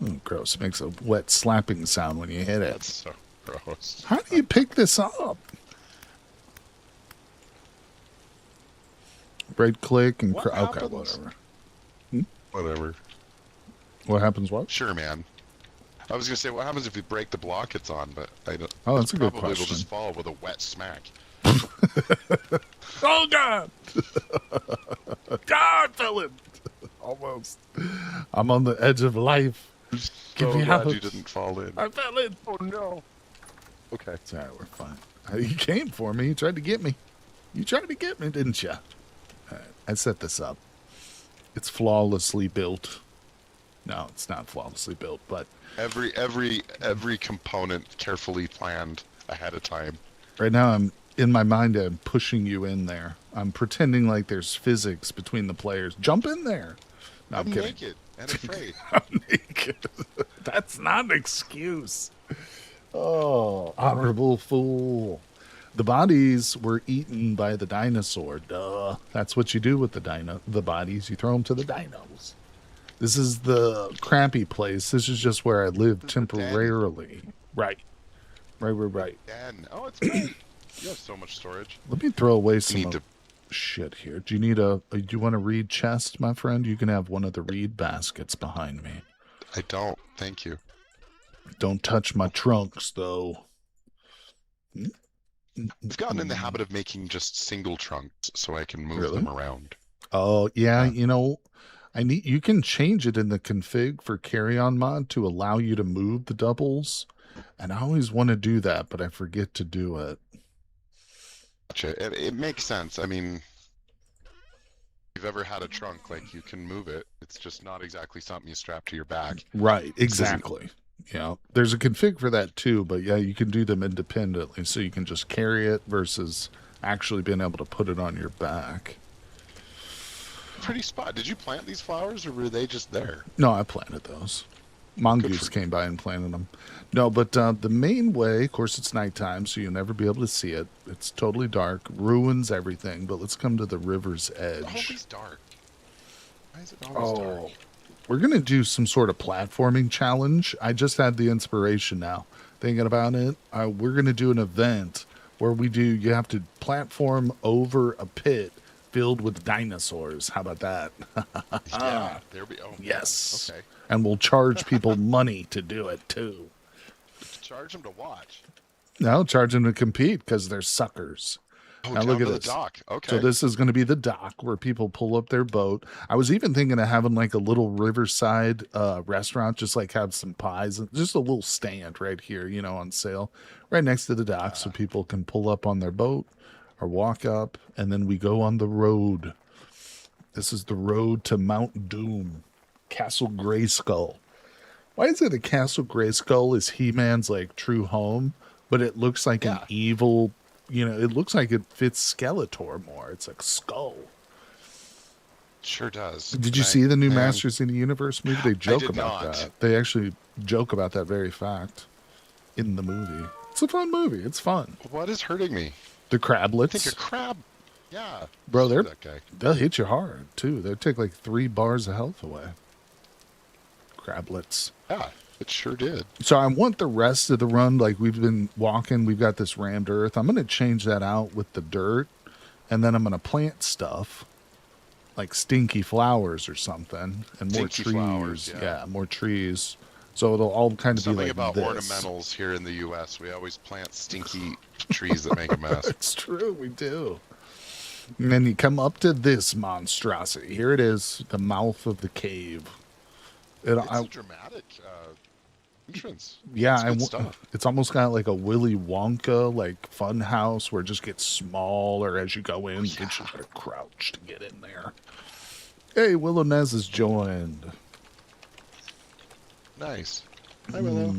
Oh, gross. It makes a wet slapping sound when you hit it.
that's so gross.
How do you pick this up? Right click and...
What
Okay,
happens?
whatever.
Whatever.
What happens what?
Sure, man. I was gonna say, what happens if you break the block it's on? But I don't.
Oh, that's a good
probably will
question.
just fall with a wet smack.
Oh, God! God, villain! Almost. I'm on the edge of life. Get
So
me
glad
out.
you didn't fall in.
I fell in.
Oh no. Okay.
It's all right, we're fine. You came for me. You tried to get me. You tried to get me, didn't you? All right, I set this up. It's flawlessly built. No, it's not flawlessly built, but
Every component carefully planned ahead of time.
right now I'm in my mind. I'm pushing you in there. I'm pretending like there's physics between the players. Jump in there. No, I'm
I'm
kidding.
naked and afraid.
I'm naked. That's not an excuse. Oh, honorable fool. The bodies were eaten by the dinosaur. Duh. That's what you do with the bodies. You throw them to the dinos. This is the crappy place. This is just where I live
This is the den.
temporarily. Right. Right.
Dan. Oh, it's great. You have so much storage.
Let me throw away
You
some
need to.
shit here. Do you need do you want a reed chest, my friend? You can have one of the reed baskets behind me.
I don't. Thank you.
Don't touch my trunks, though.
I've gotten in the habit of making just single trunks so I can move
Really?
them around.
Oh, yeah,
Yeah.
you know, you can change it in the config for CarryOnMod to allow you to move the doubles. And I always want to do that, but I forget to do it.
Gotcha. It makes sense. I mean, if you've ever had a trunk, like, you can move it. It's just not exactly something you strap to your back.
Right, exactly. Yeah, there's a config for that too, but yeah, you can do them independently. So you can just carry it versus actually being able to put it on your back.
Pretty spot. Did you plant these flowers or were they just there?
No, I planted those.
Good
Mongoose
for
came by and planted them. No, but the main way, of course, it's nighttime, so you'll never be able to see it. It's totally dark, ruins everything. But let's come to the river's edge.
Always dark. Why is it always dark?
We're going to do some sort of platforming challenge. I just had the inspiration now. Thinking about it, we're going to do an event where you have to platform over a pit filled with dinosaurs. How about that?
Yeah, there we go.
Yes.
Okay.
And we'll charge people money to do it too.
Charge them to watch.
No, charge them to compete because they're suckers.
Oh,
Now
down
look at
to the
this.
dock. Okay.
So this is going to be the dock where people pull up their boat. I was even thinking of having like a little riverside restaurant, just like have some pies, and just a little stand right here, on sale, right next to the dock, so people can pull up on their boat or walk up, and then we go on the road. This is the road to Mount Doom, Castle Grayskull. Why is it a Castle Grayskull is He-Man's like true home, but it looks like an evil, it looks like it fits Skeletor more. It's like skull.
Sure does.
Did you see the new
Man,
Masters in the Universe movie? They joke
did
about
not.
that. They actually joke about that very fact in the movie. It's a fun movie. It's fun.
What is hurting me?
The
I think a
crablets,
crab. Yeah.
bro,
Screw that guy.
they'll hit you hard too. They'll take like 3 bars of health away. Crablets.
Yeah, it sure did.
So I want the rest of the run, like we've been walking, we've got this rammed earth. I'm going to change that out with the dirt, and then I'm going to plant stuff, like stinky flowers or something, and more
Stinky
trees.
flowers, yeah.
More trees. So it'll all kind of
Something
be like
about
this.
ornamentals here in the U.S. We always plant stinky trees that make a mess.
It's true, we do. And then you come up to this monstrosity. Here it is, the mouth of the cave.
It's a dramatic entrance.
Yeah,
It's good stuff.
it's almost got like a Willy Wonka like fun house where it just gets smaller as you go in. You just gotta crouch to get in there. Hey, Willow Nez is joined.
Nice. Hi, Willow.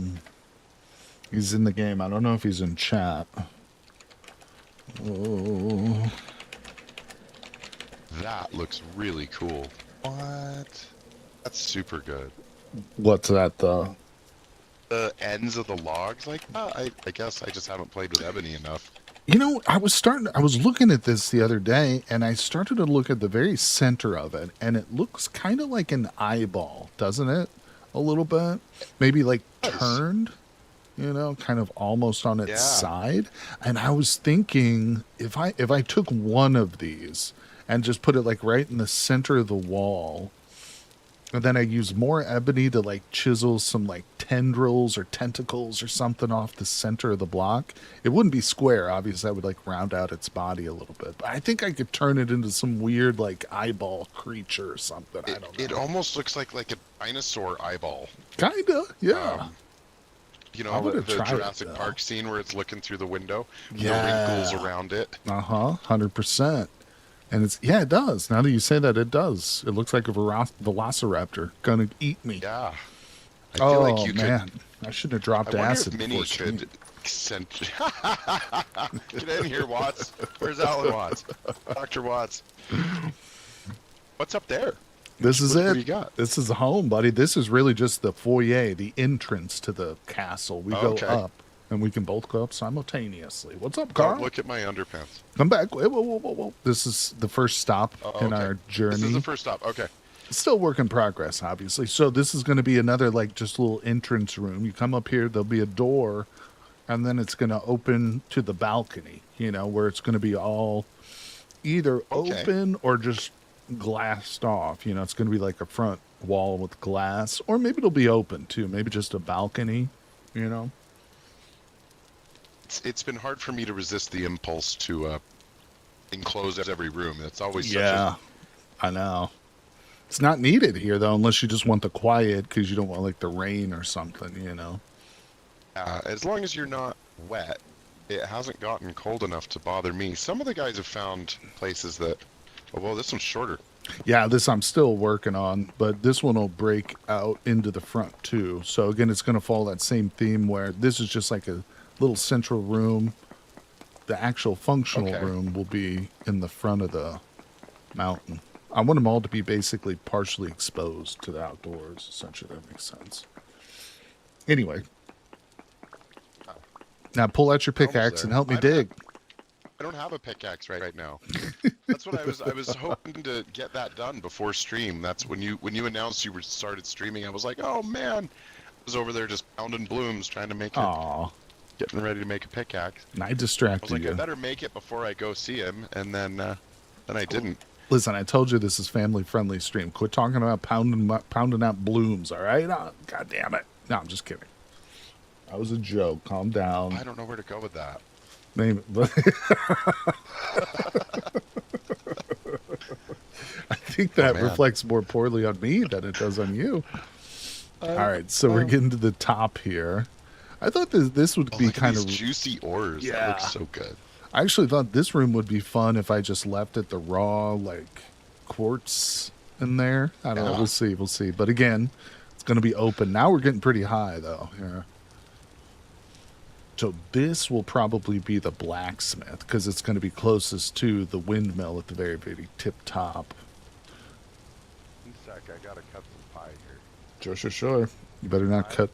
He's in the game. I don't know if he's in chat. Oh,
That looks really cool. What? That's super good.
What's that? The
ends of the logs like that. I guess I just haven't played with ebony enough.
I was looking at this the other day, and I started to look at the very center of it, and it looks kind of like an eyeball, doesn't it? A little bit, maybe like turned, kind of almost on its side. And I was thinking, if I took one of these and just put it like right in the center of the wall, and then I use more ebony to like chisel some like tendrils or tentacles or something off the center of the block. It wouldn't be square, obviously. I would like round out its body a little bit. But I think I could turn it into some weird like eyeball creature or something. I don't know.
It almost looks like a dinosaur eyeball.
Kinda, yeah.
The Jurassic Park scene where it's looking through the window.
Yeah.
The wrinkles around it.
100%. And it does. Now that you say that, it does. It looks like a velociraptor gonna eat me.
Yeah. I feel like you
man. I shouldn't have dropped acid.
I wonder if Minnie could send... Get in here, Watts. Where's Alan Watts? Dr. Watts. What's up there?
This is
What
it.
do you got?
This is home, buddy. This is really just the foyer, the entrance to the castle. We go up, and we can both go up simultaneously. What's up, Carl?
Don't look at my underpants.
Come back. Whoa. This is the first stop in our journey.
This is the first stop. Okay.
Still work in progress, obviously. So this is going to be another, like, just little entrance room. You come up here, there'll be a door, and then it's going to open to the balcony, where it's going to be all either open or just glassed off. It's going to be like a front wall with glass, or maybe it'll be open, too. Maybe just a balcony,
It's been hard for me to resist the impulse to enclose every room. It's always
I know. It's not needed here, though, unless you just want the quiet because you don't want, like, the rain or something,
As long as you're not wet, it hasn't gotten cold enough to bother me. Some of the guys have found places that... Oh, well, this one's shorter.
Yeah, this I'm still working on, but this one will break out into the front, too. So, again, it's going to follow that same theme where this is just like a little central room. The actual functional room will be in the front of the mountain. I want them all to be basically partially exposed to the outdoors, essentially. That makes sense. Anyway. Now pull out your pickaxe and help me dig.
I don't have a pickaxe right now. That's what I was hoping to get that done before stream. That's when you announced you started streaming. I was like, oh man, I was over there just pounding blooms trying to make it. Getting ready to make a pickaxe.
And I distracted
I was like,
you.
I better make it before I go see him, and then I didn't.
Listen, I told you this is family-friendly stream. Quit talking about pounding out blooms, all right? Oh, God damn it. No, I'm just kidding. That was a joke. Calm down.
I don't know where to go with that.
Name it. I think that reflects more poorly on me than it does on you. All right, so we're getting to the top here. I thought this would be kind of
juicy ores. Yeah. That looks so good.
I actually thought this room would be fun if I just left it the raw, like, quartz in there. I don't know. We'll see. But again, it's going to be open. Now we're getting pretty high, though. Here. So this will probably be the blacksmith, because it's going to be closest to the windmill at the very, very tip top.
One sec, I got to cut some pie here.
Sure. You better not cut...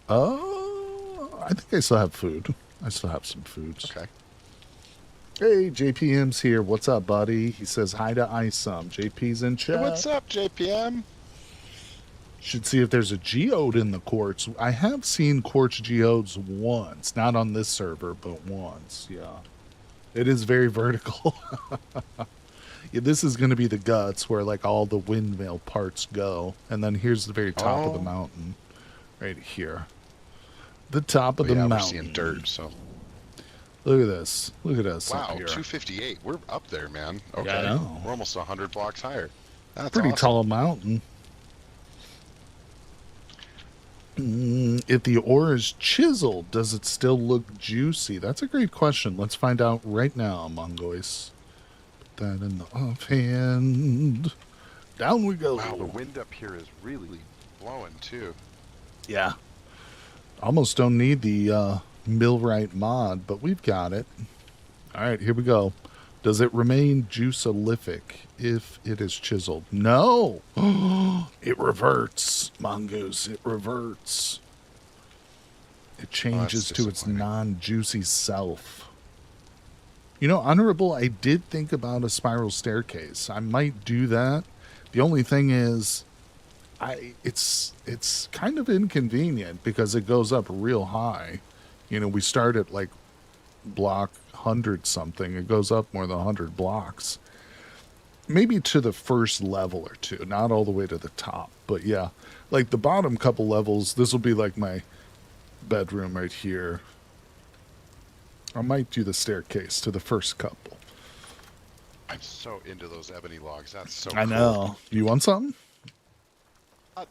Oh, I think I still have food. I still have some foods.
Okay.
Hey, JPM's here. What's up, buddy? He says hi to Isum. JP's in chat.
Hey, what's up, JPM?
Should see if there's a geode in the quartz. I have seen quartz geodes once. Not on this server, but once. Yeah. It is very vertical. Yeah, this is going to be the guts where, like, all the windmill parts go. And then here's the very top of the mountain. Right here. The top of the mountain.
We're seeing dirt, so.
Look at this. Look at us.
Wow,
up here.
258. We're up there, man. Okay.
Yeah, I know.
We're almost 100 blocks higher. That's
pretty
awesome.
tall mountain. If the ore is chiseled, does it still look juicy? That's a great question. Let's find out right now, Mongoise. Put that in the offhand. Down we go.
Wow, the wind up here is really blowing, too.
Yeah. Almost don't need the millwright mod, but we've got it. All right, here we go. Does it remain juiceolific if it is chiseled? No. It reverts, Mongoose. It reverts. It changes to its
disappointing.
non-juicy self. You know, Honorable, I did think about a spiral staircase. I might do that. The only thing is, it's kind of inconvenient because it goes up real high. You know, we start at like block 100 something. It goes up more than 100 blocks. Maybe to the first level or two, not all the way to the top. But yeah, like the bottom couple levels, this will be like my bedroom right here. I might do the staircase to the first couple.
I'm so into those ebony logs. That's so
I
cool.
know. You want something?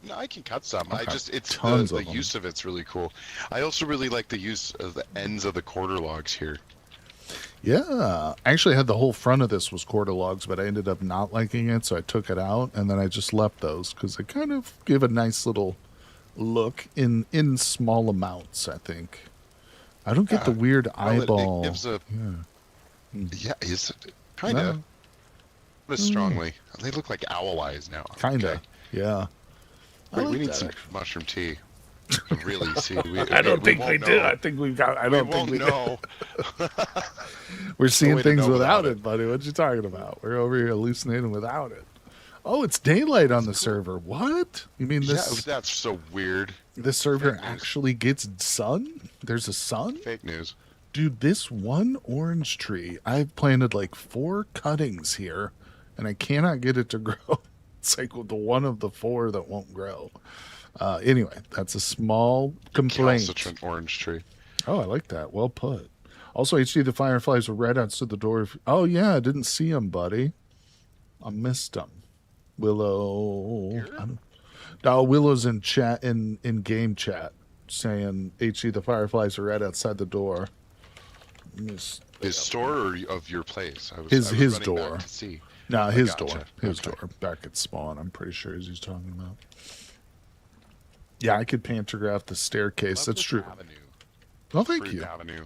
No, I can cut some.
Okay.
It's
Tons
the
of them.
use of it's really cool. I also really like the use of the ends of the quarter logs here.
Yeah. I actually had the whole front of this was quarter logs, but I ended up not liking it, so I took it out, and then I just left those because they kind of give a nice little look in small amounts, I think. I don't get the weird eyeball.
It gives a it's kind
No.
of. But strongly. They look like owl eyes now.
Kinda.
Okay.
Yeah. I
Wait,
like
we need
that,
some
actually.
mushroom tea. To really see.
I don't think we
won't
do.
know.
I think we've got. I
We
don't think
won't
we do.
know.
We're seeing
way to
things
know
without
without
it, buddy. What you talking about? We're over here hallucinating without it. Oh, it's daylight on the server. What? You mean
Yeah,
this?
that's so weird.
This server
Fake news.
actually gets sun? There's a sun?
Fake news.
Dude, this one orange tree, I've planted like 4 cuttings here, and I cannot get it to grow. It's like the one of the 4 that won't grow. Anyway, that's a small complaint.
Such an orange tree.
Oh, I like that. Well put. Also, HD, the fireflies were right outside the door. Oh, yeah, I didn't see them, buddy. I missed them. Willow. No, Willow's in chat, in game chat, saying, HD, the fireflies are right outside the door.
His store or of your place? I was
His
running
door.
back to see.
No, his
gotcha.
door. His
Okay.
door. Back at spawn, I'm pretty sure is he's talking about. Yeah, I could pantograph the staircase.
Love
That's
this
true.
Avenue.
Oh, thank
Fruit
you.
Avenue.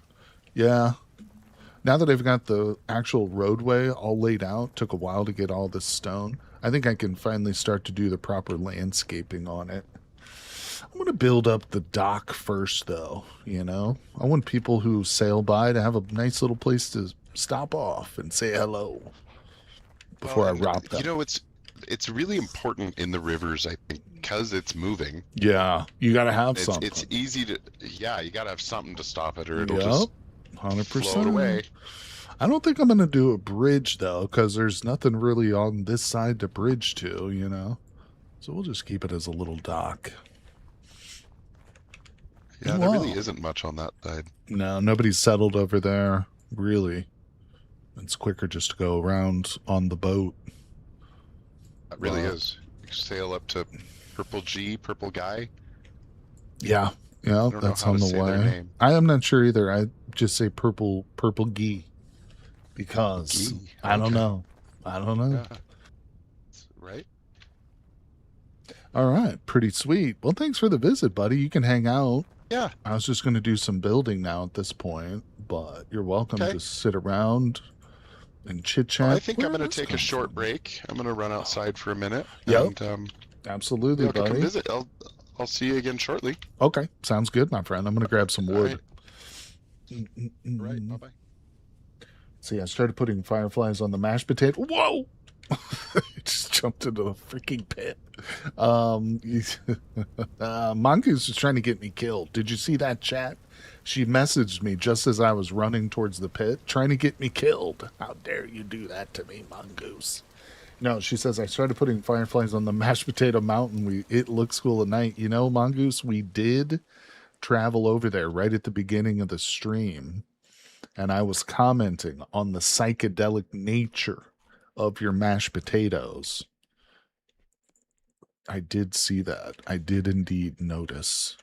Yeah. Now that I've got the actual roadway all laid out, took a while to get all this stone. I think I can finally start to do the proper landscaping on it. I'm going to build up the dock first, though, you know? I want people who sail by to have a nice little place to stop off and say hello before I
and,
rob them.
You know, it's really important in the rivers, I think, because it's moving.
Yeah, you got to have something.
It's easy to, you got to have something to stop it or it'll
Yep,
just
100%.
float away.
I don't think I'm going to do a bridge, though, because there's nothing really on this side to bridge to, you know? So we'll just keep it as a little dock.
Yeah, there really
Whoa.
isn't much on that side.
No, nobody's settled over there, really. It's quicker just to go around on the boat.
It really
Wow.
is. You sail up to Purple Guy.
Yeah, yeah,
don't know
that's
how
on
to
the
say their
way.
name.
I am not sure either. I just say purple gee. Because
Gee,
I don't
okay.
know. I don't know.
Yeah. Right?
All right, pretty sweet. Well, thanks for the visit, buddy. You can hang out.
Yeah.
I was just going to do some building now at this point, but you're welcome
Okay.
to sit around and chit chat.
Well, I think I'm going to take a short break. I'm going to run outside for a minute.
Yep.
And
Absolutely,
y'all can come
buddy.
visit. I'll see you again shortly.
Okay, sounds good, my friend. I'm going to grab some
All
wood.
Right. Bye bye.
See, I started putting fireflies on the mashed potato. Whoa! It just jumped into the freaking pit. Mongoose was trying to get me killed. Did you see that chat? She messaged me just as I was running towards the pit, trying to get me killed. How dare you do that to me, Mongoose? No, she says, I started putting fireflies on the mashed potato mountain. It looks cool at night. You know, Mongoose, we did travel over there right at the beginning of the stream. And I was commenting on the psychedelic nature of your mashed potatoes. I did see that. I did indeed notice.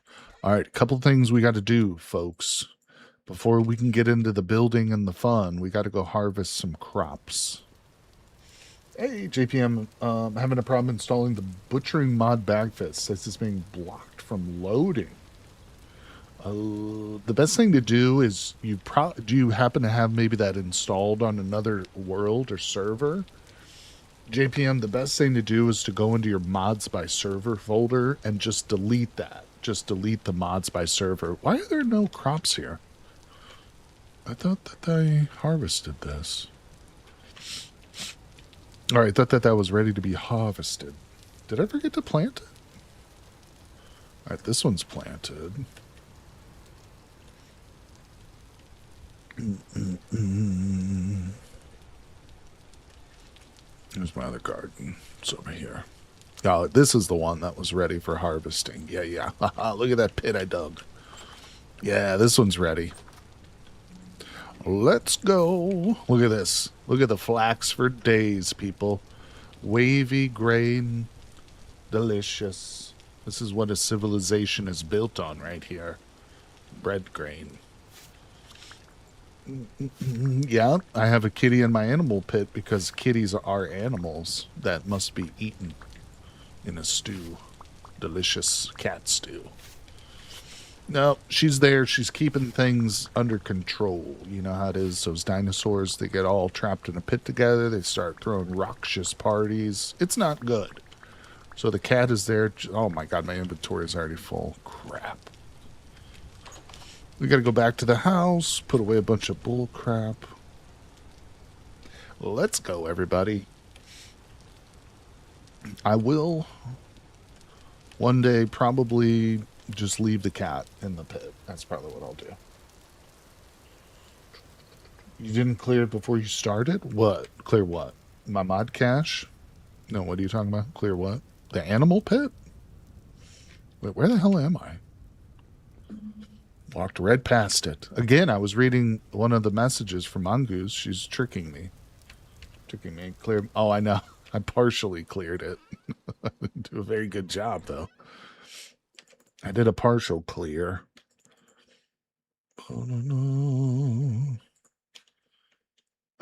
All right, a couple things we got to do, folks. Before we can get into the building and the fun, we got to go harvest some crops. Hey, JPM, having a problem installing the butchering mod bagfest. Says it's being blocked from loading. The best thing to do is do you happen to have maybe that installed on another world or server? JPM, the best thing to do is to go into your mods by server folder and just delete that. Just delete the mods by server. Why are there no crops here? I thought that I harvested this. All right, I thought that that was ready to be harvested. Did I forget to plant it? All right, this one's planted. Here's my other garden. It's over here. Oh, this is the one that was ready for harvesting. Yeah, yeah. Look at that pit I dug. Yeah, this one's ready. Let's go. Look at this. Look at the flax for days, people. Wavy grain. Delicious. This is what a civilization is built on right here. Bread grain. Yeah, I have a kitty in my animal pit because kitties are animals that must be eaten in a stew. Delicious cat stew. No, she's there. She's keeping things under control. You know how it is. Those dinosaurs, they get all trapped in a pit together. They start throwing raucous parties. It's not good. So the cat is there. Oh my god, my inventory is already full. Crap. We gotta go back to the house, put away a bunch of bull crap. Let's go, everybody. I will one day probably just leave the cat in the pit. That's probably what I'll do. You didn't clear it before you started? What? Clear what? My mod cache? No, what are you talking about? Clear what? The animal pit? Wait, where the hell am I? Walked right past it. Again, I was reading one of the messages from Mongoose. She's tricking me. Tricking me. Clear. Oh, I know. I partially cleared it. Didn't do a very good job, though. I did a partial clear. Oh, no.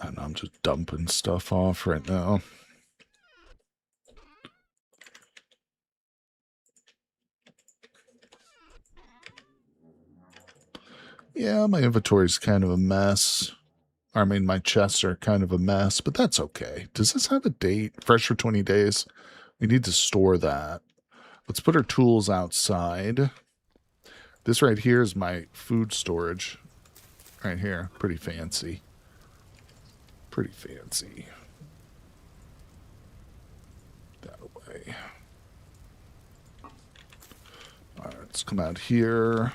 And I'm just dumping stuff off right now. Yeah, my inventory's kind of a mess. I mean, my chests are kind of a mess, but that's okay. Does this have a date? Fresh for 20 days? We need to store that. Let's put our tools outside. This right here is my food storage. Right here. Pretty fancy. Pretty fancy. That away. All right, let's come out here.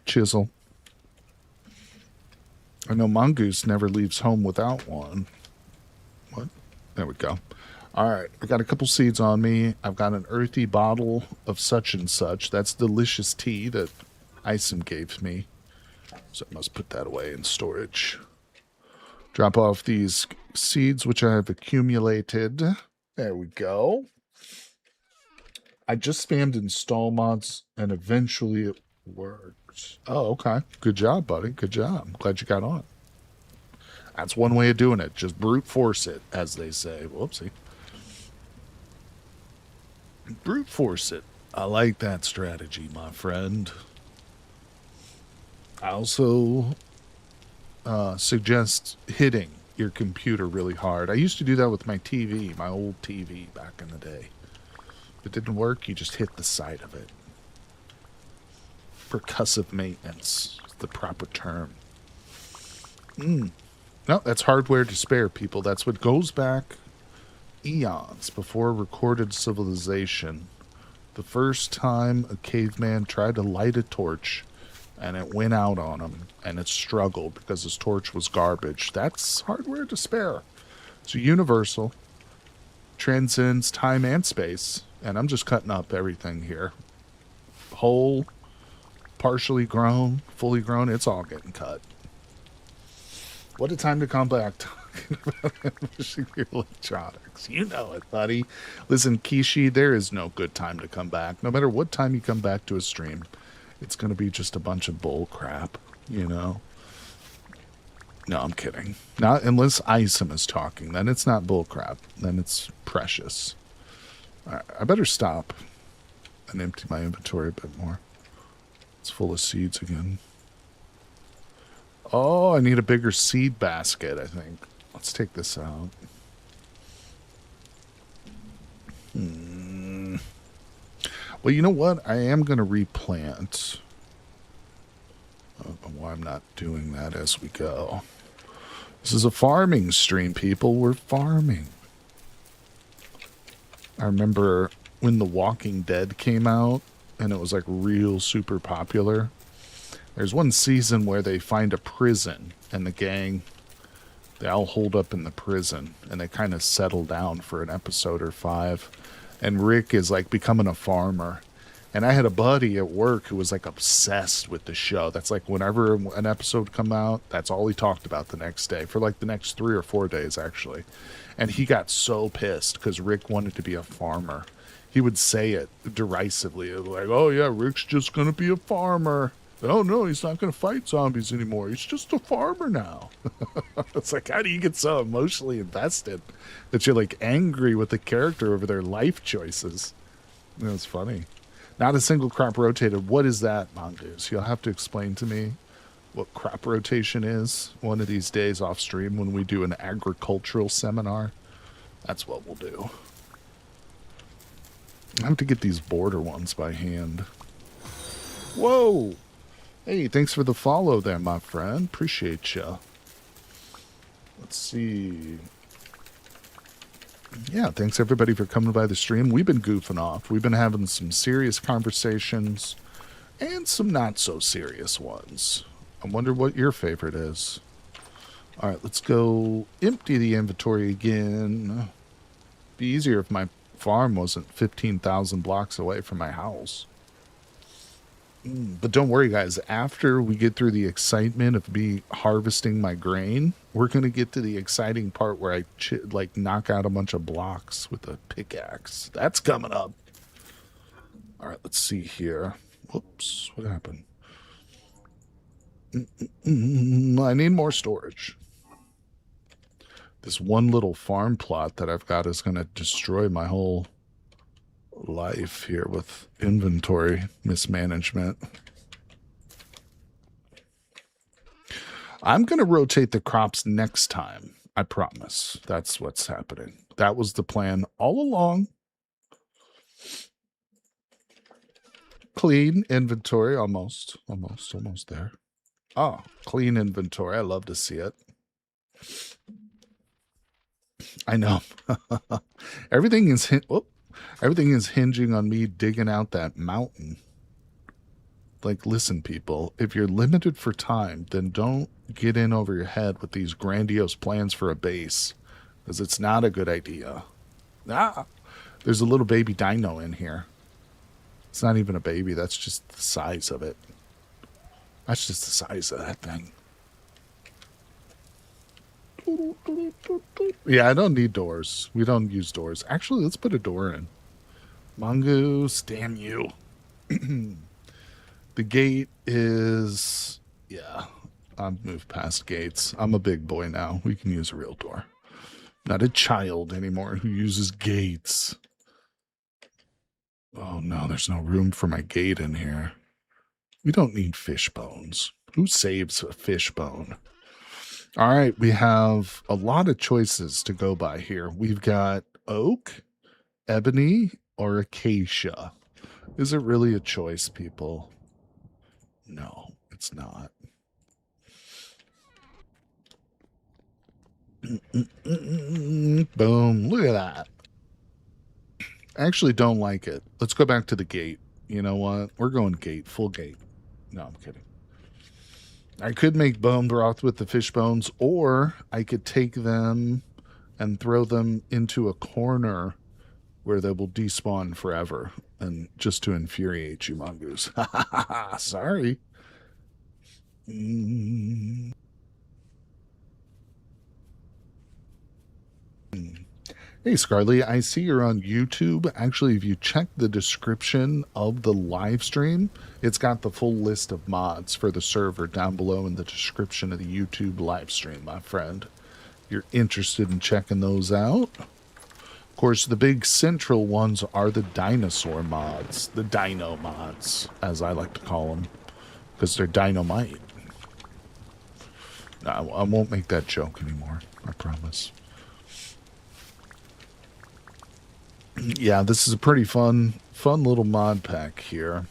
Chisel. I know Mongoose never leaves home without one. What? There we go. All right, I got a couple seeds on me. I've got an earthy bottle of such and such. That's delicious tea that Isom gave me. So I must put that away in storage. Drop off these seeds, which I have accumulated. There we go. I just spammed install mods, and eventually it worked. Oh, okay. Good job, buddy. Good job. Glad you got on. That's one way of doing it. Just brute force it, as they say. Whoopsie. Brute force it. I like that strategy, my friend. I also suggest hitting your computer really hard. I used to do that with my TV, my old TV back in the day. If it didn't work, you just hit the side of it. Percussive maintenance is the proper term. No, that's hardware to spare, people. That's what goes back eons before recorded civilization. The first time a caveman tried to light a torch and it went out on him and it struggled because his torch was garbage. That's hardware to spare. It's universal. Transcends time and space. And I'm just cutting up everything here. Whole, partially grown, fully grown, it's all getting cut. What a time to come back talking about pushing your electronics. You know it, buddy. Listen, Kishi, there is no good time to come back. No matter what time you come back to a stream, it's going to be just a bunch of bull crap, you know? No, I'm kidding. Not unless Isom is talking. Then it's not bullcrap. Then it's precious. All right, I better stop and empty my inventory a bit more. It's full of seeds again. Oh, I need a bigger seed basket, I think. Let's take this out. Well, you know what? I am going to replant. I don't know why I'm not doing that as we go. This is a farming stream, people. We're farming. I remember when The Walking Dead came out, and it was like real super popular. There's one season where they find a prison, and the gang, they all hold up in the prison, and they kind of settle down for an episode or 5. And Rick is like becoming a farmer. And I had a buddy at work who was like obsessed with the show. That's like whenever an episode come out, that's all he talked about the next day for like the next 3 or 4 days, actually. And he got so pissed because Rick wanted to be a farmer. He would say it derisively, like, "Oh yeah, Rick's just going to be a farmer. Oh no, he's not going to fight zombies anymore. He's just a farmer now." It's like, how do you get so emotionally invested that you're like angry with the character over their life choices? It was funny. Not a single crop rotated. What is that, Mongoose? You'll have to explain to me what crop rotation is one of these days off stream when we do an agricultural seminar. That's what we'll do. I have to get these border ones by hand. Whoa! Hey, thanks for the follow there, my friend. Appreciate ya. Let's see. Yeah, thanks everybody for coming by the stream. We've been goofing off. We've been having some serious conversations and some not so serious ones. I wonder what your favorite is. All right, let's go empty the inventory again. Be easier if my farm wasn't 15,000 blocks away from my house. But don't worry, guys. After we get through the excitement of me harvesting my grain, we're going to get to the exciting part where I like knock out a bunch of blocks with a pickaxe. That's coming up. All right, let's see here. Whoops, what happened? I need more storage. This one little farm plot that I've got is going to destroy my whole life here with inventory mismanagement. I'm going to rotate the crops next time. I promise. That's what's happening. That was the plan all along. Clean inventory. Almost there. Oh, clean inventory. I love to see it. I know. Everything is hinging on me digging out that mountain. Like, listen, people, if you're limited for time, then don't get in over your head with these grandiose plans for a base, because it's not a good idea. There's a little baby dino in here. It's not even a baby. That's just the size of it. That's just the size of that thing. Yeah, I don't need doors. We don't use doors. Actually, let's put a door in. Mongoose, damn you. The gate is... Yeah, I've moved past gates. I'm a big boy now. We can use a real door. Not a child anymore who uses gates. Oh no, there's no room for my gate in here. We don't need fish bones. Who saves a fish bone? All right, we have a lot of choices to go by here. We've got oak, ebony, or acacia. Is it really a choice, people? No, it's not. Boom, look at that. I actually don't like it. Let's go back to the gate. You know what? We're going gate, full gate. No, I'm kidding. I could make bone broth with the fish bones, or I could take them and throw them into a corner where they will despawn forever, and just to infuriate you, Mongoose. Sorry. Hey, Scarly, I see you're on YouTube. Actually, if you check the description of the live stream, it's got the full list of mods for the server down below in the description of the YouTube live stream, my friend. If you're interested in checking those out. Of course, the big central ones are the Dinosaur mods, the Dino mods, as I like to call them, because they're dynamite. No, I won't make that joke anymore, I promise. Yeah, this is a pretty fun little mod pack here.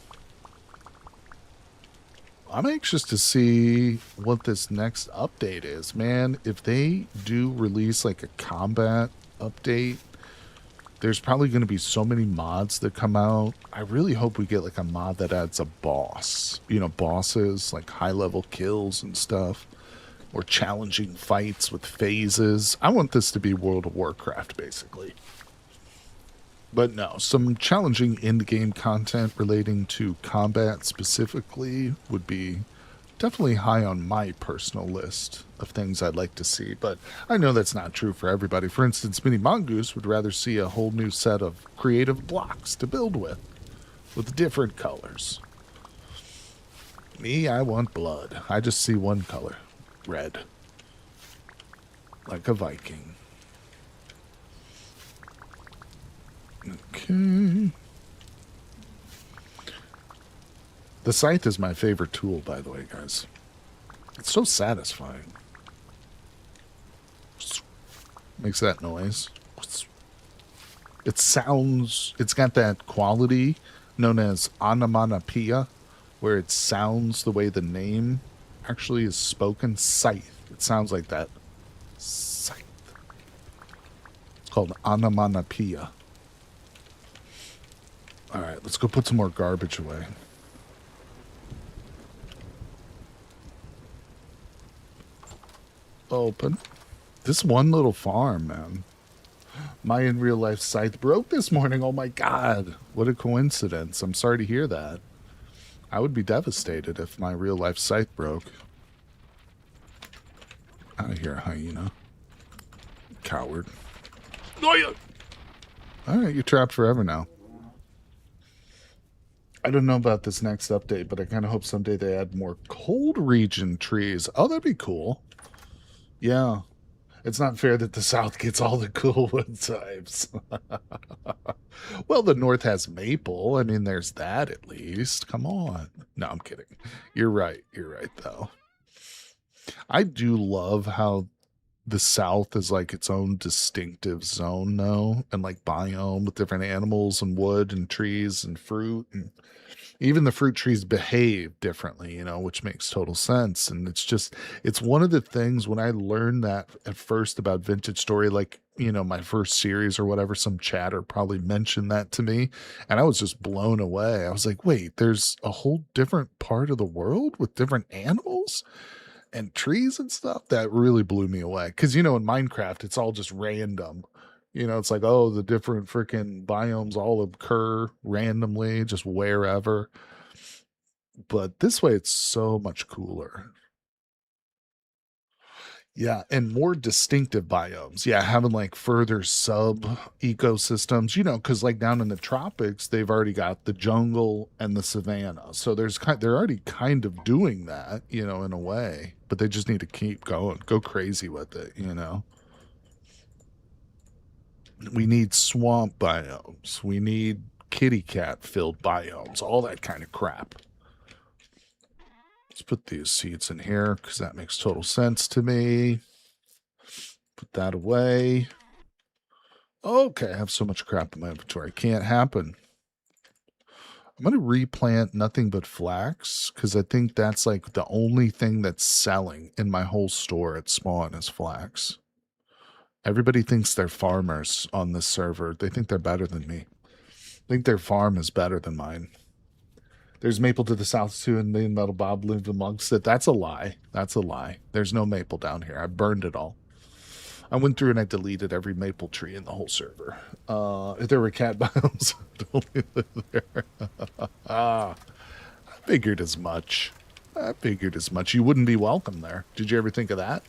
I'm anxious to see what this next update is, man. If they do release like a combat update, there's probably going to be so many mods that come out. I really hope we get like a mod that adds a boss. You know, bosses, like high-level kills and stuff. Or challenging fights with phases. I want this to be World of Warcraft, basically. But no, some challenging in-game content relating to combat specifically would be definitely high on my personal list of things I'd like to see. But I know that's not true for everybody. For instance, Mini Mongoose would rather see a whole new set of creative blocks to build with different colors. Me, I want blood. I just see one color. Red. Like a Viking. Okay. The scythe is my favorite tool, by the way, guys. It's so satisfying. Makes that noise. It sounds... It's got that quality known as onomatopoeia, where it sounds the way the name actually is spoken. Scythe. It sounds like that. Scythe. It's called onomatopoeia. Alright, let's go put some more garbage away. Open. This one little farm, man. My in real life scythe broke this morning. Oh my god. What a coincidence. I'm sorry to hear that. I would be devastated if my real life scythe broke. Out of here, hyena. Coward. Alright, you're trapped forever now. I don't know about this next update, but I kind of hope someday they add more cold region trees. Oh, that'd be cool. Yeah. It's not fair that the South gets all the cool wood types. Well, the North has maple. I mean, there's that at least. Come on. No, I'm kidding. You're right. You're right, though. I do love how the South is like its own distinctive zone, though, and like biome with different animals and wood and trees and fruit, and even the fruit trees behave differently, you know, which makes total sense. And it's one of the things when I learned that at first about Vintage Story, like, you know, my first series or whatever, some chatter probably mentioned that to me, and I was just blown away. I was like, wait, there's a whole different part of the world with different animals and trees and stuff. That really blew me away. Because, you know, in Minecraft, it's all just random. You know, it's like, oh, the different freaking biomes all occur randomly, just wherever. But this way, it's so much cooler. Yeah, and more distinctive biomes. Yeah, having like further sub ecosystems, you know, because like down in the tropics, they've already got the jungle and the savanna. So they're already kind of doing that, you know, in a way. But they just need to keep going, go crazy with it, you know. We need swamp biomes. We need kitty cat filled biomes, all that kind of crap. Let's put these seeds in here because that makes total sense to me. Put that away. Okay, I have so much crap in my inventory. Can't happen. I'm going to replant nothing but flax because I think that's like the only thing that's selling in my whole store at spawn is flax. Everybody thinks they're farmers on this server. They think they're better than me. I think their farm is better than mine. There's maple to the south too, and the metal bob lived amongst it. That's a lie. That's a lie. There's no maple down here. I burned it all. I went through and I deleted every maple tree in the whole server. If there were cat biomes, don't live there. I figured as much. I figured as much. You wouldn't be welcome there. Did you ever think of that?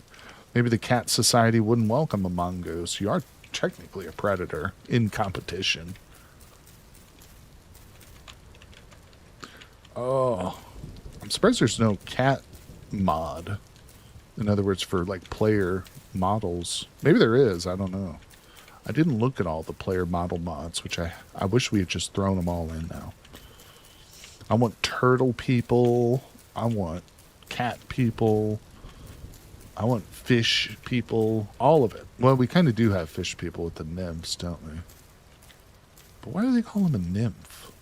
Maybe the cat society wouldn't welcome a mongoose. You are technically a predator in competition. Oh, I'm surprised there's no cat mod. In other words, for like player models. Maybe there is. I don't know. I didn't look at all the player model mods, which I wish we had just thrown them all in now. I want turtle people. I want cat people. I want fish people. All of it. Well, we kind of do have fish people with the nymphs, don't we? But why do they call them a nymph?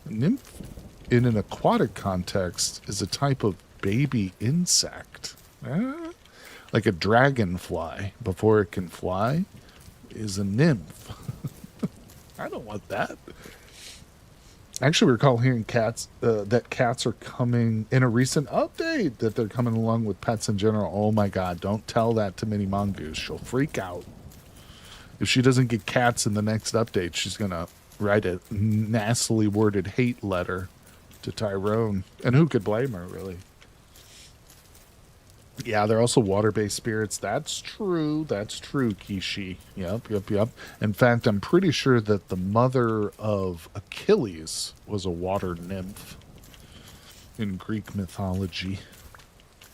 A nymph in an aquatic context is a type of baby insect. Like a dragonfly before it can fly is a nymph. I don't want that. Actually, we recall hearing that cats are coming in a recent update, that they're coming along with pets in general. Oh my god, don't tell that to Minnie Mongoose. She'll freak out. If she doesn't get cats in the next update, she's going to write a nastily worded hate letter to Tyron. And who could blame her, really? Yeah, they're also water-based spirits. That's true. That's true, Kishi. Yep. In fact, I'm pretty sure that the mother of Achilles was a water nymph in Greek mythology.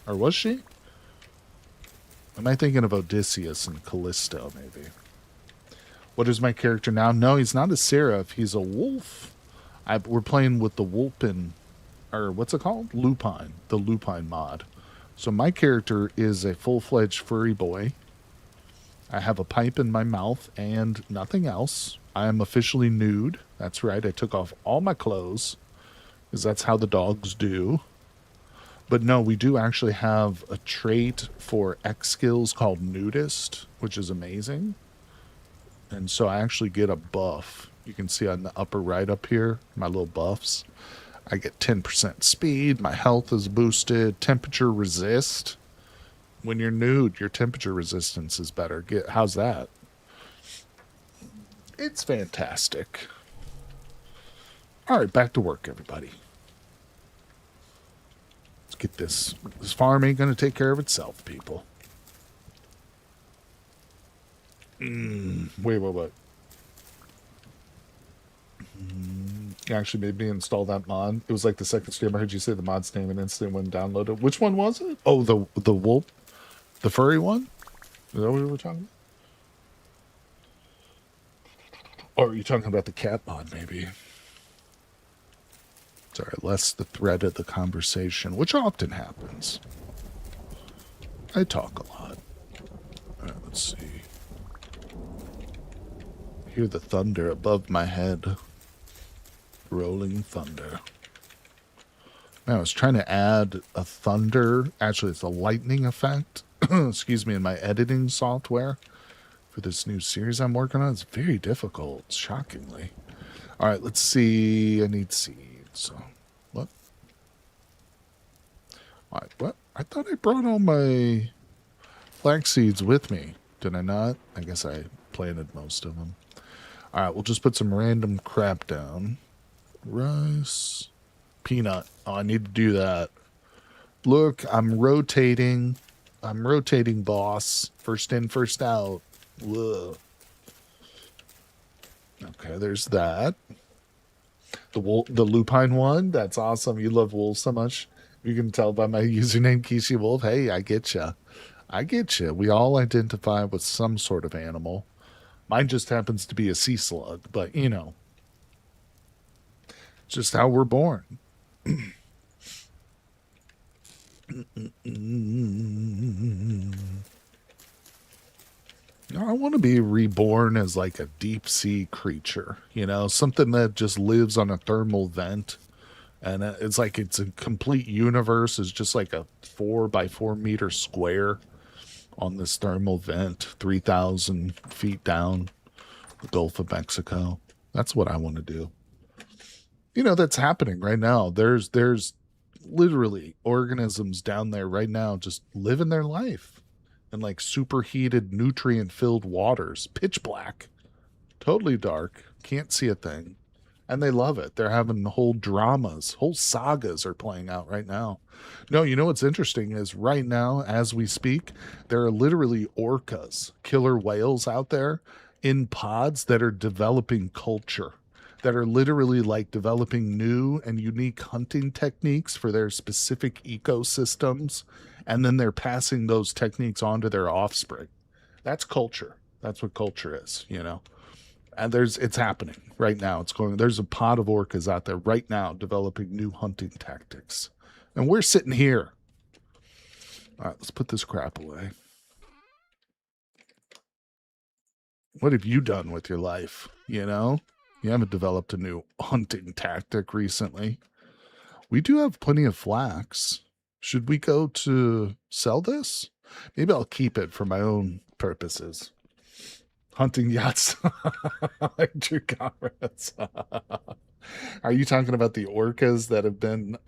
Or was she? Am I thinking of Odysseus and Callisto, maybe? What is my character now? No, he's not a seraph. He's a wolf. We're playing with the Wolpin, or what's it called? Lupine. The Lupine mod. So my character is a full-fledged furry boy. I have a pipe in my mouth and nothing else. I am officially nude. That's right. I took off all my clothes because that's how the dogs do. But no, we do actually have a trait for XSkills called Nudist, which is amazing. And so I actually get a buff. You can see on the upper right up here, my little buffs. I get 10% speed. My health is boosted. Temperature resist. When you're nude, your temperature resistance is better. How's that? It's fantastic. All right, back to work, everybody. Let's get this. This farm ain't going to take care of itself, people. Wait. You actually made me install that mod. It was like the second stream I heard you say the mod's name and instantly went and downloaded. Which one was it? Oh, the wolf, the furry one? Is that what we were talking about? Or are you talking about the cat mod, maybe? Sorry, less the thread of the conversation, which often happens. I talk a lot. All right, let's see. I hear the thunder above my head. Rolling thunder. Man, I was trying to add a thunder. Actually, it's a lightning effect. Excuse me, in my editing software for this new series I'm working on. It's very difficult, shockingly. All right, let's see. I need seeds. So, what? All right, what? I thought I brought all my flax seeds with me. Did I not? I guess I planted most of them. All right, we'll just put some random crap down. Rice, peanut. Oh, I need to do that. Look, I'm rotating, boss. First in, first out. Whoa. Okay, there's that. The lupine one. That's awesome. You love wolves so much. You can tell by my username, Kishi Wolf. Hey, I get you. We all identify with some sort of animal. Mine just happens to be a sea slug, but you know. Just how we're born. I want to be reborn as like a deep sea creature, you know, something that just lives on a thermal vent. And it's like it's a complete universe is just like a 4 by 4 meter square on this thermal vent, 3,000 feet down the Gulf of Mexico. That's what I want to do. You know, that's happening right now. There's literally organisms down there right now just living their life in like superheated, nutrient-filled waters, pitch black, totally dark, can't see a thing. and they love it. They're having whole dramas, whole sagas are playing out right now. No, you know what's interesting is right now, as we speak, there are literally orcas, killer whales out there in pods that are developing culture, that are literally like developing new and unique hunting techniques for their specific ecosystems. And then they're passing those techniques on to their offspring. That's culture. That's what culture is, you know? And it's happening right now. There's a pod of orcas out there right now developing new hunting tactics. And we're sitting here. All right, let's put this crap away. What have you done with your life? You know, you haven't developed a new hunting tactic recently. We do have plenty of flax. Should we go to sell this? Maybe I'll keep it for my own purposes. Hunting yachts. Electric comrades. Are you talking about the orcas that have been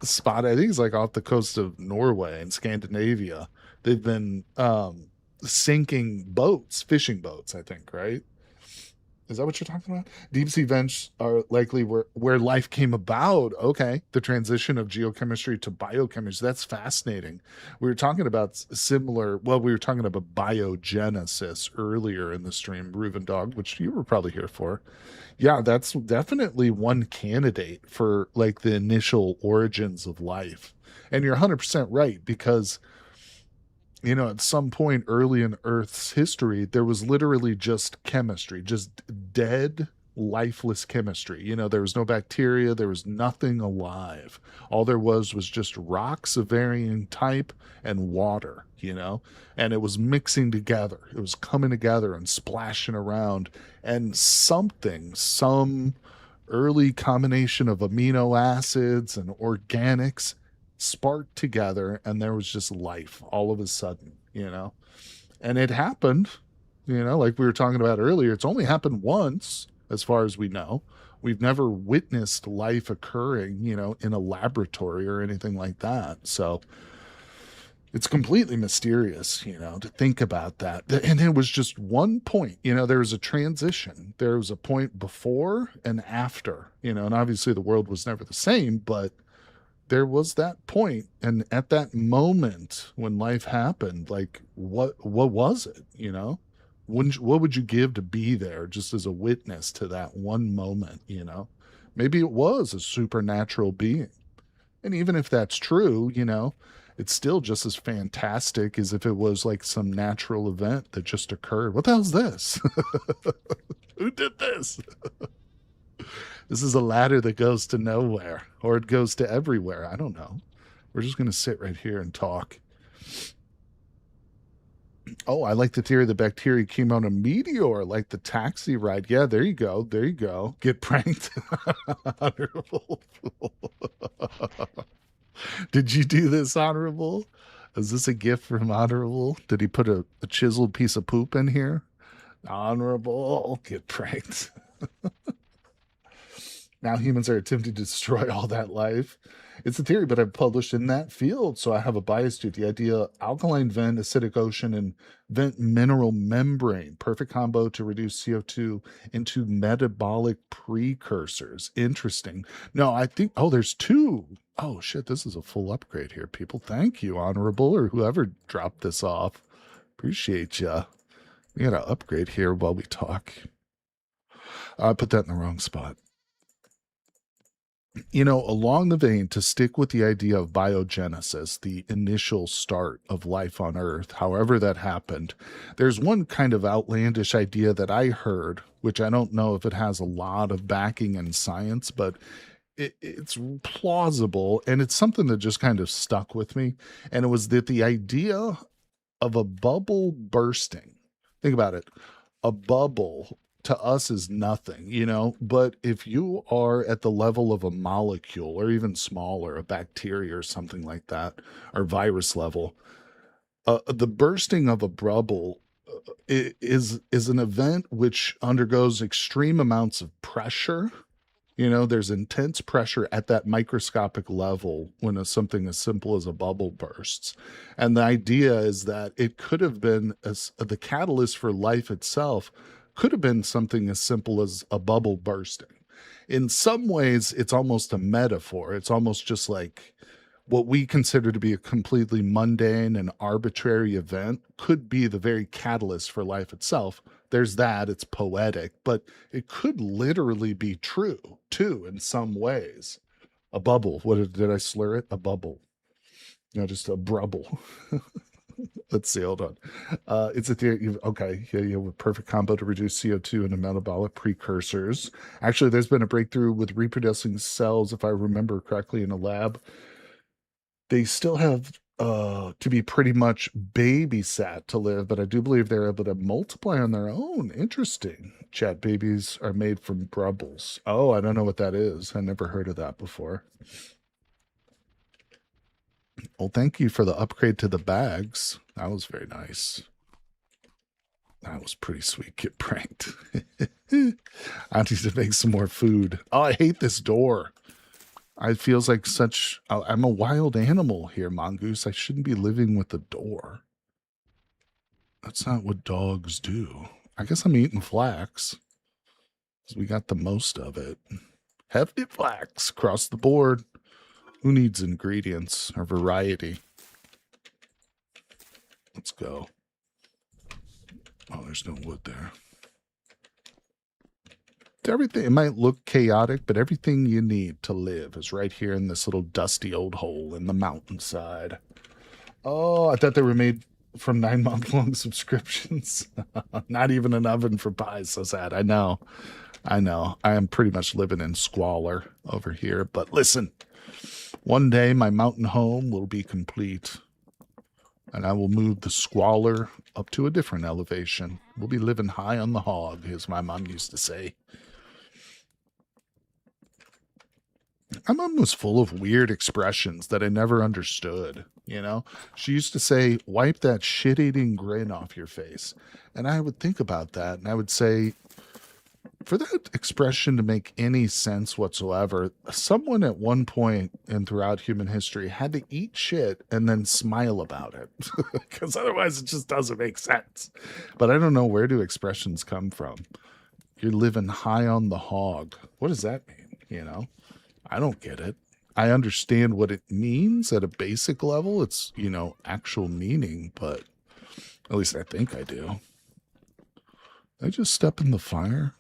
spotted? I think it's like off the coast of Norway and Scandinavia. They've been sinking boats, fishing boats, I think, right? Is that what you're talking about? Deep sea vents are likely where life came about. Okay. The transition of geochemistry to biochemistry. That's fascinating. We were talking about we were talking about biogenesis earlier in the stream, Reuven Dog, which you were probably here for. Yeah, that's definitely one candidate for like the initial origins of life. And you're 100% right, because you know, at some point early in Earth's history, there was literally just chemistry, just dead, lifeless chemistry. You know, there was no bacteria, there was nothing alive. All there was just rocks of varying type and water, you know, and it was mixing together. It was coming together and splashing around, and some early combination of amino acids and organics sparked together, and there was just life all of a sudden, you know. And it happened, you know, like we were talking about earlier. It's only happened once, as far as we know. We've never witnessed life occurring, you know, in a laboratory or anything like that. So it's completely mysterious, you know, to think about that. And it was just one point, you know, there was a transition. There was a point before and after, you know, and obviously the world was never the same, but there was that point, and at that moment when life happened, like what was it, you know? What would you give to be there just as a witness to that one moment, you know? Maybe it was a supernatural being. And even if that's true, you know, it's still just as fantastic as if it was like some natural event that just occurred. What the hell's this? Who did this? This is a ladder that goes to nowhere, or it goes to everywhere. I don't know. We're just going to sit right here and talk. Oh, I like the theory the bacteria came on a meteor, like the taxi ride. Yeah, there you go. There you go. Get pranked. Honorable. Did you do this, Honorable? Is this a gift from Honorable? Did he put a chiseled piece of poop in here? Honorable. Get pranked. Now humans are attempting to destroy all that life. It's a theory, but I've published in that field, so I have a bias to it. The idea: alkaline vent, acidic ocean, and vent mineral membrane. Perfect combo to reduce CO2 into metabolic precursors. Interesting. No, I think, there's two. Oh, shit, this is a full upgrade here, people. Thank you, Honorable, or whoever dropped this off. Appreciate ya. We got to upgrade here while we talk. I put that in the wrong spot. You know, along the vein, to stick with the idea of biogenesis, the initial start of life on Earth, however that happened, there's one kind of outlandish idea that I heard, which I don't know if it has a lot of backing in science, but it's plausible, and it's something that just kind of stuck with me. And it was that the idea of a bubble bursting, think about it, a bubble to us is nothing, you know, but if you are at the level of a molecule or even smaller, a bacteria or something like that, or virus level, the bursting of a bubble is an event which undergoes extreme amounts of pressure. You know, there's intense pressure at that microscopic level when something as simple as a bubble bursts. And the idea is that it could have been the catalyst for life itself could have been something as simple as a bubble bursting. in some ways, it's almost a metaphor. It's almost just like what we consider to be a completely mundane and arbitrary event could be the very catalyst for life itself. There's that, it's poetic, but it could literally be true too in some ways. A bubble. What did I slur it? A bubble. No, just a brubble. Let's see. Hold on. It's a theory. Okay. Yeah, you have a perfect combo to reduce CO2 and metabolic precursors. Actually, there's been a breakthrough with reproducing cells, if I remember correctly, in a lab. They still have to be pretty much babysat to live, but I do believe they're able to multiply on their own. Interesting. Chat babies are made from brubbles. Oh, I don't know what that is. I never heard of that before. Well, thank you for the upgrade to the bags. That was very nice. That was pretty sweet. Get pranked. I need to make some more food. Oh, I hate this door. It feels like such... I'm a wild animal here, Mongoose. I shouldn't be living with the door. That's not what dogs do. I guess I'm eating flax, because we got the most of it. Hefty flax across the board. Who needs ingredients or variety? Let's go. Oh, there's no wood there. Everything, it might look chaotic, but everything you need to live is right here in this little dusty old hole in the mountainside. Oh, I thought they were made from 9-month-long subscriptions. Not even an oven for pies. So sad. I know. I am pretty much living in squalor over here. But listen, one day my mountain home will be complete. And I will move the squalor up to a different elevation. We'll be living high on the hog, as my mom used to say. My mom was full of weird expressions that I never understood, you know? She used to say, wipe that shit-eating grin off your face. And I would think about that, and I would say, for that expression to make any sense whatsoever, someone at one point and throughout human history had to eat shit and then smile about it. Because otherwise it just doesn't make sense. But I don't know, where do expressions come from? You're living high on the hog. What does that mean, you know? I don't get it. I understand what it means at a basic level. It's, you know, actual meaning, but at least I think I do. Did I just step in the fire?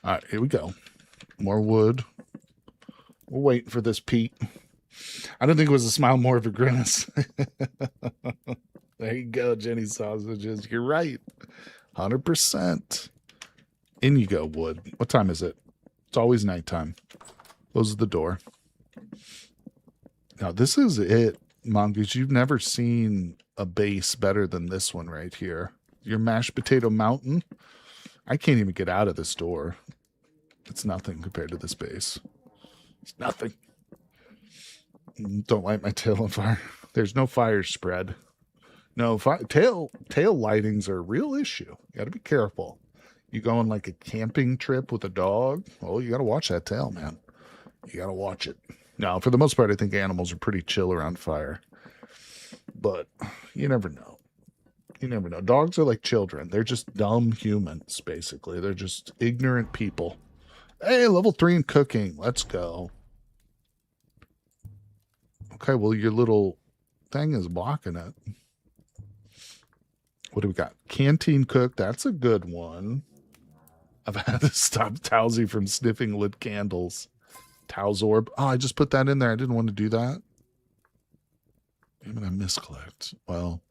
All right, here we go. More wood. We're waiting for this Pete. I don't think it was a smile, more of a grimace. There you go, Jenny Sausages. You're right. 100%. In you go, wood. What time is it? It's always nighttime. Close the door. Now, this is it, Mongoose. You've never seen a base better than this one right here. Your mashed potato mountain. I can't even get out of this door. It's nothing compared to this base. It's nothing. Don't light my tail on fire. There's no fire spread. No, tail lightings are a real issue. You got to be careful. You go on like a camping trip with a dog, oh, you got to watch that tail, man. You got to watch it. Now, for the most part, I think animals are pretty chill around fire. But you never know. You never know. Dogs are like children. They're just dumb humans, basically. They're just ignorant people. Hey, level 3 in cooking. Let's go. Okay, well, your little thing is blocking it. What do we got? Canteen cook. That's a good one. I've had to stop Towsy from sniffing lit candles. Tow's orb. Oh, I just put that in there. I didn't want to do that. Damn it, I misclicked. Well,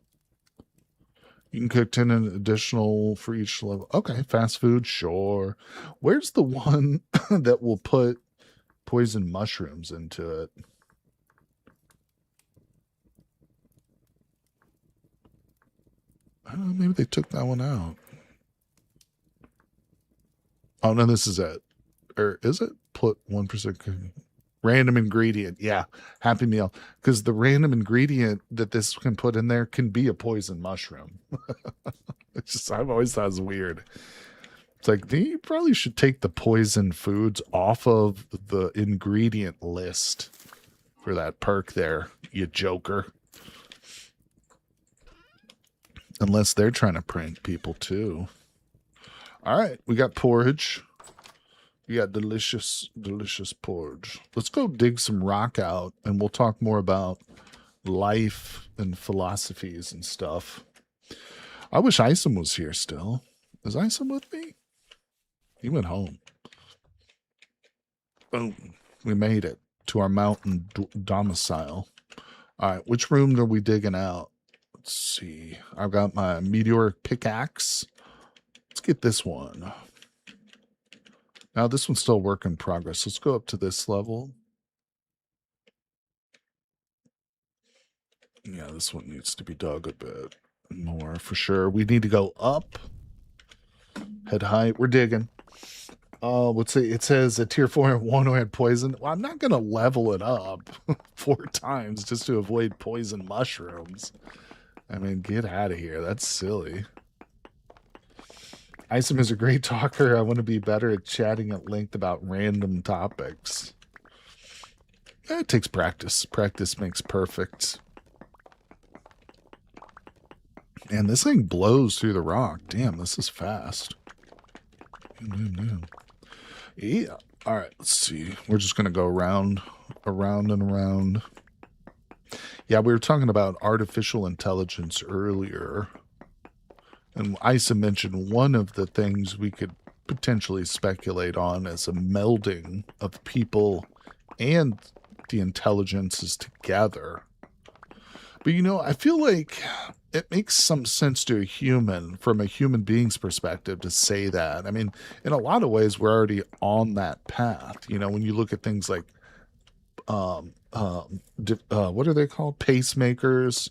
you can cook 10 additional for each level. Okay, fast food, sure. Where's the one that will put poison mushrooms into it? I don't know, maybe they took that one out. Oh, no, this is it. Or is it? Put 1% random ingredient. Yeah, Happy Meal. Because the random ingredient that this can put in there can be a poison mushroom. It's just, I've always thought it's weird. It's like, you probably should take the poison foods off of the ingredient list for that perk there, you joker. Unless they're trying to prank people too. All right, we got porridge. Yeah, delicious, delicious porridge. Let's go dig some rock out, and we'll talk more about life and philosophies and stuff. I wish Isom was here still. Is Isom with me? He went home. Boom. We made it to our mountain domicile. All right, which room are we digging out? Let's see. I've got my meteoric pickaxe. Let's get this one. Now, this one's still work in progress. Let's go up to this level. Yeah, this one needs to be dug a bit more for sure. We need to go up. Head height. We're digging. Let's see. It says a tier 4 and 1 who had poison. Well, I'm not going to level it up 4 times just to avoid poison mushrooms. I mean, get out of here. That's silly. Isom is a great talker. I want to be better at chatting at length about random topics. It takes practice. Practice makes perfect. And this thing blows through the rock. Damn, this is fast. Yeah. All right, let's see. We're just going to go around and around. Yeah, we were talking about artificial intelligence earlier. And Isom mentioned one of the things we could potentially speculate on as a melding of people and the intelligences together. But, you know, I feel like it makes some sense to a human, from a human being's perspective, to say that. I mean, in a lot of ways, we're already on that path. You know, when you look at things like, what are they called? Pacemakers,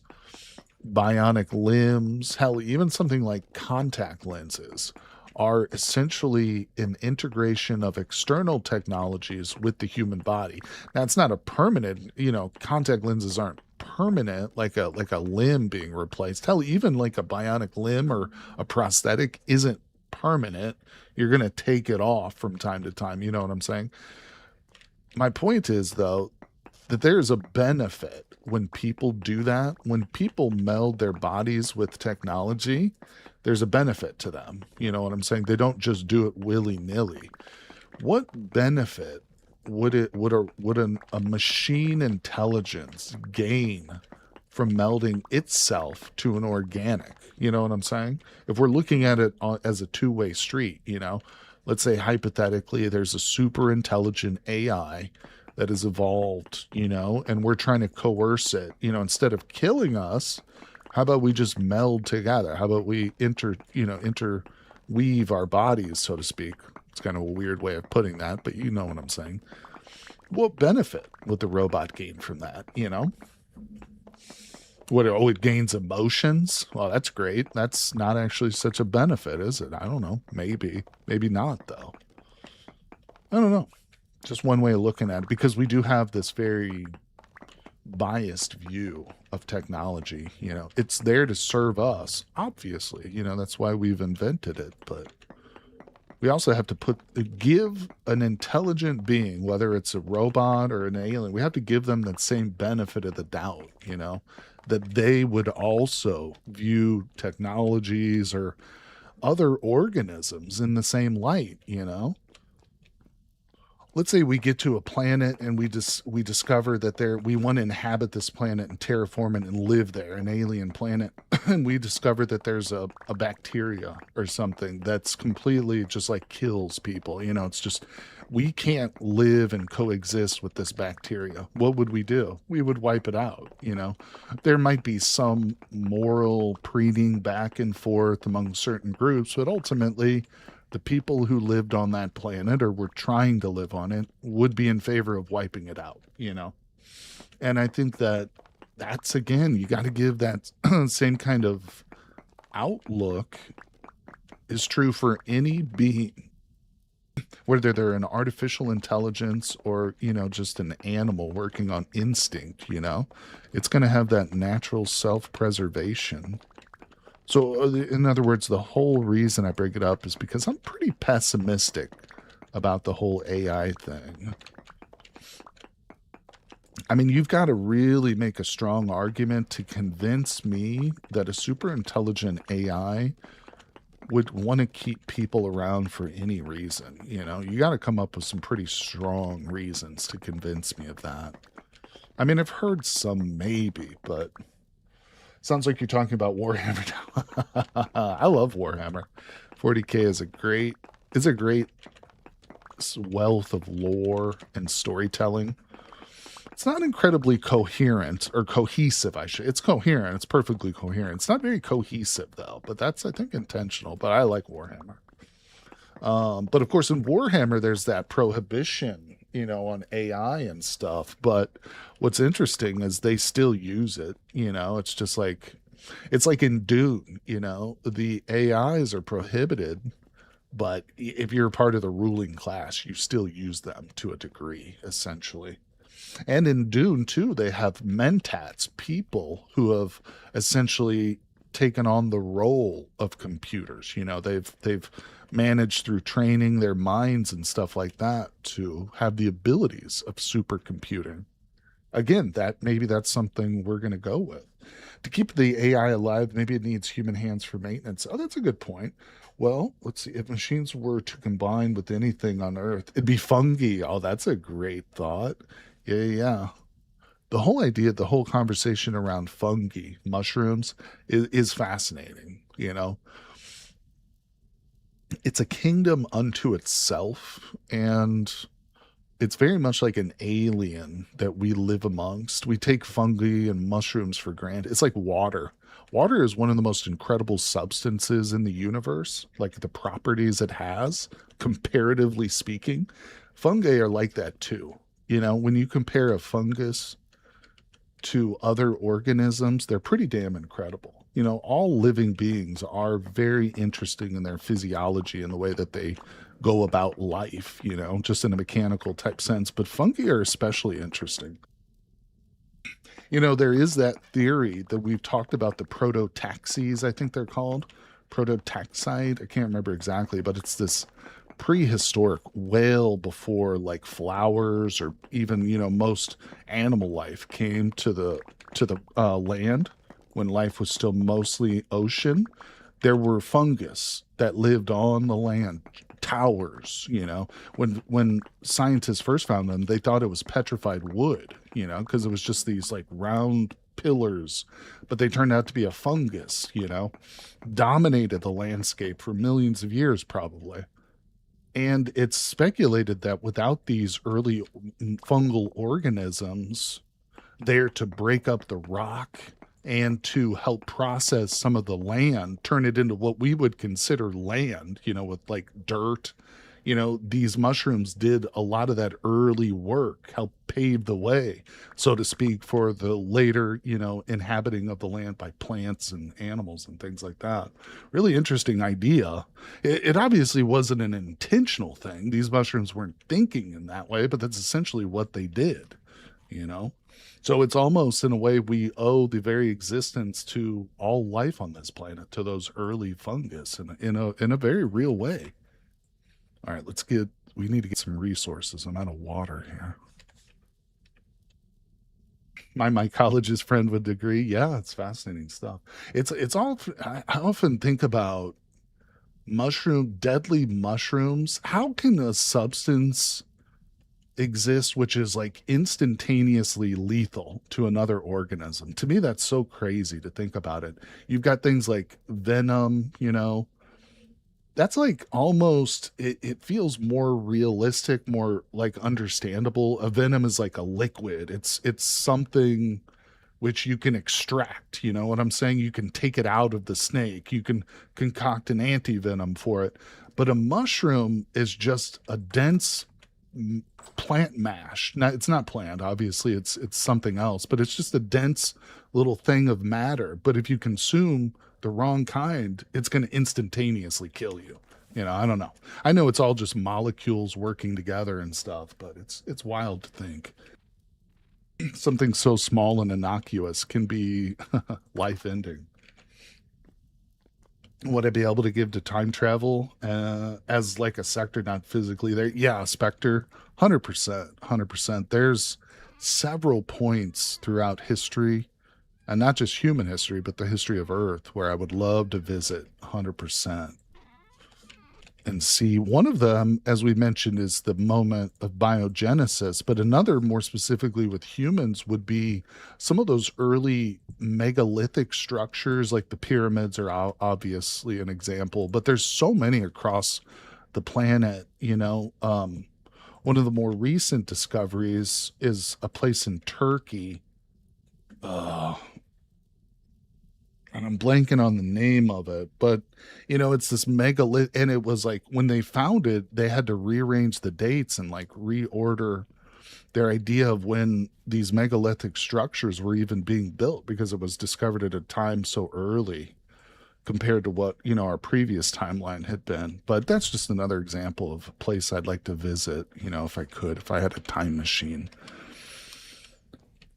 bionic limbs, hell, even something like contact lenses are essentially an integration of external technologies with the human body. Now, it's not a permanent, you know, contact lenses aren't permanent like a limb being replaced. Hell, even like a bionic limb or a prosthetic isn't permanent. You're going to take it off from time to time. You know what I'm saying? My point is, though, that there's a benefit when people do that. When people meld their bodies with technology, there's a benefit to them. You know what I'm saying? They don't just do it willy-nilly. What benefit would a machine intelligence gain from melding itself to an organic? You know what I'm saying? If we're looking at it as a two-way street, you know, let's say hypothetically there's a super intelligent AI that has evolved, you know, and we're trying to coerce it, you know, instead of killing us, how about we just meld together? How about we interweave our bodies, so to speak? It's kind of a weird way of putting that, but you know what I'm saying. What benefit would the robot gain from that, you know? It gains emotions? Well, that's great. That's not actually such a benefit, is it? I don't know. Maybe. Maybe not, though. I don't know. Just one way of looking at it, because we do have this very biased view of technology. You know, it's there to serve us, obviously. You know, that's why we've invented it. But we also have to give an intelligent being, whether it's a robot or an alien, we have to give them that same benefit of the doubt, you know, that they would also view technologies or other organisms in the same light, you know. Let's say we get to a planet and we discover that we want to inhabit this planet and terraform it and live there, an alien planet, and we discover that there's a bacteria or something that's completely just like kills people. You know, it's just, we can't live and coexist with this bacteria. What would we do? We would wipe it out, you know. There might be some moral preening back and forth among certain groups, but ultimately the people who lived on that planet or were trying to live on it would be in favor of wiping it out, you know? And I think that's, again, you got to give that same kind of outlook is true for any being, whether they're an artificial intelligence or, you know, just an animal working on instinct, you know? It's going to have that natural self-preservation. So, in other words, the whole reason I bring it up is because I'm pretty pessimistic about the whole AI thing. I mean, you've got to really make a strong argument to convince me that a super intelligent AI would want to keep people around for any reason. You know, you got to come up with some pretty strong reasons to convince me of that. I mean, I've heard some maybe, but sounds like you're talking about Warhammer now. I love Warhammer. 40K is a great wealth of lore and storytelling. It's not incredibly coherent or cohesive, It's coherent. It's perfectly coherent. It's not very cohesive, though, but that's, I think, intentional. But I like Warhammer. But, of course, in Warhammer, there's that prohibition, you know, on AI and stuff. But what's interesting is they still use it, you know. It's just like, it's like in Dune, you know. The AIs are prohibited, but if you're part of the ruling class, you still use them to a degree, essentially. And in Dune, too, they have mentats, people who have essentially taken on the role of computers. You know, they've managed through training their minds and stuff like that to have the abilities of supercomputing. Again, maybe that's something we're going to go with. To keep the AI alive, maybe it needs human hands for maintenance. Oh, that's a good point. Well, let's see. If machines were to combine with anything on Earth, it'd be fungi. Oh, that's a great thought. Yeah. The whole idea, the whole conversation around fungi, mushrooms, is fascinating. You know, it's a kingdom unto itself, and it's very much like an alien that we live amongst. We take fungi and mushrooms for granted. It's like water. Water is one of the most incredible substances in the universe, like the properties it has, comparatively speaking. Fungi are like that too. You know, when you compare a fungus to other organisms, they're pretty damn incredible. You know, all living beings are very interesting in their physiology and the way that they go about life, you know, just in a mechanical type sense. But fungi are especially interesting. You know, there is that theory that we've talked about, the prototaxis, I think they're called. Prototaxide. I can't remember exactly, but it's this prehistoric, well before like flowers or even, you know, most animal life came to the land, when life was still mostly ocean. There were fungus that lived on the land, towers. You know, when scientists first found them, they thought it was petrified wood, you know, because it was just these like round pillars, but they turned out to be a fungus, you know, dominated the landscape for millions of years probably. And it's speculated that without these early fungal organisms there to break up the rock and to help process some of the land, turn it into what we would consider land, you know, with like dirt, you know, these mushrooms did a lot of that early work, help pave the way, so to speak, for the later, you know, inhabiting of the land by plants and animals and things like that. Really interesting idea. It obviously wasn't an intentional thing. These mushrooms weren't thinking in that way, but that's essentially what they did, you know? So it's almost in a way we owe the very existence to all life on this planet to those early fungus in a very real way. All right, we need to get some resources. I'm out of water here. My mycologist friend would agree. Yeah, it's fascinating stuff. It's all, I often think about deadly mushrooms. How can a substance exist which is like instantaneously lethal to another organism? To me, that's so crazy to think about it. You've got things like venom, you know, that's like almost, it feels more realistic, more like understandable. A venom is like a liquid. It's something which you can extract, you know what I'm saying? You can take it out of the snake. You can concoct an anti-venom for it. But a mushroom is just a dense plant mash. Now, it's not plant, obviously, it's something else, but it's just a dense little thing of matter. But if you consume the wrong kind, it's going to instantaneously kill you. You know, I don't know. I know it's all just molecules working together and stuff, but it's wild to think something so small and innocuous can be life-ending. Would I be able to give to time travel as like a sector, not physically there? Yeah, Spectre, 100%. There's several points throughout history, and not just human history, but the history of Earth, where I would love to visit 100%. and see. One of them, as we mentioned, is the moment of biogenesis, but another, more specifically with humans, would be some of those early megalithic structures, like the pyramids are obviously an example, but there's so many across the planet. One of the more recent discoveries is a place in Turkey. And I'm blanking on the name of it, but it's this megalith, and it was like when they found it, they had to rearrange the dates and like reorder their idea of when these megalithic structures were even being built, because it was discovered at a time so early compared to what our previous timeline had been. But that's just another example of a place I'd like to visit, if I had a time machine.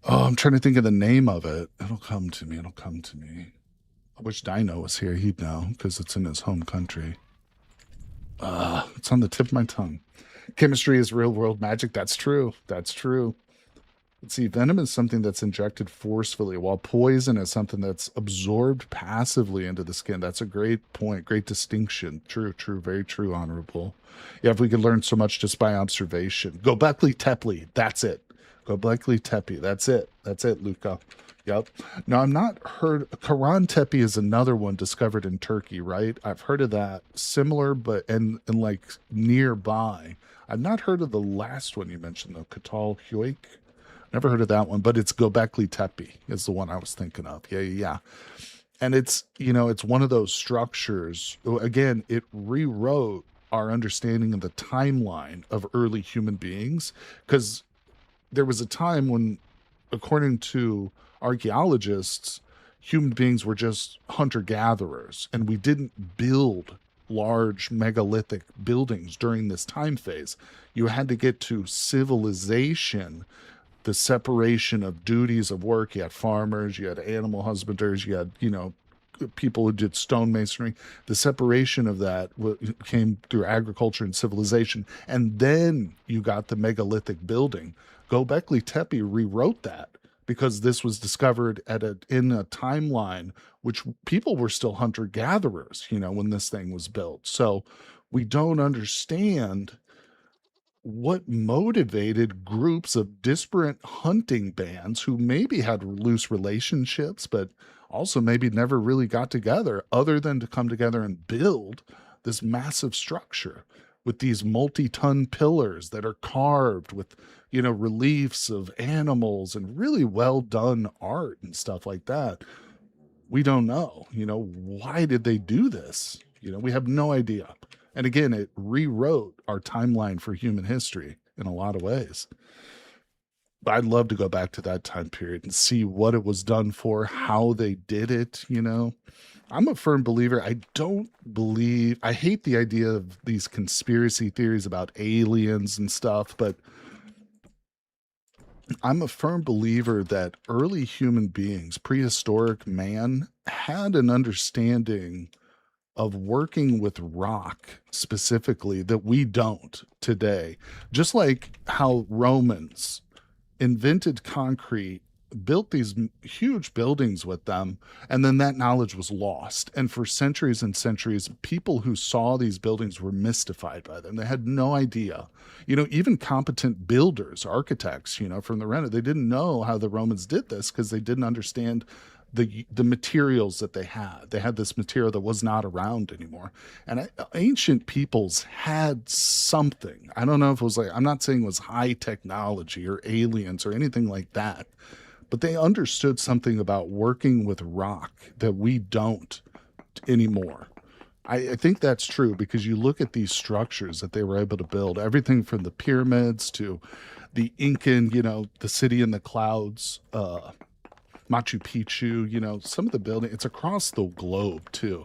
Oh, I'm trying to think of the name of it. It'll come to me. I wish Dino was here. He'd know, because it's in his home country. It's on the tip of my tongue. Chemistry is real world magic. That's true. Let's see. Venom is something that's injected forcefully, while poison is something that's absorbed passively into the skin. That's a great point. Great distinction. True. Very true, Honorable. Yeah, if we could learn so much just by observation. Gobekli Tepe. That's it. Gobekli Tepe. That's it, Luca. Yep. Now, I'm not heard. Karan Tepe is another one discovered in Turkey, right? I've heard of that. Similar, but and like nearby. I've not heard of the last one you mentioned, though. Katal Huik. Never heard of that one, but it's Gobekli Tepe is the one I was thinking of. Yeah. And it's one of those structures. Again, it rewrote our understanding of the timeline of early human beings, because there was a time when, according to archaeologists, human beings were just hunter-gatherers, and we didn't build large megalithic buildings during this time phase. You had to get to civilization, the separation of duties of work. You had farmers, you had animal husbanders, you had people who did stonemasonry. The separation of that came through agriculture and civilization, and then you got the megalithic building. Gobekli Tepe rewrote that, because this was discovered in a timeline which people were still hunter-gatherers, when this thing was built. So we don't understand what motivated groups of disparate hunting bands who maybe had loose relationships, but also maybe never really got together, other than to come together and build this massive structure with these multi-ton pillars that are carved with reliefs of animals and really well done art and stuff like that. We don't know, why did they do this? We have no idea. And again, it rewrote our timeline for human history in a lot of ways. But I'd love to go back to that time period and see what it was done for, how they did it. I'm a firm believer. I hate the idea of these conspiracy theories about aliens and stuff, but I'm a firm believer that early human beings, prehistoric man, had an understanding of working with rock specifically that we don't today. Just like how Romans invented concrete, built these huge buildings with them, and then that knowledge was lost. And for centuries and centuries, people who saw these buildings were mystified by them. They had no idea. Even competent builders, architects, from the Renaissance, they didn't know how the Romans did this, because they didn't understand the materials that they had. They had this material that was not around anymore. And ancient peoples had something. I don't know if it was I'm not saying it was high technology or aliens or anything like that, but they understood something about working with rock that we don't anymore. I think that's true, because you look at these structures that they were able to build, everything from the pyramids to the Incan, the city in the clouds, Machu Picchu, some of the building, it's across the globe too.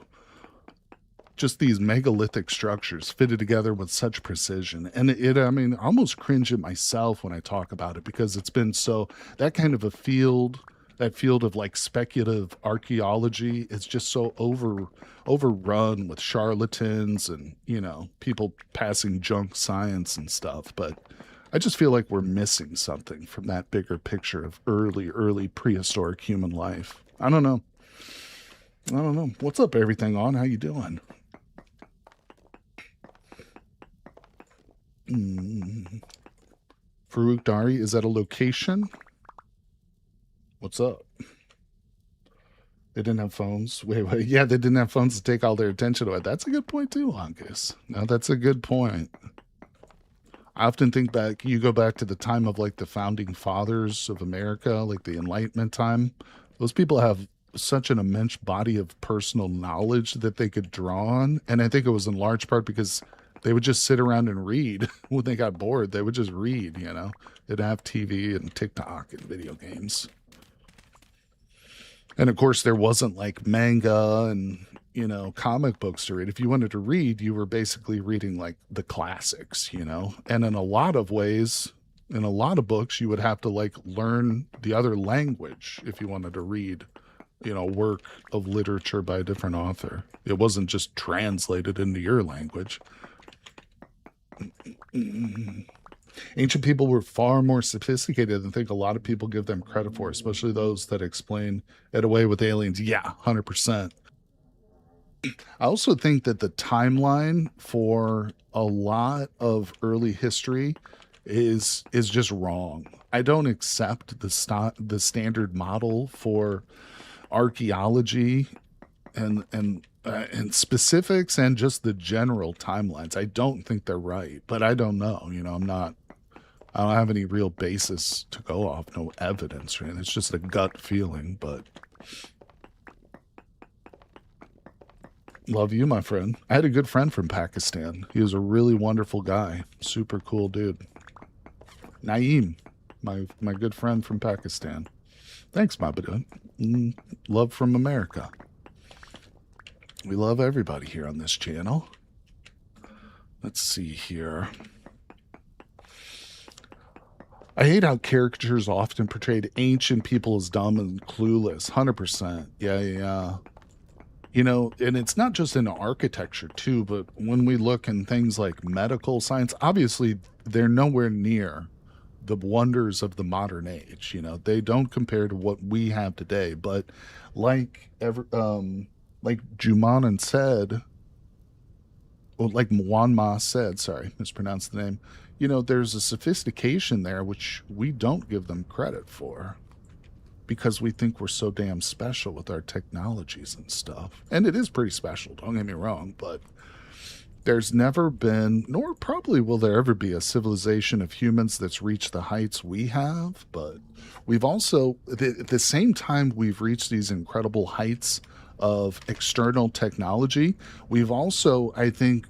Just these megalithic structures fitted together with such precision. And I almost cringe at myself when I talk about it, because it's been that kind of a field, that field of like speculative archaeology, is just so overrun with charlatans and, people passing junk science and stuff. But I just feel like we're missing something from that bigger picture of early prehistoric human life. I don't know. What's up, everything on? How you doing? Farouk Dari, is that a location? What's up? They didn't have phones. Wait. Yeah, they didn't have phones to take all their attention away. That's a good point too, Honkus. No, that's a good point. I often think back, you go back to the time of like the founding fathers of America, like the Enlightenment time. Those people have such an immense body of personal knowledge that they could draw on. And I think it was in large part because they would just sit around and read when they got bored. They would just read, you know. They'd have TV and TikTok and video games. And of course, there wasn't like manga and, you know, comic books to read. If you wanted to read, you were basically reading like the classics, you know. And in a lot of ways, in a lot of books, you would have to like learn the other language if you wanted to read, you know, work of literature by a different author. It wasn't just translated into your language. Ancient people were far more sophisticated than I think a lot of people give them credit for, especially those that explain it away with aliens. Yeah, 100%. I also think that the timeline for a lot of early history is just wrong. I don't accept the standard model for archaeology and specifics and just the general timelines. I don't think they're right, but I don't know. You know, I don't have any real basis to go off, no evidence, right? It's just a gut feeling, but love you, my friend. I had a good friend from Pakistan. He was a really wonderful guy. Super cool dude. Naeem, my good friend from Pakistan. Thanks, Mabadu. Love from America. We love everybody here on this channel. Let's see here. I hate how caricatures often portrayed ancient people as dumb and clueless. 100%. Yeah. You know, and it's not just in architecture too, but when we look in things like medical science, obviously they're nowhere near the wonders of the modern age. You know, they don't compare to what we have today. But like Jumanan said, or like Mwanma said, sorry, mispronounced the name. You know, there's a sophistication there which we don't give them credit for because we think we're so damn special with our technologies and stuff. And it is pretty special, don't get me wrong, but there's never been, nor probably will there ever be, a civilization of humans that's reached the heights we have. But we've also, at the same time we've reached these incredible heights of external technology, we've also, I think,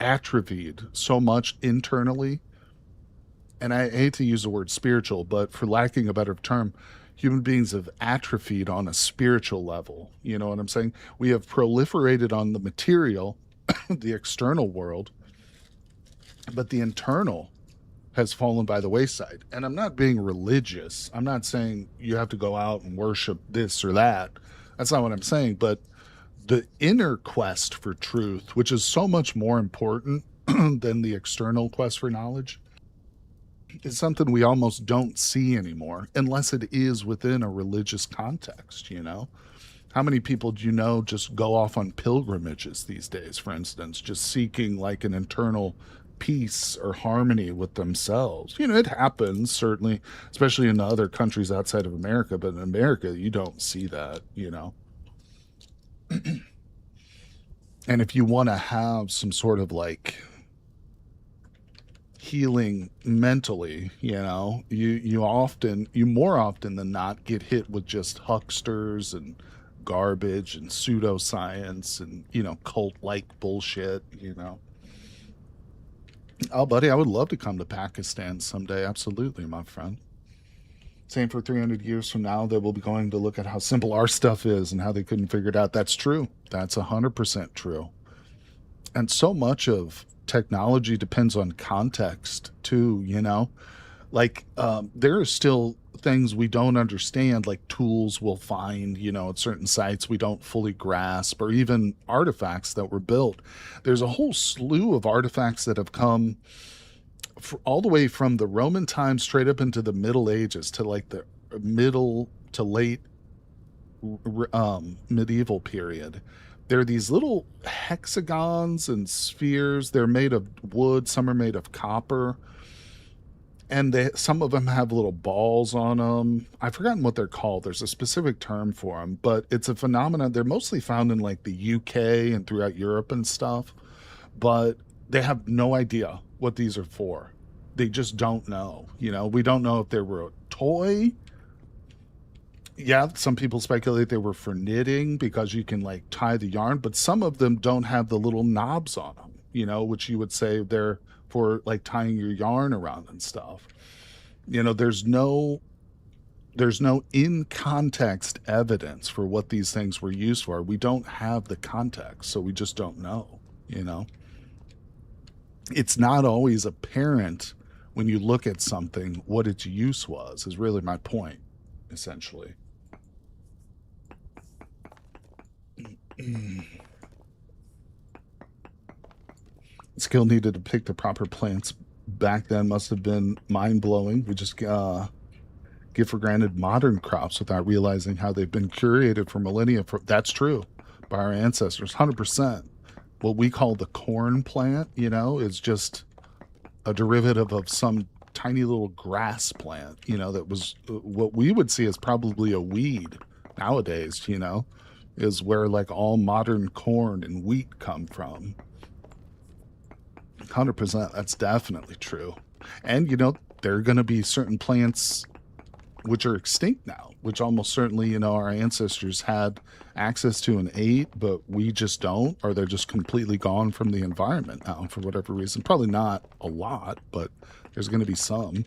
atrophied so much internally. And I hate to use the word spiritual, but for lacking a better term, human beings have atrophied on a spiritual level. You know what I'm saying? We have proliferated on the material, the external world, but the internal has fallen by the wayside. And I'm not being religious. I'm not saying you have to go out and worship this or that. That's not what I'm saying. But the inner quest for truth, which is so much more important than the external quest for knowledge, is something we almost don't see anymore, unless it is within a religious context, you know? How many people do you know just go off on pilgrimages these days, for instance, just seeking like an internal peace or harmony with themselves? You know, it happens, certainly, especially in other countries outside of America, but in America, you don't see that, you know? And if you want to have some sort of like healing mentally, you know, you more often than not get hit with just hucksters and garbage and pseudoscience and, you know, cult-like bullshit, you know. Oh, buddy, I would love to come to Pakistan someday. Absolutely, my friend. Same for 300 years from now, they will be going to look at how simple our stuff is and how they couldn't figure it out. That's true. That's 100% true. And so much of technology depends on context too, you know. Like there are still things we don't understand, like tools we'll find, you know, at certain sites we don't fully grasp, or even artifacts that were built. There's a whole slew of artifacts that have come all the way from the Roman times straight up into the Middle Ages to like the middle to late medieval period, They're these little hexagons and spheres. They're made of wood. Some are made of copper. And some of them have little balls on them. I've forgotten what they're called. There's a specific term for them, but it's a phenomenon. They're mostly found in like the UK and throughout Europe and stuff, but they have no idea what these are for. They just don't know. You know, we don't know if they were a toy. Yeah, some people speculate they were for knitting because you can like tie the yarn, but some of them don't have the little knobs on them, you know, which you would say they're for like tying your yarn around and stuff. You know, there's no in context evidence for what these things were used for. We don't have the context, so we just don't know, you know. It's not always apparent when you look at something what its use was, is really my point, essentially. Skill needed to pick the proper plants back then must have been mind-blowing. We just give for granted modern crops without realizing how they've been curated for millennia. That's true, by our ancestors, 100%. What we call the corn plant, you know, is just a derivative of some tiny little grass plant, you know, that was what we would see as probably a weed nowadays, you know, is where like all modern corn and wheat come from. 100%, that's definitely true. And you know, there are going to be certain plants which are extinct now, which almost certainly, you know, our ancestors had access to and ate, but we just don't, or they're just completely gone from the environment now for whatever reason. Probably not a lot, but there's going to be some.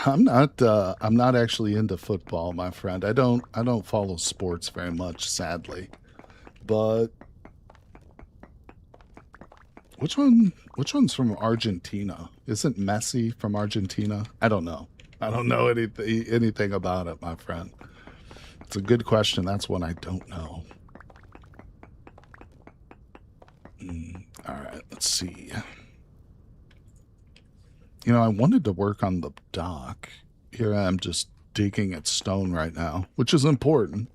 I'm not actually into football, my friend. I don't follow sports very much, sadly. But which one's from Argentina? Isn't Messi from Argentina? I don't know. I don't know anything about it, my friend. It's a good question. That's one I don't know. All right, let's see. You know, I wanted to work on the dock. Here I am just digging at stone right now, which is important.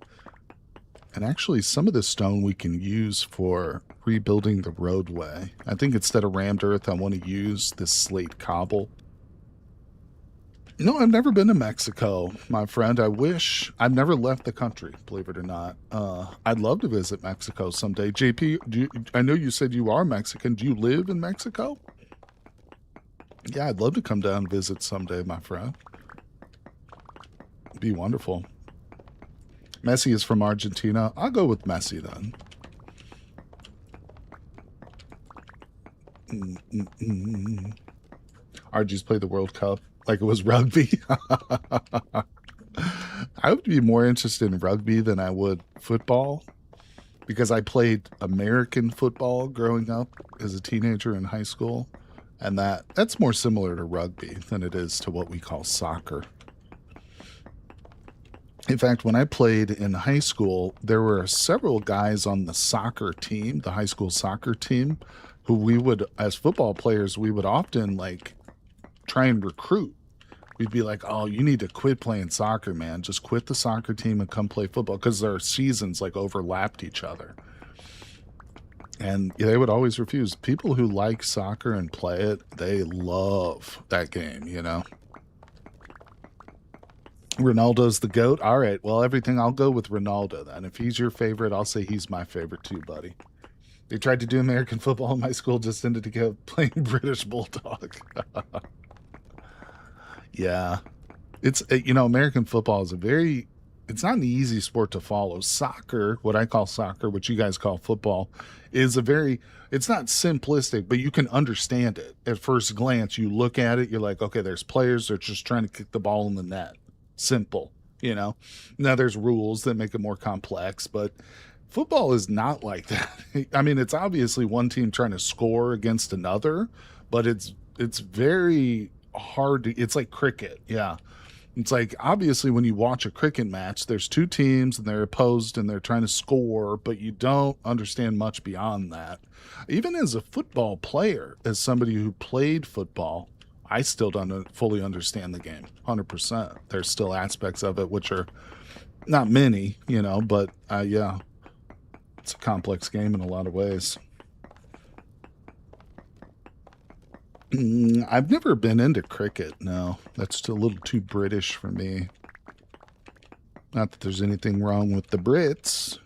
And actually, some of this stone we can use for rebuilding the roadway. I think instead of rammed earth, I want to use this slate cobble. You know, I've never been to Mexico, my friend. I've never left the country, believe it or not. I'd love to visit Mexico someday. JP, I know you said you are Mexican. Do you live in Mexico? Yeah, I'd love to come down and visit someday, my friend. It'd be wonderful. Messi is from Argentina. I'll go with Messi then. RG's played the World Cup like it was rugby. I would be more interested in rugby than I would football because I played American football growing up as a teenager in high school. And that's more similar to rugby than it is to what we call soccer. In fact, when I played in high school, there were several guys on the soccer team, the high school soccer team, who we would, as football players, we would often like try and recruit. We'd be like, oh, you need to quit playing soccer, man. Just quit the soccer team and come play football, because their seasons like overlapped each other. And they would always refuse. People who like soccer and play it, they love that game, you know. Ronaldo's the GOAT. All right, well, I'll go with Ronaldo then. If he's your favorite, I'll say he's my favorite too, buddy. They tried to do American football in my school, just ended to go playing British Bulldog. Yeah. It's, you know, American football is it's not an easy sport to follow. Soccer, what I call soccer, what you guys call football, is it's not simplistic, but you can understand it. At first glance, you look at it, you're like, okay, there's players, they're just trying to kick the ball in the net. Simple, you know. Now there's rules that make it more complex, but football is not like that. I mean, it's obviously one team trying to score against another, but it's very hard it's like cricket. Yeah. It's like, obviously, when you watch a cricket match, there's two teams and they're opposed and they're trying to score, but you don't understand much beyond that. Even as a football player, as somebody who played football, I still don't fully understand the game 100%. There's still aspects of it which are not many, you know, but yeah, it's a complex game in a lot of ways. I've never been into cricket. No, that's a little too British for me. Not that there's anything wrong with the Brits,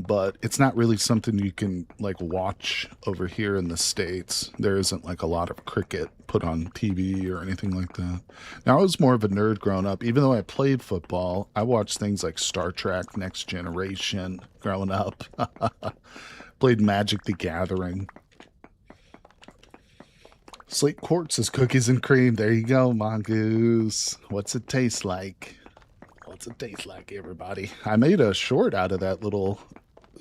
but it's not really something you can like watch over here in the States. There isn't like a lot of cricket put on TV or anything like that. Now, I was more of a nerd growing up. Even though I played football, I watched things like Star Trek, Next Generation growing up. Played Magic the Gathering. Slate Quartz is cookies and cream. There you go, Mongoose. What's it taste like? What's it taste like, everybody? I made a short out of that little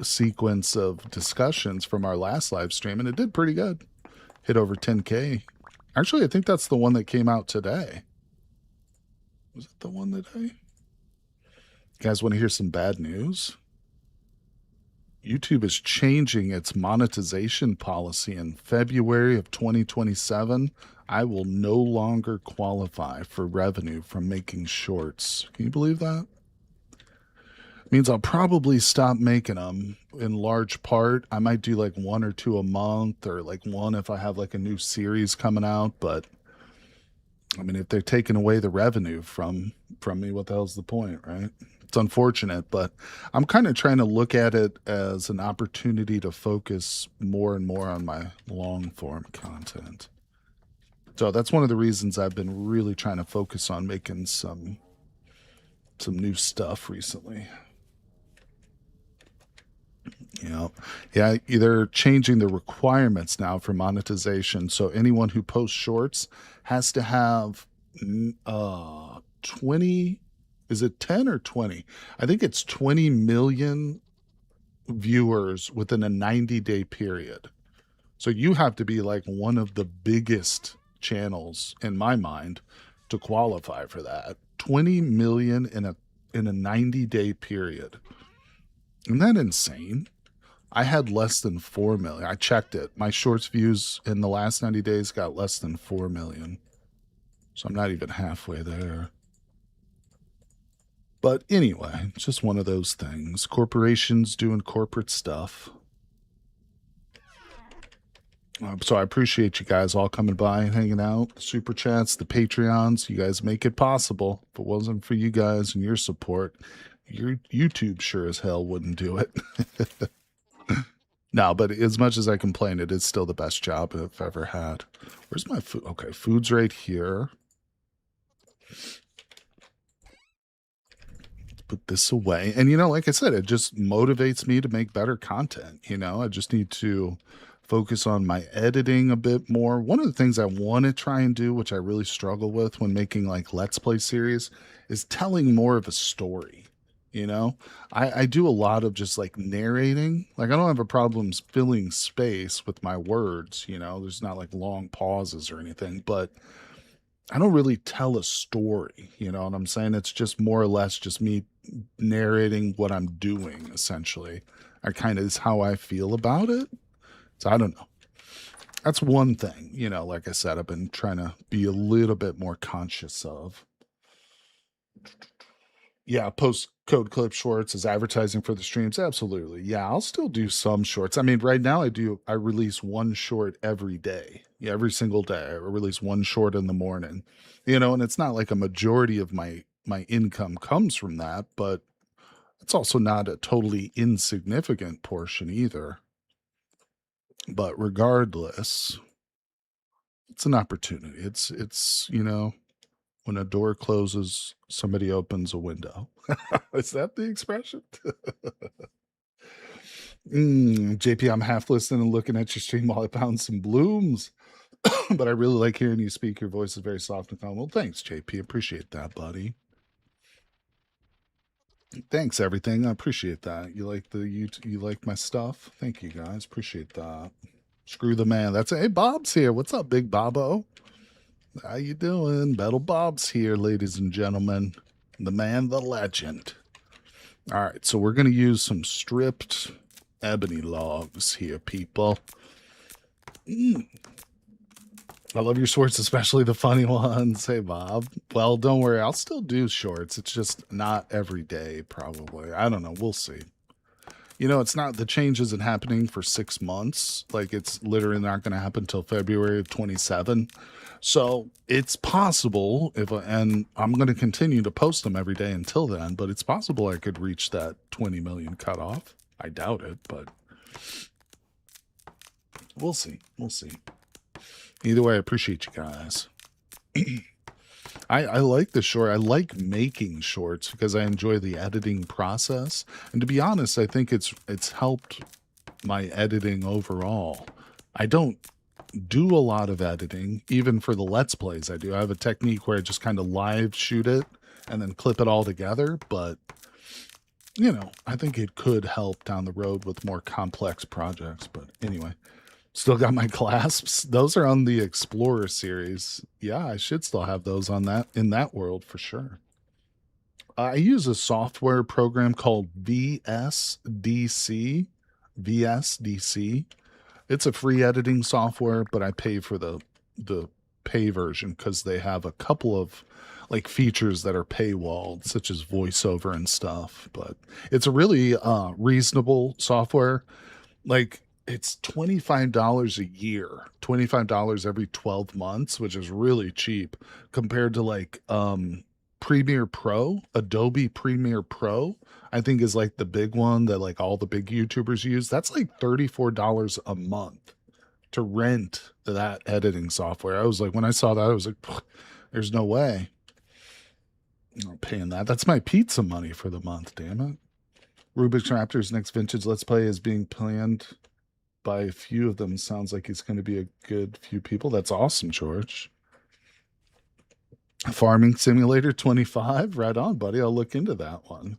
sequence of discussions from our last live stream, and it did pretty good. Hit over 10K. Actually, I think that's the one that came out today. Was it the one today? You guys want to hear some bad news? YouTube is changing its monetization policy in February of 2027. I will no longer qualify for revenue from making shorts. Can you believe that? It means I'll probably stop making them in large part. I might do like 1 or 2 a month, or like 1 if I have like a new series coming out. But I mean, if they're taking away the revenue from me, what the hell's the point, right? It's unfortunate, but I'm kind of trying to look at it as an opportunity to focus more and more on my long form content. So that's one of the reasons I've been really trying to focus on making some new stuff recently. Yeah, they're changing the requirements now for monetization. So anyone who posts shorts has to have 20. Is it 10 or 20? I think it's 20 million viewers within a 90-day period. So you have to be like one of the biggest channels in my mind to qualify for that. 20 million in a 90-day period. Isn't that insane? I had less than 4 million. I checked it. My shorts views in the last 90 days got less than 4 million. So I'm not even halfway there. But anyway, it's just one of those things. Corporations doing corporate stuff. So I appreciate you guys all coming by and hanging out. The Super Chats, the Patreons, you guys make it possible. If it wasn't for you guys and your support, your YouTube sure as hell wouldn't do it. No, but as much as I complain, it is still the best job I've ever had. Where's my food? Okay, food's right here. Put this away. And, you know, like I said, it just motivates me to make better content. You know, I just need to focus on my editing a bit more. One of the things I want to try and do, which I really struggle with when making like Let's Play series, is telling more of a story. You know, I do a lot of just like narrating. Like I don't have a problem filling space with my words. You know, there's not like long pauses or anything, but I don't really tell a story, you know what I'm saying? It's just more or less just me narrating what I'm doing, essentially. I kind of is how I feel about it. So I don't know. That's one thing, you know, like I said, I've been trying to be a little bit more conscious of. Yeah, post code clip shorts as advertising for the streams. Absolutely. Yeah, I'll still do some shorts. I mean, right now I release 1 short every day. Yeah, every single day. I release 1 short in the morning. You know, and it's not like a majority of my income comes from that, but it's also not a totally insignificant portion either. But regardless, it's an opportunity. It's you know, when a door closes, somebody opens a window. Is that the expression? JP, I'm half listening and looking at your stream while I pound some blooms. But I really like hearing you speak. Your voice is very soft and calm. Well, thanks, JP. Appreciate that, buddy. Thanks, everything. I appreciate that. You like my stuff? Thank you, guys. Appreciate that. Screw the man. That's it. Hey, Bob's here. What's up, Big Bobo? How you doing? Battle Bob's here, ladies and gentlemen. The man, the legend. All right, so we're going to use some stripped ebony logs here, people. I love your shorts, especially the funny ones. Hey, Bob. Well, don't worry. I'll still do shorts. It's just not every day, probably. I don't know. We'll see. You know, it's not, the change isn't happening for 6 months. Like, it's literally not going to happen until February of 27. So it's possible and I'm going to continue to post them every day until then, but it's possible I could reach that 20 million cutoff. I doubt it, but we'll see. We'll see. Either way, I appreciate you guys. I like the short. I like making shorts because I enjoy the editing process. And to be honest, I think it's helped my editing overall. I don't do a lot of editing, even for the Let's Plays I do. I have a technique where I just kind of live shoot it and then clip it all together. But, you know, I think it could help down the road with more complex projects. But anyway. Still got my clasps. Those are on the Explorer series. Yeah, I should still have those on that in that world for sure. I use a software program called VSDC. VSDC. It's a free editing software, but I pay for the pay version because they have a couple of like features that are paywalled, such as voiceover and stuff. But it's a really reasonable software. Like, it's $25 a year, $25 every 12 months, which is really cheap compared to like Premiere Pro. Adobe Premiere Pro, I think, is like the big one that like all the big YouTubers use. That's like $34 a month to rent that editing software. I was like, when I saw that, I was like, there's no way I'm not paying that. That's my pizza money for the month, damn it. Rubik's Raptors next vintage Let's Play is being planned by a few of them. Sounds like it's going to be a good few people. That's awesome, George. Farming Simulator 25. Right on, buddy. I'll look into that one.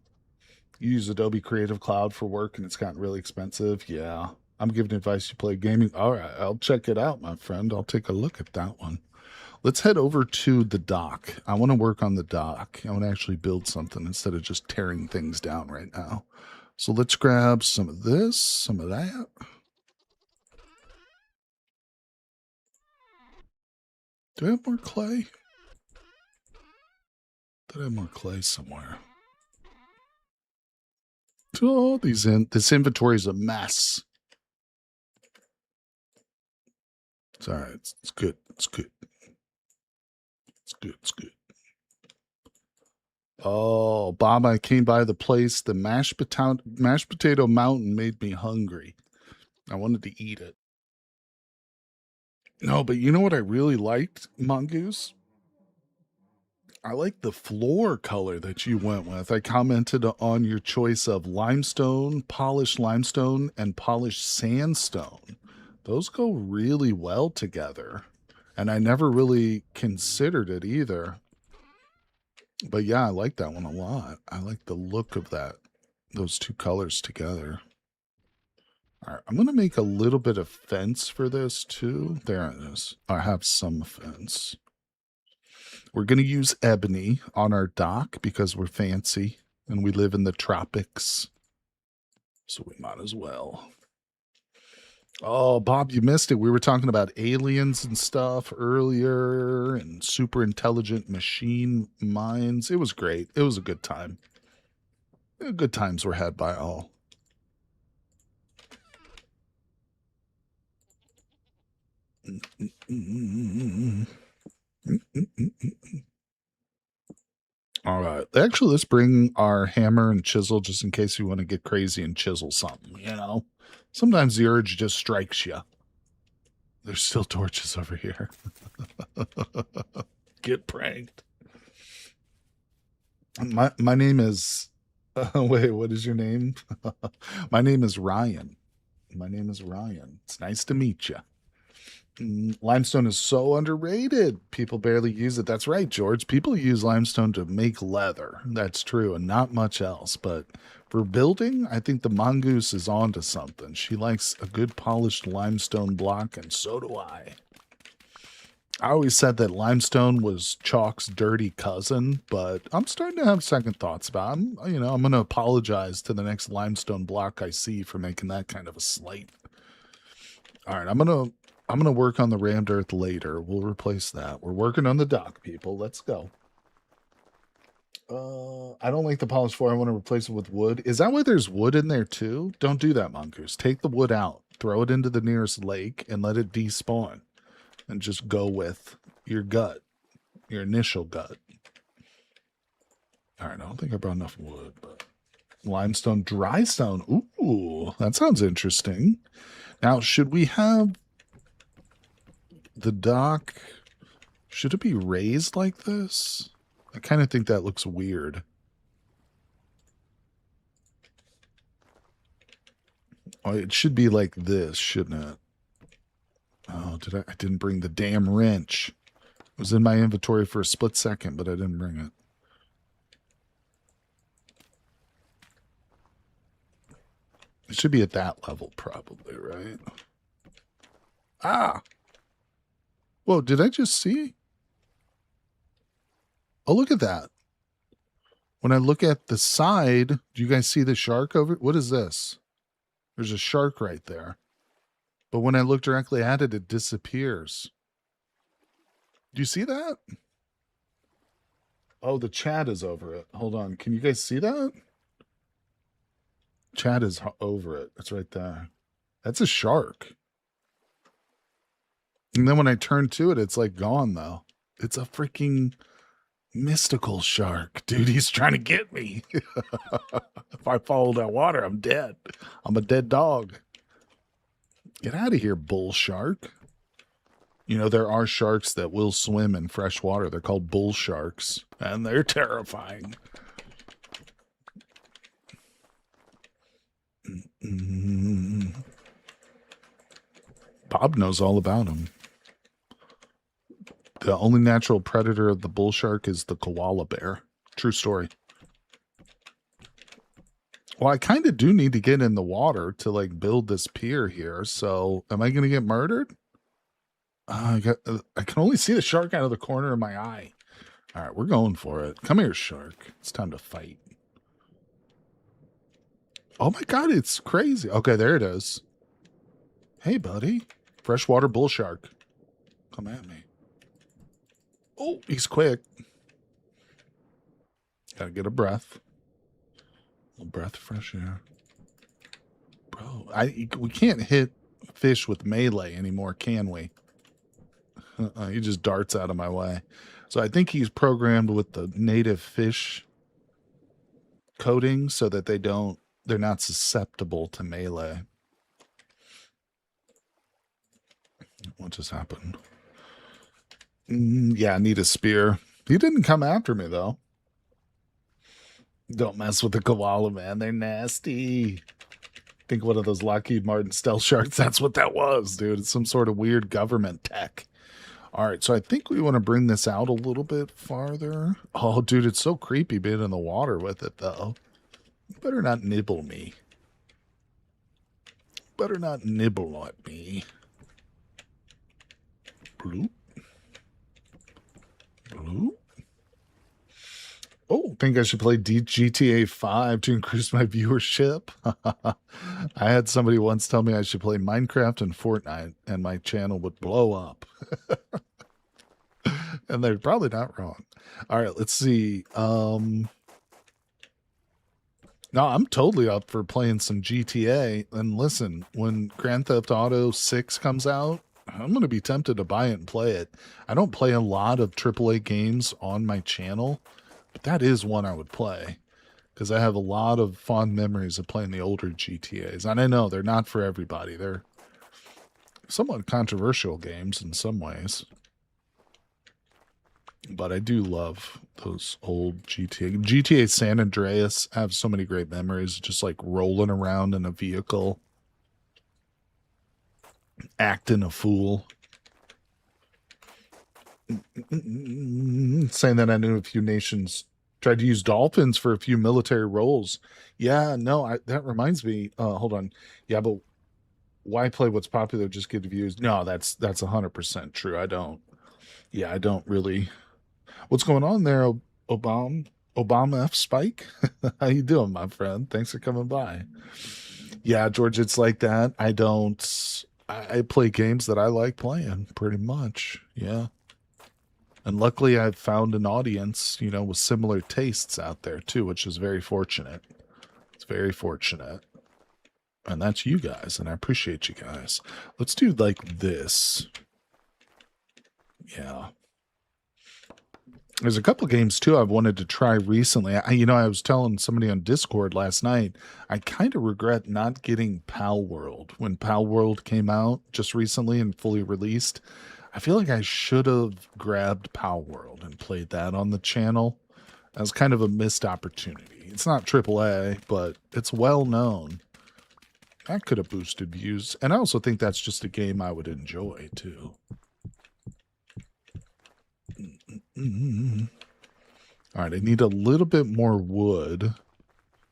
You use Adobe Creative Cloud for work and it's gotten really expensive. Yeah. I'm giving advice you play gaming. All right. I'll check it out, my friend. I'll take a look at that one. Let's head over to the dock. I want to work on the dock. I want to actually build something instead of just tearing things down right now. So let's grab some of this, some of that. Do I have more clay? Did I have more clay somewhere? Oh, this inventory is a mess. It's all right. It's good. It's good. It's good. It's good. Oh, Bob, I came by the place. The mashed potato mountain made me hungry. I wanted to eat it. No, but you know what I really liked, Mongoose? I like the floor color that you went with. I commented on your choice of limestone, polished limestone, and polished sandstone. Those go really well together. And I never really considered it either. But yeah, I like that one a lot. I like the look of those two colors together. All right, I'm going to make a little bit of fence for this too. There it is. I have some fence. We're going to use ebony on our dock because we're fancy and we live in the tropics. So we might as well. Oh, Bob, you missed it. We were talking about aliens and stuff earlier and super intelligent machine minds. It was great. It was a good time. Good times were had by all. All right. Actually, let's bring our hammer and chisel just in case we want to get crazy and chisel something, you know? Sometimes the urge just strikes you. There's still torches over here. Get pranked. My name is... wait, what is your name? My name is Ryan. My name is Ryan. It's nice to meet you. Limestone is so underrated. People barely use it. That's right, George. People use limestone to make leather. That's true, and not much else. But for building, I think the Mongoose is onto something. She likes a good polished limestone block, and so do I. I always said that limestone was chalk's dirty cousin, but I'm starting to have second thoughts about it. I'm going to apologize to the next limestone block I see for making that kind of a slight. All right, I'm going to I'm going to work on the rammed earth later. We'll replace that. We're working on the dock, people. Let's go. I don't like the polished floor. I want to replace it with wood. Is that why there's wood in there too? Don't do that, Mongoose. Take the wood out. Throw it into the nearest lake and let it despawn. And just go with your gut. Your initial gut. All right, I don't think I brought enough wood, but limestone, dry stone. Ooh, that sounds interesting. Now, should we have the dock? Should it be raised like this? I kind of think that looks weird. Oh, it should be like this, shouldn't it? Oh, I didn't bring the damn wrench. It was in my inventory for a split second, but I didn't bring it. It should be at that level, probably, right? Ah! Whoa, did I just see? Oh, look at that. When I look at the side, do you guys see the shark over? What is this? There's a shark right there. But when I look directly at it, it disappears. Do you see that? Oh, the chat is over it. Hold on. Can you guys see that? Chat is over it. It's right there. That's a shark. And then when I turn to it, it's like gone, though. It's a freaking mystical shark. Dude, he's trying to get me. If I follow that water, I'm dead. I'm a dead dog. Get out of here, bull shark. You know, there are sharks that will swim in fresh water. They're called bull sharks, and they're terrifying. Bob knows all about them. The only natural predator of the bull shark is the koala bear. True story. Well, I kind of do need to get in the water to like build this pier here. So am I going to get murdered? I can only see the shark out of the corner of my eye. All right, we're going for it. Come here, shark. It's time to fight. Oh my God, it's crazy. Okay, there it is. Hey, buddy. Freshwater bull shark. Come at me. Oh, he's quick. Gotta get a breath. A breath of fresh air. Bro, we can't hit fish with melee anymore, can we? He just darts out of my way. So I think he's programmed with the native fish coating so that they're not susceptible to melee. What just happened? Yeah, I need a spear. He didn't come after me, though. Don't mess with the koala, man. They're nasty. Think one of those Lockheed Martin stealth sharks. That's what that was, dude. It's some sort of weird government tech. All right, so I think we want to bring this out a little bit farther. Oh, dude, it's so creepy being in the water with it, though. You better not nibble me. Better not nibble at me. Bloop. Bloop. Oh, think I should play GTA 5 to increase my viewership. I had somebody once tell me I should play Minecraft and Fortnite and my channel would blow up. And they're probably not wrong. All right, let's see. No, I'm totally up for playing some GTA. And listen, when Grand Theft Auto 6 comes out, I'm going to be tempted to buy it and play it. I don't play a lot of AAA games on my channel, but that is one I would play because I have a lot of fond memories of playing the older GTAs. And I know they're not for everybody. They're somewhat controversial games in some ways. But I do love those old GTA. GTA San Andreas, I have so many great memories, just like rolling around in a vehicle, acting a fool. Saying that I knew a few nations tried to use dolphins for a few military roles. Yeah, no, that reminds me. Hold on. Yeah, but why play what's popular? Just get views. No, that's 100% true. I don't really. What's going on there, Obama F Spike? How you doing, my friend? Thanks for coming by. Yeah, George, it's like that. I I play games that I like playing pretty much. Yeah. And luckily I've found an audience, you know, with similar tastes out there too, which is very fortunate. It's very fortunate. And that's you guys, and I appreciate you guys. Let's do like this. Yeah. There's a couple games too I've wanted to try recently. I was telling somebody on Discord last night, I kind of regret not getting Pal World when Pal World came out just recently and fully released. I feel like I should have grabbed Pal World and played that on the channel. That was kind of a missed opportunity. It's not AAA, but it's well known. That could have boosted views. And I also think that's just a game I would enjoy too. All right, I need a little bit more wood.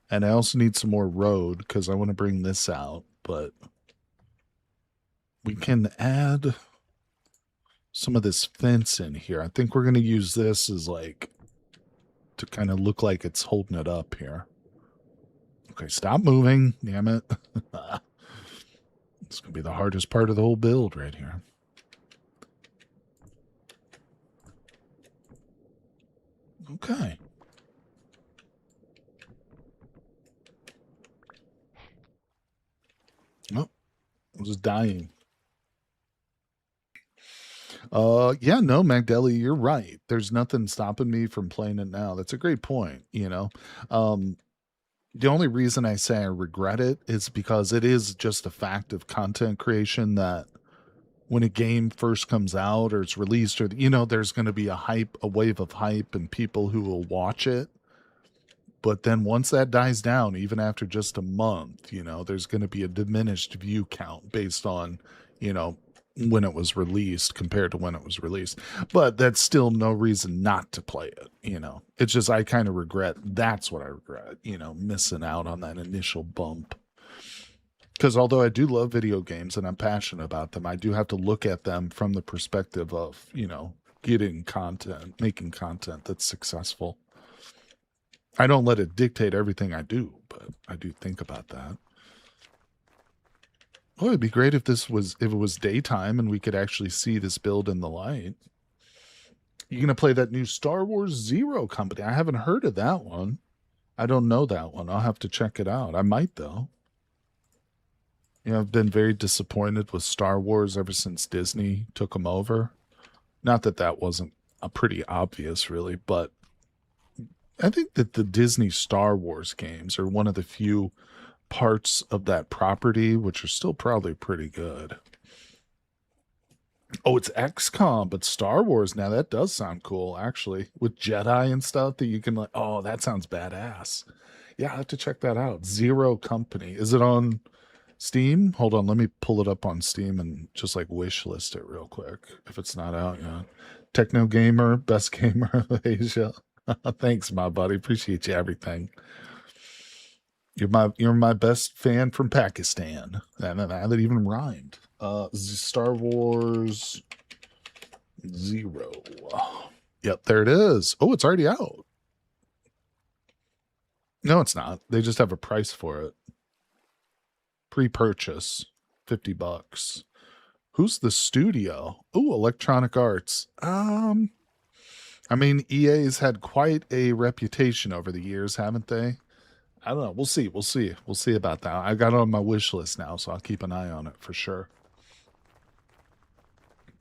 And I also need some more road because I want to bring this out. But we can add some of this fence in here. I think we're going to use this as like to kind of look like it's holding it up here. Okay, stop moving. Damn it. It's going to be the hardest part of the whole build right here. Okay. Oh, I was dying. Yeah, no, Magdelli, you're right. There's nothing stopping me from playing it now. That's a great point, you know. The only reason I say I regret it is because it is just a fact of content creation that when a game first comes out or it's released, or, you know, there's going to be a wave of hype and people who will watch it. But then once that dies down, even after just a month, you know, there's going to be a diminished view count based on, you know, when it was released compared to when it was released. But that's still no reason not to play it, you know. It's just I kind of regret, that's what I regret, you know, missing out on that initial bump. Because although I do love video games and I'm passionate about them, I do have to look at them from the perspective of, you know, getting content, making content that's successful. I don't let it dictate everything I do, but I do think about that. Oh, it'd be great if it was daytime and we could actually see this build in the light. You gonna play that new Star Wars Zero company? I haven't heard of that one. I don't know that one. I'll have to check it out. I might though. You know, I've been very disappointed with Star Wars ever since Disney took them over. Not that that wasn't pretty obvious, really, but I think that the Disney Star Wars games are one of the few parts of that property which are still probably pretty good. Oh, it's XCOM, but Star Wars now. That does sound cool, actually, with Jedi and stuff that you can like. Oh, that sounds badass. Yeah, I have to check that out. Zero Company. Is it on Steam? Hold on, let me pull it up on Steam and just like wish list it real quick if it's not out yet. Techno Gamer, best gamer of Asia. Thanks, my buddy. Appreciate you everything. You're my best fan from Pakistan. That even rhymed. Star Wars Zero. Yep, there it is. Oh, it's already out. No, it's not. They just have a price for it. Pre-purchase, $50. Who's the studio? Oh, Electronic Arts. I mean, EA's had quite a reputation over the years, haven't they? I don't know. We'll see. We'll see. We'll see about that. I got it on my wish list now, so I'll keep an eye on it for sure.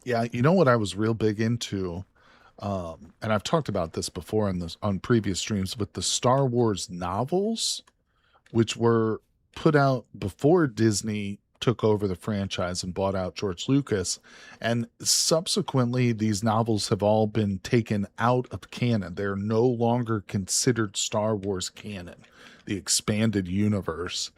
Yeah, you know what I was real big into, and I've talked about this before on previous streams, but the Star Wars novels, which were put out before Disney took over the franchise and bought out George Lucas, and subsequently these novels have all been taken out of canon. They're no longer considered Star Wars canon, the expanded universe.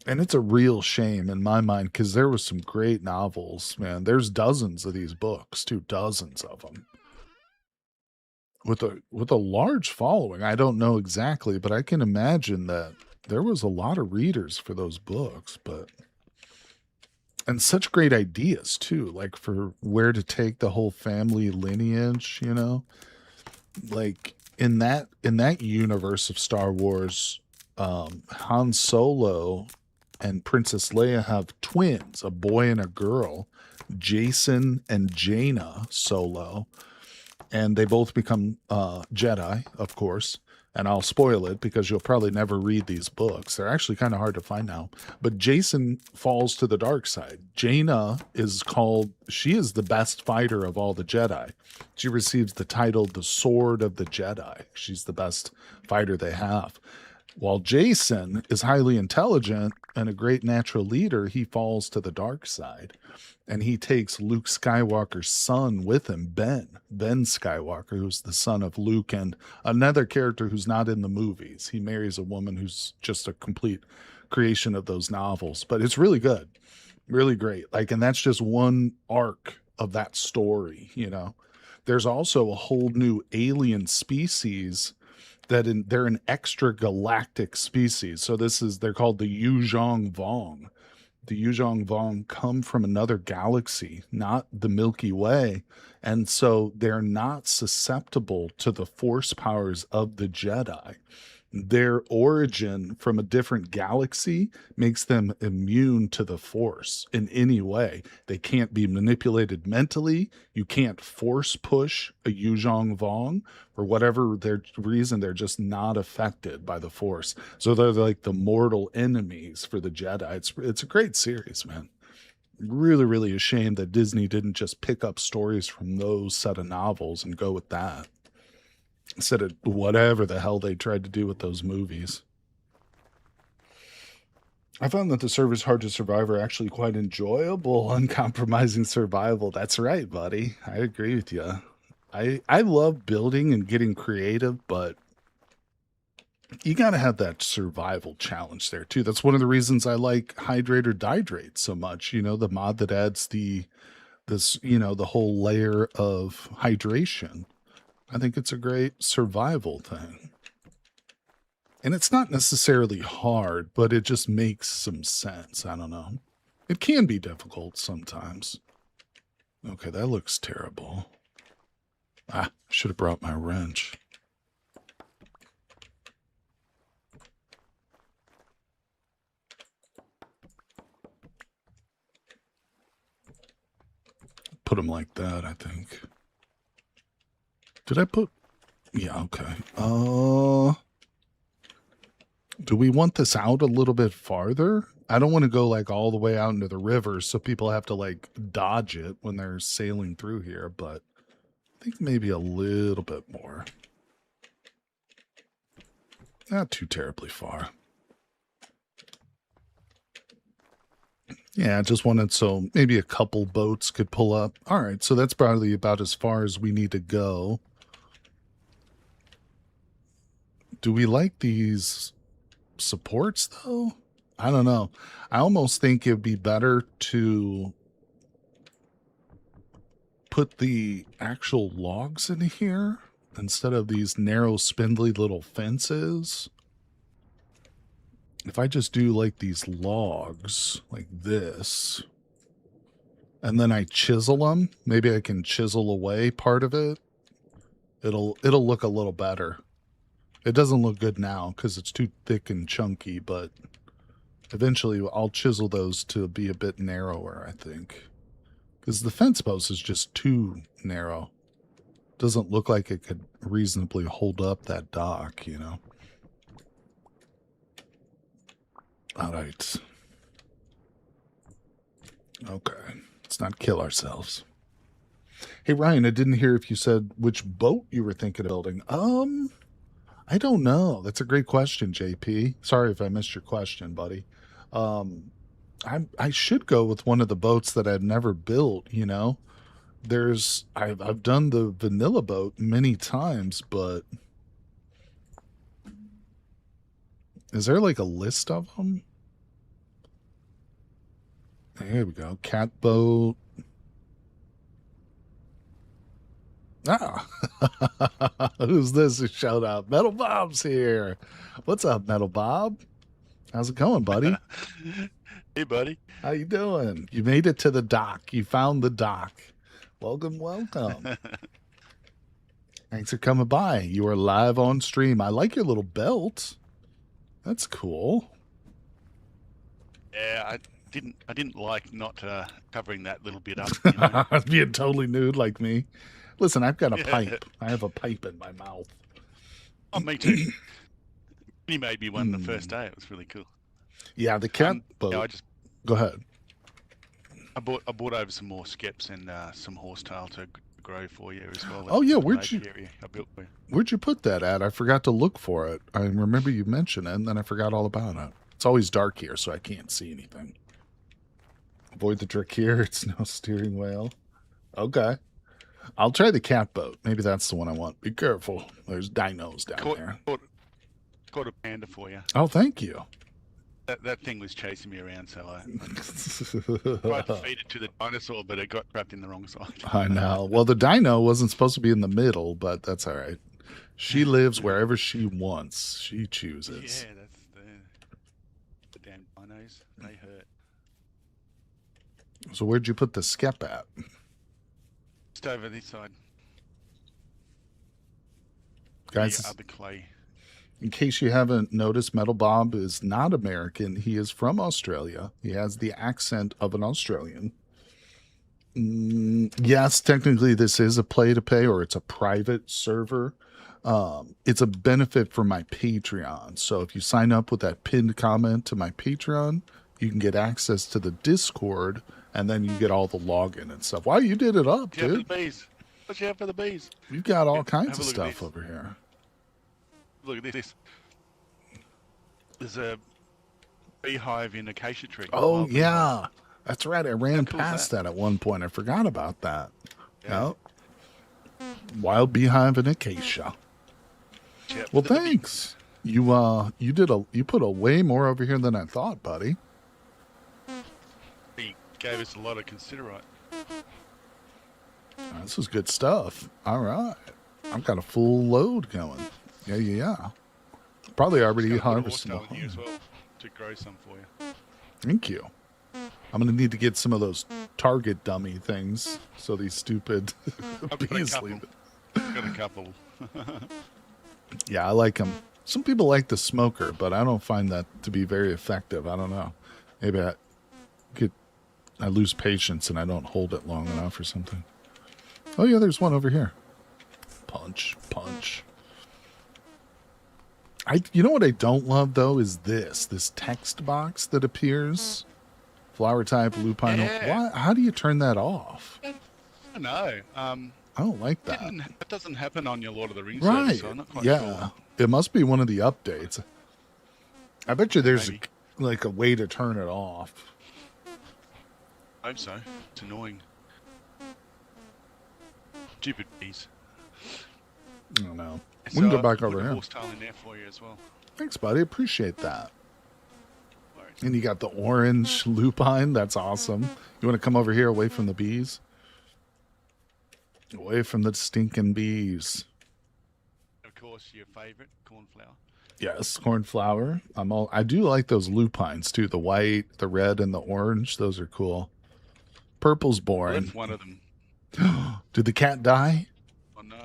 And it's a real shame in my mind, because there was some great novels, man. There's dozens of these books, too, dozens of them. With a large following. I don't know exactly, but I can imagine that there was a lot of readers for those books, and such great ideas too, like for where to take the whole family lineage, you know, like in that universe of Star Wars, Han Solo and Princess Leia have twins, a boy and a girl, Jason and Jaina solo, and they both become Jedi, of course. And I'll spoil it because you'll probably never read these books. They're actually kind of hard to find now. But Jason falls to the dark side. Jaina is she is the best fighter of all the Jedi. She receives the title the Sword of the Jedi. She's the best fighter they have. While Jason is highly intelligent and a great natural leader, he falls to the dark side. And he takes Luke Skywalker's son with him, Ben Skywalker, who's the son of Luke and another character who's not in the movies. He marries a woman who's just a complete creation of those novels. But it's really good, really great. Like, and that's just one arc of that story, you know. There's also a whole new alien species they're an extragalactic species. So they're called the Yuzhong Vong. The Yuzhong Vong come from another galaxy, not the Milky Way. And so they're not susceptible to the force powers of the Jedi. Their origin from a different galaxy makes them immune to the force in any way. They can't be manipulated mentally. You can't force push a Yuzhong Vong. For whatever their reason, they're just not affected by the force. So they're like the mortal enemies for the Jedi. It's a great series, man. Really, really a shame that Disney didn't just pick up stories from those set of novels and go with that, instead of whatever the hell they tried to do with those movies. I found that the servers Hard to Survive are actually quite enjoyable, uncompromising survival. That's right, buddy. I agree with you. I love building and getting creative, but you got to have that survival challenge there too. That's one of the reasons I like Hydrate or Diedrate so much. You know, the mod that adds the whole layer of hydration. I think it's a great survival thing. And it's not necessarily hard, but it just makes some sense. I don't know. It can be difficult sometimes. Okay, that looks terrible. I should have brought my wrench. Put them like that, I think. Did I put... Yeah, okay. Do we want this out a little bit farther? I don't want to go like all the way out into the river so people have to like dodge it when they're sailing through here, but I think maybe a little bit more. Not too terribly far. Yeah, I just wanted so maybe a couple boats could pull up. All right, so that's probably about as far as we need to go. Do we like these supports though? I don't know. I almost think it'd be better to put the actual logs in here instead of these narrow spindly little fences. If I just do like these logs like this and then I chisel them, maybe I can chisel away part of it. It'll look a little better. It doesn't look good now because it's too thick and chunky, but eventually I'll chisel those to be a bit narrower, I think. Because the fence post is just too narrow. Doesn't look like it could reasonably hold up that dock, you know. All right. Okay. Let's not kill ourselves. Hey, Ryan, I didn't hear if you said which boat you were thinking of building. I don't know. That's a great question, JP. Sorry if I missed your question, buddy. I should go with one of the boats that I've never built, you know. I've done the vanilla boat many times, but is there like a list of them? Here we go. Cat boat. Ah, who's this who showed up? Metal Bob's here. What's up, Metal Bob? How's it going, buddy?
Hey, buddy.
How you doing? You made it to the dock. You found the dock. Welcome, welcome. Thanks for coming by. You are live on stream. I like your little belt. That's cool.
Yeah, I didn't like not covering that little bit up. You know?
Being totally nude like me. Listen, I've got a
Yeah.
pipe. I have a pipe in my mouth.
Oh, me too. He made me one the first day. It was really cool.
Yeah, the cat boat.
Yeah,
Go ahead.
I bought over some more skeps and some horsetail to grow for you as well.
Oh, yeah,
Little
where'd
lake
you-
area I built for you.
Where'd you put that at? I forgot to look for it. I remember you mentioned it, and then I forgot all about it. It's always dark here, so I can't see anything. Avoid the trick here. It's no steering wheel. Okay. I'll try the cat boat. Maybe that's the one I want. Be careful. There's dinos down there.
Caught a panda for you.
Oh, thank you.
That thing was chasing me around, so I tried to feed it to the dinosaur, but it got trapped in the wrong side.
I know. Well, the dino wasn't supposed to be in the middle, but that's all right. She lives wherever she wants. She chooses.
Yeah, that's the damn dinos. They hurt.
So where'd you put the skep at?
Just over this side.
Guys,
The other clay.
in case you haven't noticed, Metal Bob is not American. He is from Australia. He has the accent of an Australian. Yes, technically this is a play to pay, or it's a private server. It's a benefit for my Patreon. So if you sign up with that pinned comment to my Patreon, you can get access to the Discord, and then you get all the login and stuff. Wow, you did it up,
Watch out for the
dude.
bees. Watch out for the bees.
You've got all
Have
kinds
a
of
look at
stuff
this.
over here.
Look at this. There's a beehive in acacia tree.
Oh,
Wild beehive.
yeah. That's right. I ran
cool is
past
that?
that at one point. I forgot about that.
Yeah.
Yep. Wild beehive and acacia.
Watch out for
Well,
the bees.
thanks. You put a way more over here than I thought, buddy.
He gave us a lot of considerate.
This is good stuff. All right. I've got a full load going. Yeah. Probably already
Just gonna put a
harvested.
horsetail in here as well to grow some for you.
Thank you. I'm going to need to get some of those target dummy things so these stupid
I've got a
bees
couple.
leave it.
Got a couple.
Yeah, I like them. Some people like the smoker, but I don't find that to be very effective. I don't know. Maybe I lose patience and I don't hold it long enough or something. Oh yeah, there's one over here. Punch. You know what I don't love though is this text box that appears. Flower type, lupine.
Yeah.
Why? How do you turn that off?
I know.
I don't like that.
It doesn't happen on your Lord of the Rings
Right.
service, so I'm not quite
Yeah.
sure.
It must be one of the updates. I bet you there's
Maybe.
like a way to turn it off.
I hope so. It's annoying. Stupid bees.
I don't know.
So
We can go
I've
back
put
over
a
here.
horsetail in there for you as well.
Thanks, buddy. Appreciate that.
Worries.
And you got the orange lupine. That's awesome. You want to come over here away from the bees? Away from the stinking bees.
Of course, your favorite cornflower.
Yes, cornflower. I do like those lupines too. The white, the red, and the orange. Those are cool. Purple's
Well,
boring.
that's one of them.
Did the cat die?
Oh no.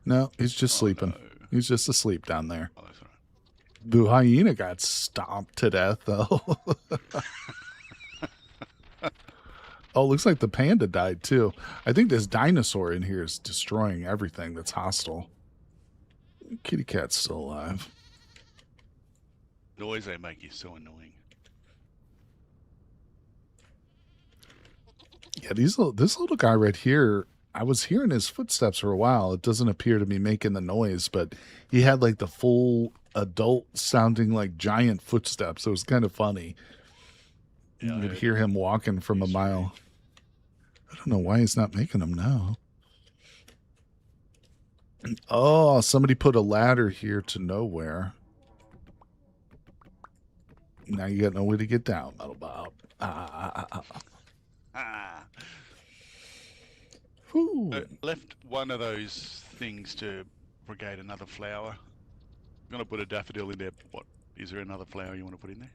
No, he's just
Oh,
sleeping.
no.
He's just asleep down there.
Oh, that's all right.
The hyena got stomped to death, though. Oh, looks like the panda died, too. I think this dinosaur in here is destroying everything that's hostile. Kitty cat's still alive.
Noise they make is so annoying.
Yeah, this little guy right here, I was hearing his footsteps for a while. It doesn't appear to be making the noise, but he had like the full adult sounding like giant footsteps. So it was kind of funny.
Yeah,
You could
I
hear him walking from a
He's
mile. I don't know why he's not making them now. Oh, somebody put a ladder here to nowhere. Now you got no way to get down, Metal Bob.
Ah.
Whew.
I left one of those things to brigade another flower. I'm gonna put a daffodil in there. What is there another flower you want to put in there?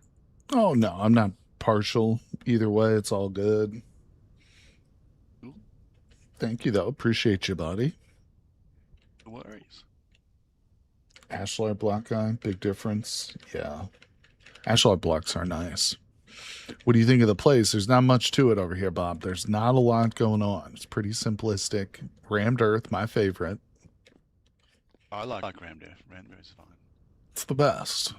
Oh, no, I'm not partial. Either way, it's all good.
Cool.
Thank you, though. Appreciate you, buddy.
No worries.
Ashlar block guy, big difference. Yeah. Ashlar blocks are nice. What do you think of the place? There's not much to it over here, Bob. There's not a lot going on. It's pretty simplistic. Rammed earth, my favorite.
I like rammed earth. Rammed earth's fine.
It's the best.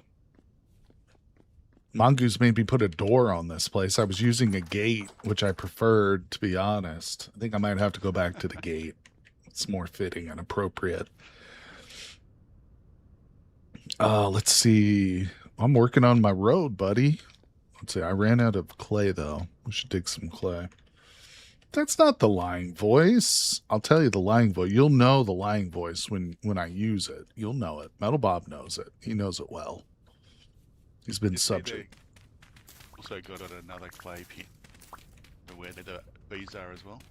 Mongoose made me put a door on this place. I was using a gate, which I preferred, to be honest. I think I might have to go back to the gate. It's more fitting and appropriate. Let's see. I'm working on my road, buddy. Let's see. I ran out of clay, though. We should dig some clay. That's not the lying voice. I'll tell you the lying voice. You'll know the lying voice when I use it. You'll know it. Metal Bob knows it. He knows it well. He's been
You see
subject.
Also got at another clay pit where the bees are as well.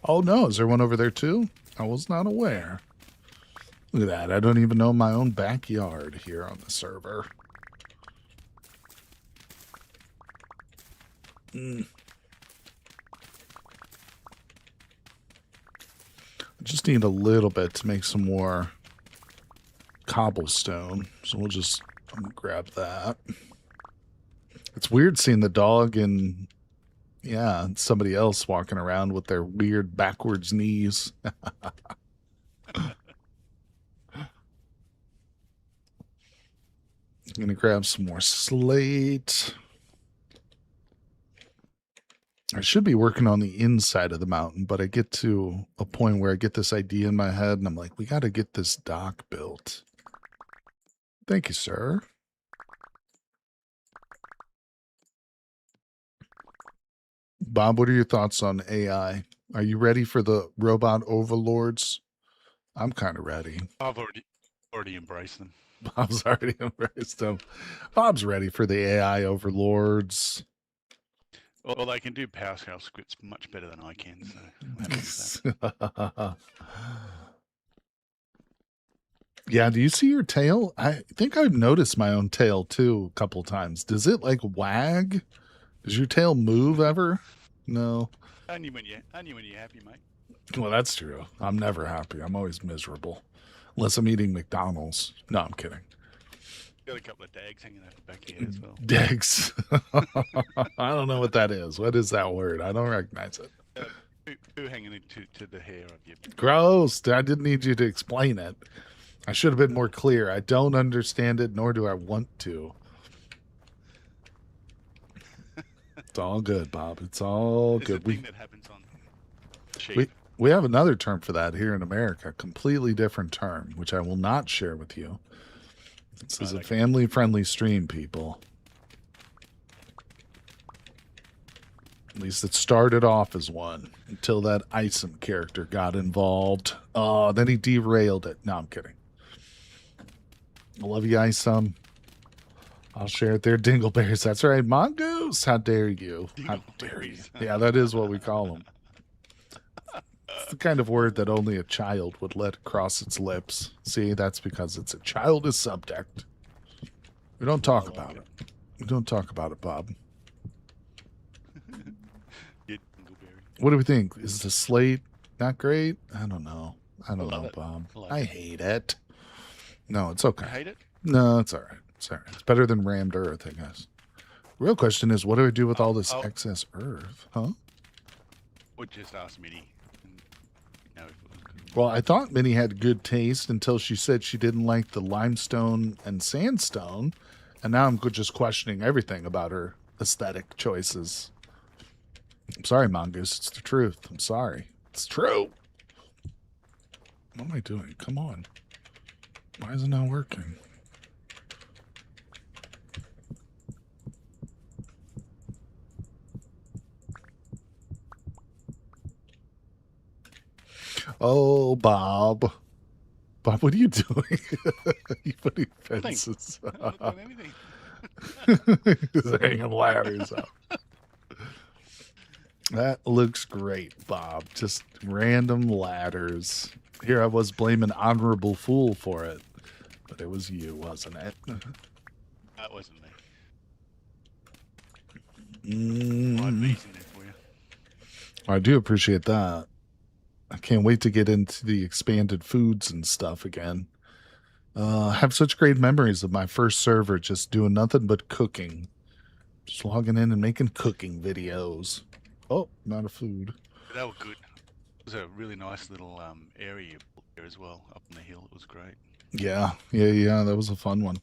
Oh, no. Is there one over there, too? I was not aware. Look at that. I don't even know my own backyard here on the server. I just need a little bit to make some more cobblestone. So we'll just grab that. It's weird seeing the dog and, yeah, somebody else walking around with their weird backwards knees. I'm going to grab some more slate. I should be working on the inside of the mountain, but I get to a point where I get this idea in my head and I'm like, we got to get this dock built. Thank you, sir. Bob, what are your thoughts on AI? Are you ready for the robot overlords? I'm kind of ready.
I've already embraced them.
Bob's already embraced them. Bob's ready for the AI overlords.
Well, they can do PowerShell scripts much better than I can, so I'm happy with that.
Yeah, do you see your tail? I think I've noticed my own tail too a couple times. Does it like wag? Does your tail move ever? No.
Only when you're happy, mate.
Well, that's true. I'm never happy. I'm always miserable. Unless I'm eating McDonald's. No, I'm kidding.
Got a couple of dags hanging out the back here as well.
Dags. I don't know what that is. What is that word? I don't recognize it.
Poo hanging to the hair of you.
Gross. I didn't need you to explain it. I should have been more clear. I don't understand it, nor do I want to. It's all good, Bob. It's all
It's
good.
a thing that happens on sheep.
We have another term for that here in America, a completely different term, which I will not share with you. This is a family-friendly stream, people. At least it started off as one until that Isom character got involved. Oh, then he derailed it. No, I'm kidding. I love you, Isom. I'll share it there. Dingleberries. That's right. Mongoose. How dare you? How dare you? Yeah, that is what we call them. It's the kind of word that only a child would let across its lips. See, that's because it's a childish subject. We don't talk about it. We don't talk about it, Bob. What do we think? Is the slate not great? I don't know. I don't know, Bob. I hate it. No, it's okay.
You hate it?
No, it's all right. It's all right. It's better than rammed earth, I guess. Real question is, what do I do with all this excess earth? Huh?
Or just ask Minnie. No.
Well, I thought Minnie had good taste until she said she didn't like the limestone and sandstone. And now I'm just questioning everything about her aesthetic choices. I'm sorry, Mongoose. It's the truth. I'm sorry. It's true. What am I doing? Come on. Why is it not working? Oh, Bob. Bob, what are you doing? You putting fences
I'm not doing anything.
He's hanging ladders up. That looks great, Bob. Just random ladders. Here I was blaming Honorable Fool for it. But it was you, wasn't it?
That wasn't me.
Mm.
I'm amazing there for you.
I do appreciate that. I can't wait to get into the expanded foods and stuff again. I have such great memories of my first server just doing nothing but cooking. Just logging in and making cooking videos. Oh, not a food.
They were good. It was a really nice little area you built there as well, up on the hill. It was great.
Yeah. That was a fun one.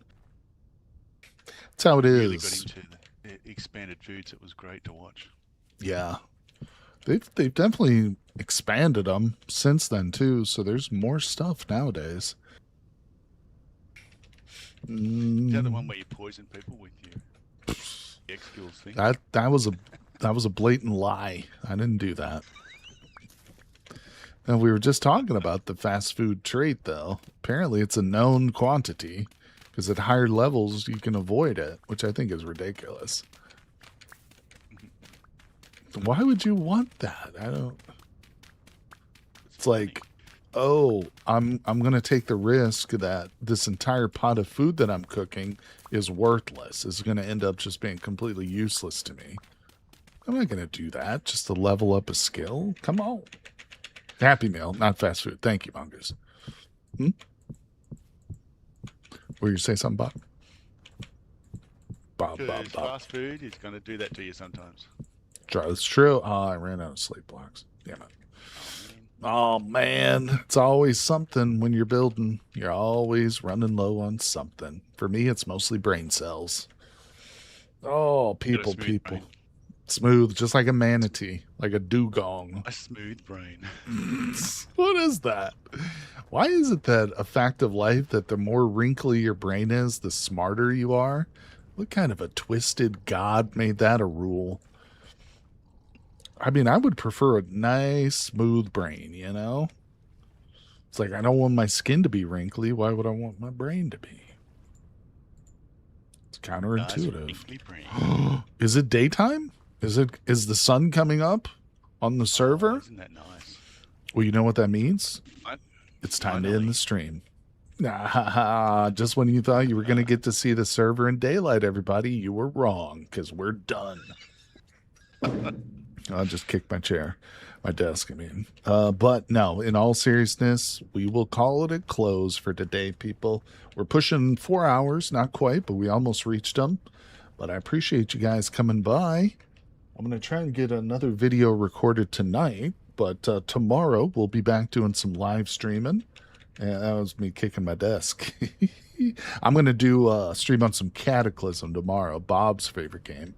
That's how it
Really got
is.
into the expanded foods. It was great to watch.
Yeah. They've definitely expanded them since then too, so there's more stuff nowadays.
Is that the one where you poison people with your XSkills thing?
That was a blatant lie. I didn't do that. And we were just talking about the fast food trait, though. Apparently, it's a known quantity because at higher levels you can avoid it, which I think is ridiculous. Why would you want that? I don't. It's like, oh, I'm gonna take the risk that this entire pot of food that I'm cooking is worthless. Is gonna end up just being completely useless to me. I'm not gonna do that just to level up a skill. Come on. Happy Meal, not fast food. Thank you, Mongoose. Were you say something, Bob? Bob.
Because fast food is going to do that to you sometimes.
That's true. Oh, I ran out of sleep blocks. Damn it. Oh, man. It's always something when you're building. You're always running low on something. For me, it's mostly brain cells. Oh, people.
Brain.
Smooth, just like a manatee, like a dugong.
A smooth brain.
What is that? Why is it that a fact of life that the more wrinkly your brain is, the smarter you are? What kind of a twisted God made that a rule? I mean, I would prefer a nice, smooth brain, you know? It's like, I don't want my skin to be wrinkly. Why would I want my brain to be? It's counterintuitive.
Nice brain.
Is it daytime? Is the sun coming up on the server?
Oh, isn't that nice?
Well, you know what that means?
What?
It's time to
Finally.
end the stream. Just when you thought you were going to get to see the server in daylight, everybody, you were wrong because we're done. I'll just kick my desk, I mean. But no, in all seriousness, we will call it a close for today, people. We're pushing 4 hours, not quite, but we almost reached them. But I appreciate you guys coming by. I'm going to try and get another video recorded tonight, but tomorrow we'll be back doing some live streaming. And that was me kicking my desk. I'm going to do a stream on some Cataclysm tomorrow, Bob's favorite game.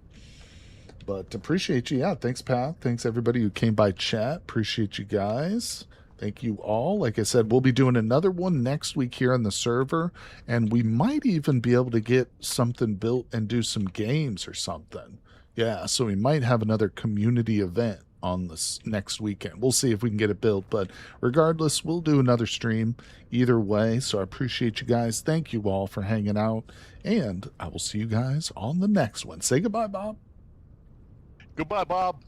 But appreciate you. Yeah, thanks, Pat. Thanks, everybody who came by chat. Appreciate you guys. Thank you all. Like I said, we'll be doing another one next week here on the server, and we might even be able to get something built and do some games or something. Yeah, so we might have another community event on this next weekend. We'll see if we can get it built, but regardless, we'll do another stream either way. So I appreciate you guys. Thank you all for hanging out, and I will see you guys on the next one. Say goodbye, Bob.
Goodbye, Bob.